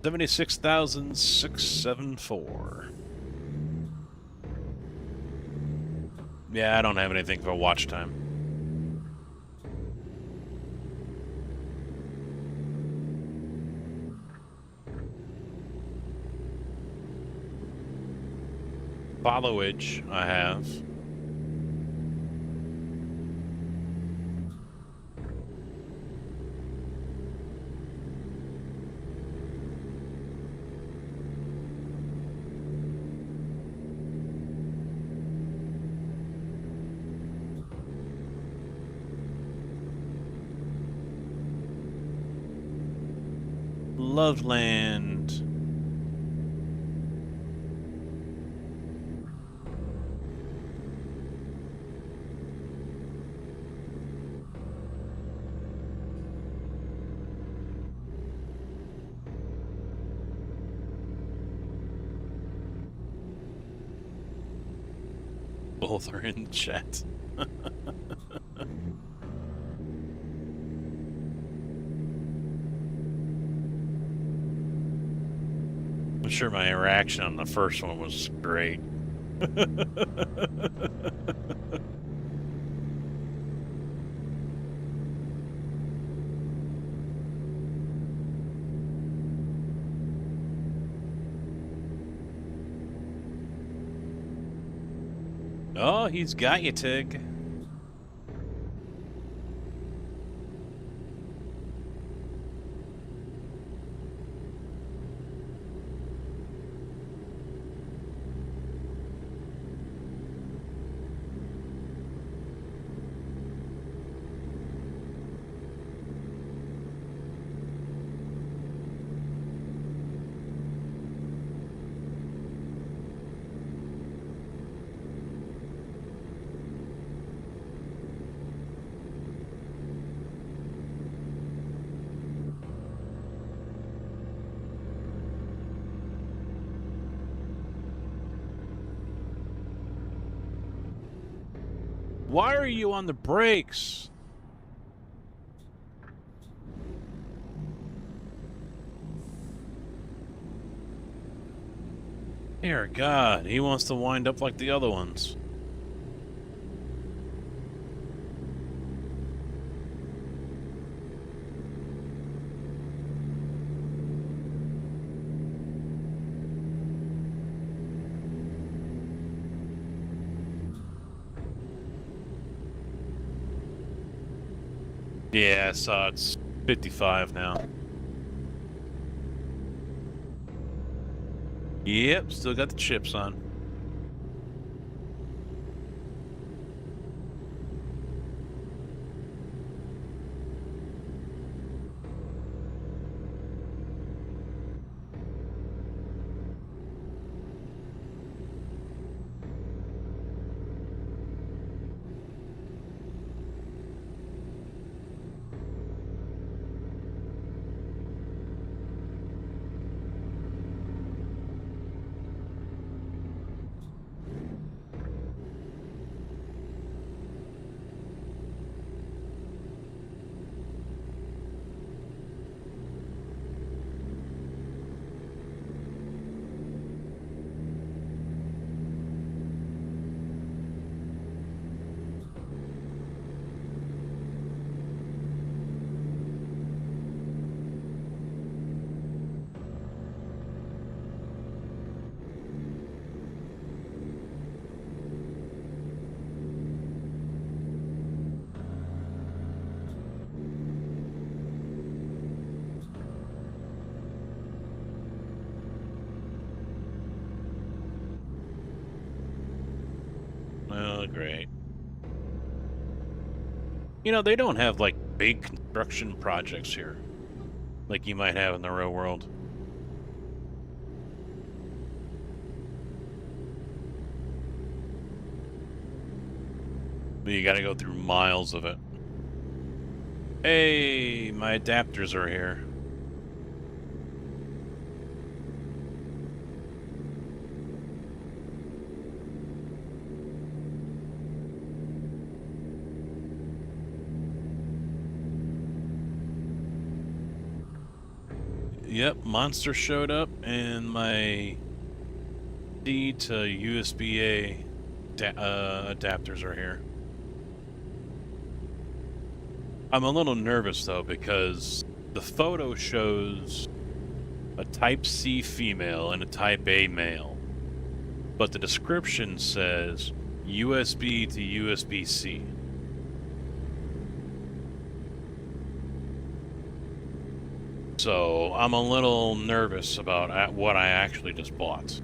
Speaker 2: 76,674. Yeah, I don't have anything for watch time. Followage, I have. Loveland. Both are in the chat. I'm sure my reaction on the first one was great. Oh, he's got you, Tig. Why are you on the brakes? Dear God, he wants to wind up like the other ones. Yeah, I saw it's 55 now. Yep, still got the chips on. Oh, great. You know, they don't have, like, big construction projects here, like you might have in the real world. But you gotta go through miles of it. Hey, my adapters are here. Yep, Monster showed up, and my D to USB-A adapters are here. I'm a little nervous, though, because the photo shows a Type-C female and a Type-A male, but the description says USB to USB-C. So I'm a little nervous about what I actually just bought.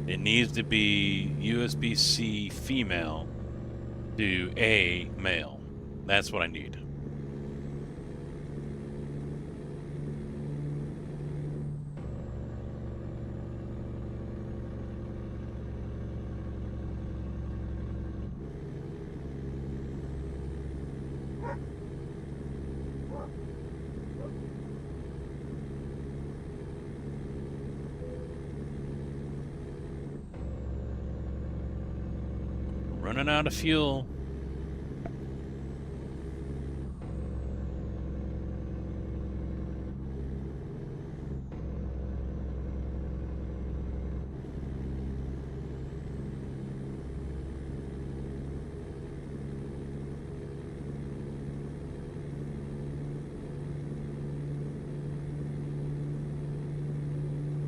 Speaker 2: It needs to be USB-C female to A male. That's what I need. Running out of fuel.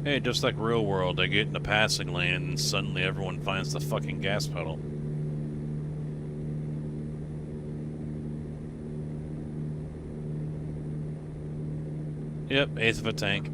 Speaker 2: Hey, just like real world, I get in the passing lane and suddenly everyone finds the fucking gas pedal. Yep, eighth of a tank.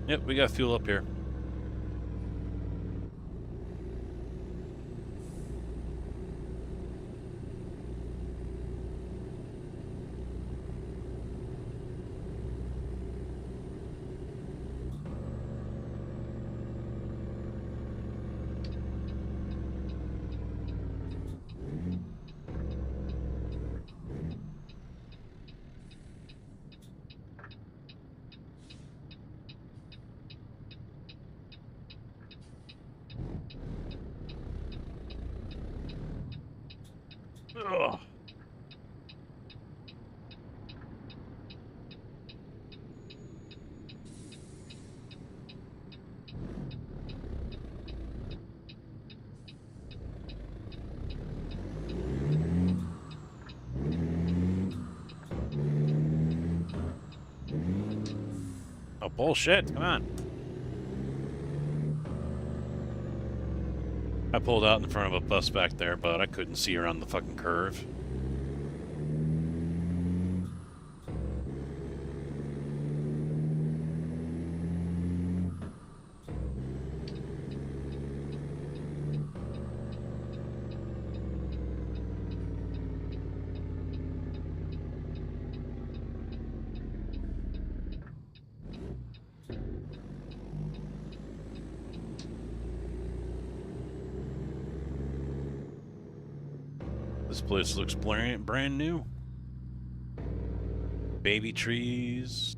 Speaker 2: Yep, we got fuel up here. Ugh. Oh, bullshit, come on. I pulled out in front of a bus back there, but I couldn't see around the fucking curve. This place looks brand new. Baby trees.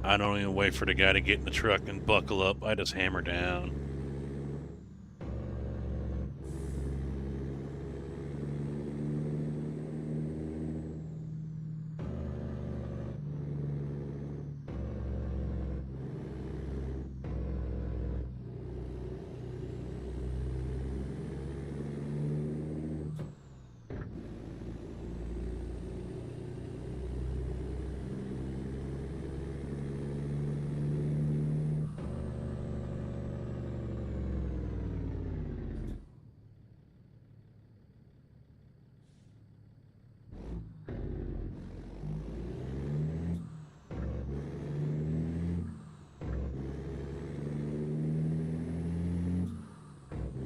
Speaker 2: I don't even wait for the guy to get in the truck and buckle up. I just hammer down.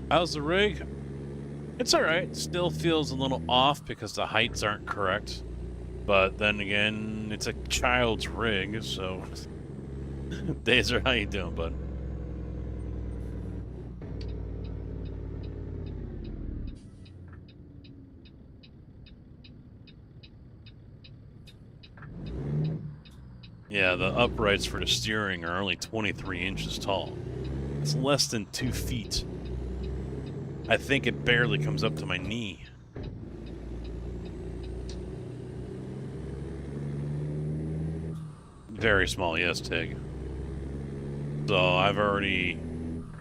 Speaker 2: How's the rig? It's alright. Still feels a little off because the heights aren't correct. But then again, it's a child's rig, so... Dazer, how you doing, bud? Yeah, the uprights for the steering are only 23 inches tall. It's less than 2 feet. I think it barely comes up to my knee. Very small, yes, Tig. So I've already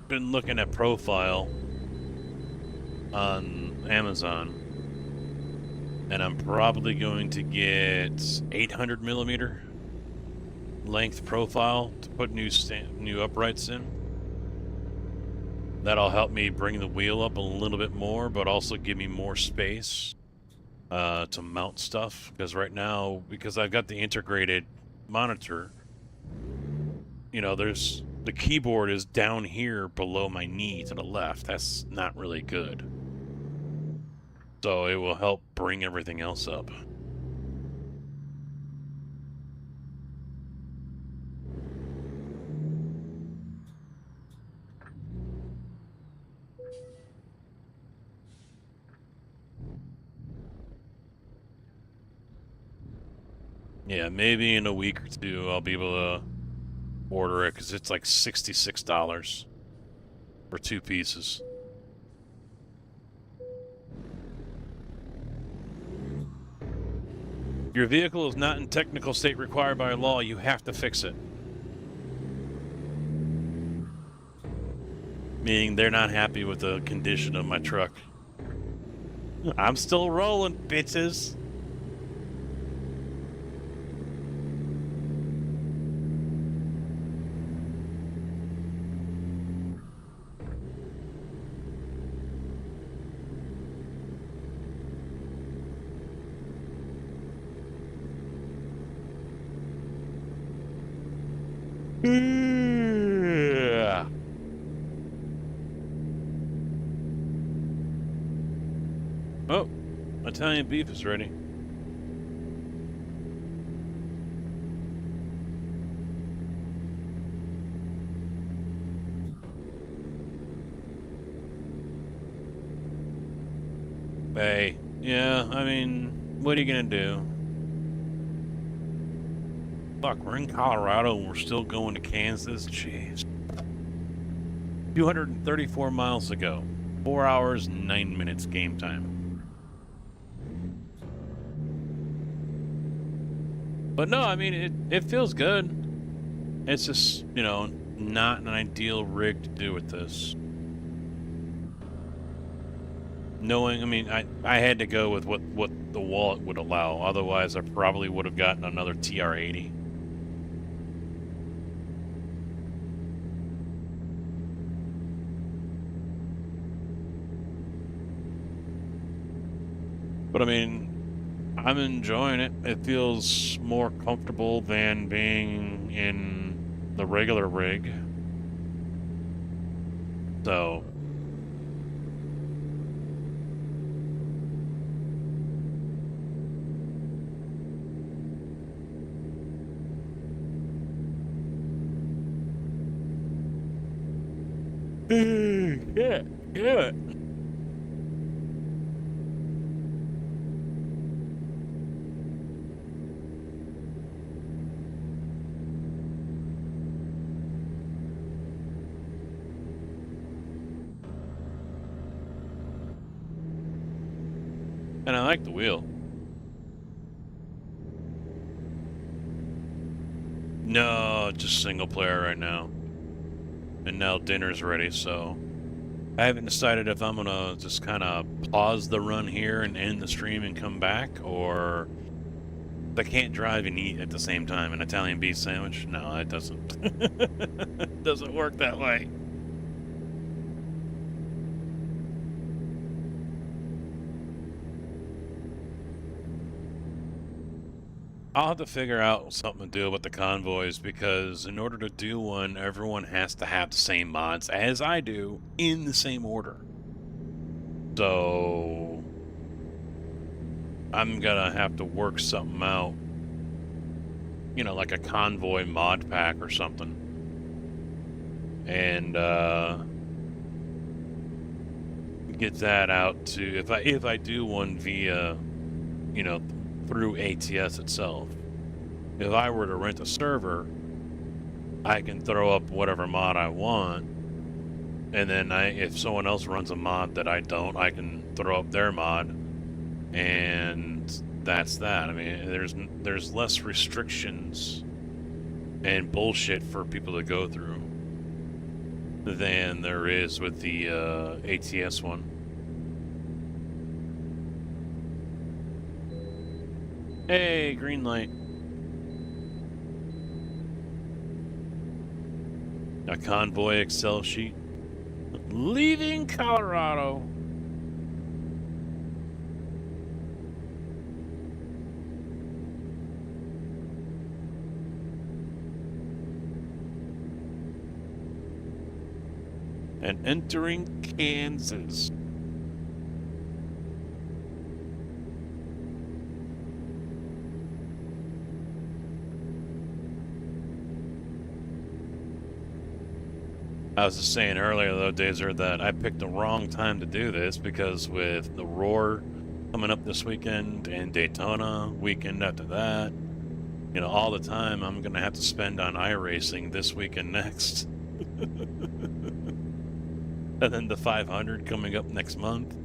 Speaker 2: been looking at profile on Amazon, and I'm probably going to get 800 millimeter length profile to put new uprights in. That'll help me bring the wheel up a little bit more, but also give me more space to mount stuff. Because right now, because I've got the integrated monitor, you know, the keyboard is down here below my knee to the left. That's not really good. So it will help bring everything else up. Yeah, maybe in a week or two I'll be able to order it, because it's like $66 for 2 pieces. Your vehicle is not in technical state required by law. You have to fix it. Meaning they're not happy with the condition of my truck. I'm still rolling, bitches. Oh, Italian beef is ready. Hey, yeah, I mean, what are you gonna do? Fuck, we're in Colorado and we're still going to Kansas? Jeez. 234 miles ago. 4 hours, 9 minutes game time. But no, I mean, it feels good. It's just, you know, not an ideal rig to do with this. Knowing, I mean, I had to go with what the wallet would allow. Otherwise, I probably would have gotten another TR-80. But I mean, I'm enjoying it. It feels more comfortable than being in the regular rig. So... yeah, yeah. And I like the wheel. No, just single player right now. And now dinner's ready, so I haven't decided if I'm gonna just kind of pause the run here and end the stream and come back, or I can't drive and eat at the same time. An Italian beef sandwich? No, it doesn't. It doesn't work that way. I'll have to figure out something to do with the convoys, because in order to do one, everyone has to have the same mods as I do in the same order. So I'm gonna have to work something out, you know, like a convoy mod pack or something. And get that out to, if I do one via, you know, through ATS itself. If I were to rent a server, I can throw up whatever mod I want, and then if someone else runs a mod that I don't, I can throw up their mod, and that's that. I mean, there's less restrictions and bullshit for people to go through than there is with the ATS one. Hey, green light. A convoy Excel sheet. Leaving Colorado. And entering Kansas. I was just saying earlier, though, Dazer, that I picked the wrong time to do this, because with the Roar coming up this weekend and Daytona weekend after that, you know, all the time I'm going to have to spend on iRacing this week and next. And then the 500 coming up next month.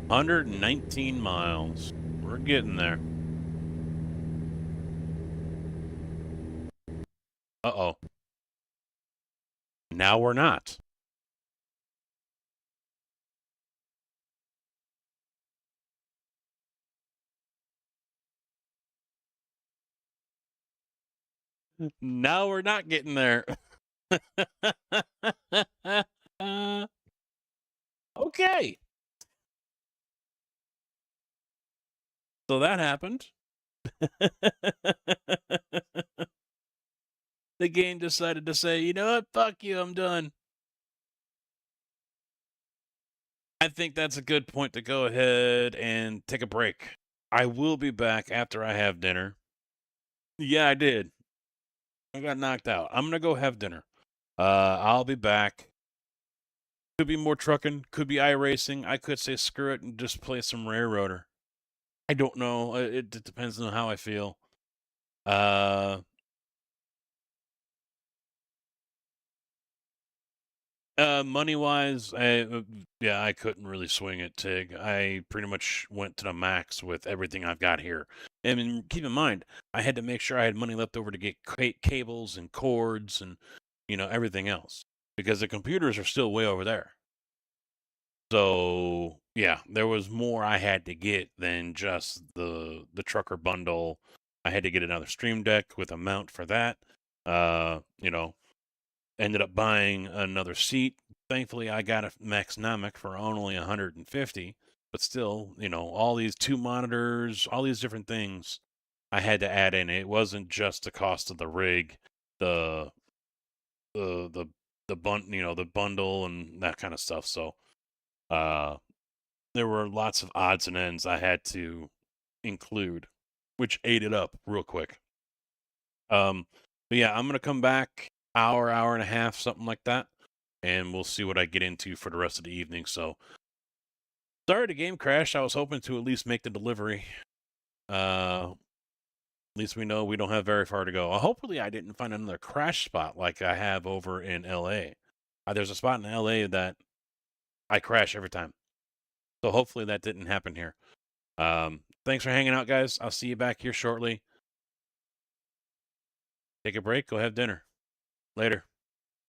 Speaker 2: $119 miles. We're getting there. Uh-oh. Now we're not. Now we're not getting there. Okay. So that happened. The game decided to say, you know what, fuck you, I'm done. I think that's a good point to go ahead and take a break. I will be back after I have dinner. Yeah, I did. I got knocked out. I'm going to go have dinner. I'll be back. Could be more trucking, could be iRacing. I could say screw it and just play some Railroader. I don't know. It depends on how I feel. Money-wise, yeah, I couldn't really swing it, Tig. I pretty much went to the max with everything I've got here. I mean, keep in mind, I had to make sure I had money left over to get cables and cords and, you know, everything else, because the computers are still way over there. So, yeah, there was more I had to get than just the trucker bundle. I had to get another Stream Deck with a mount for that. You know, ended up buying another seat. Thankfully, I got a Maxnomic for only 150, but still, you know, all these 2 monitors, all these different things I had to add in. It wasn't just the cost of the rig, the the bundle and that kind of stuff. So there were lots of odds and ends I had to include, which ate it up real quick. But yeah, I'm gonna come back hour and a half, something like that, and we'll see what I get into for the rest of the evening. So sorry the game crashed. I was hoping to at least make the delivery. At least we know we don't have very far to go. Hopefully I didn't find another crash spot like I have over in LA. There's a spot in LA that I crash every time. So hopefully that didn't happen here. Thanks for hanging out, guys. I'll see you back here shortly. Take a break. Go have dinner. Later.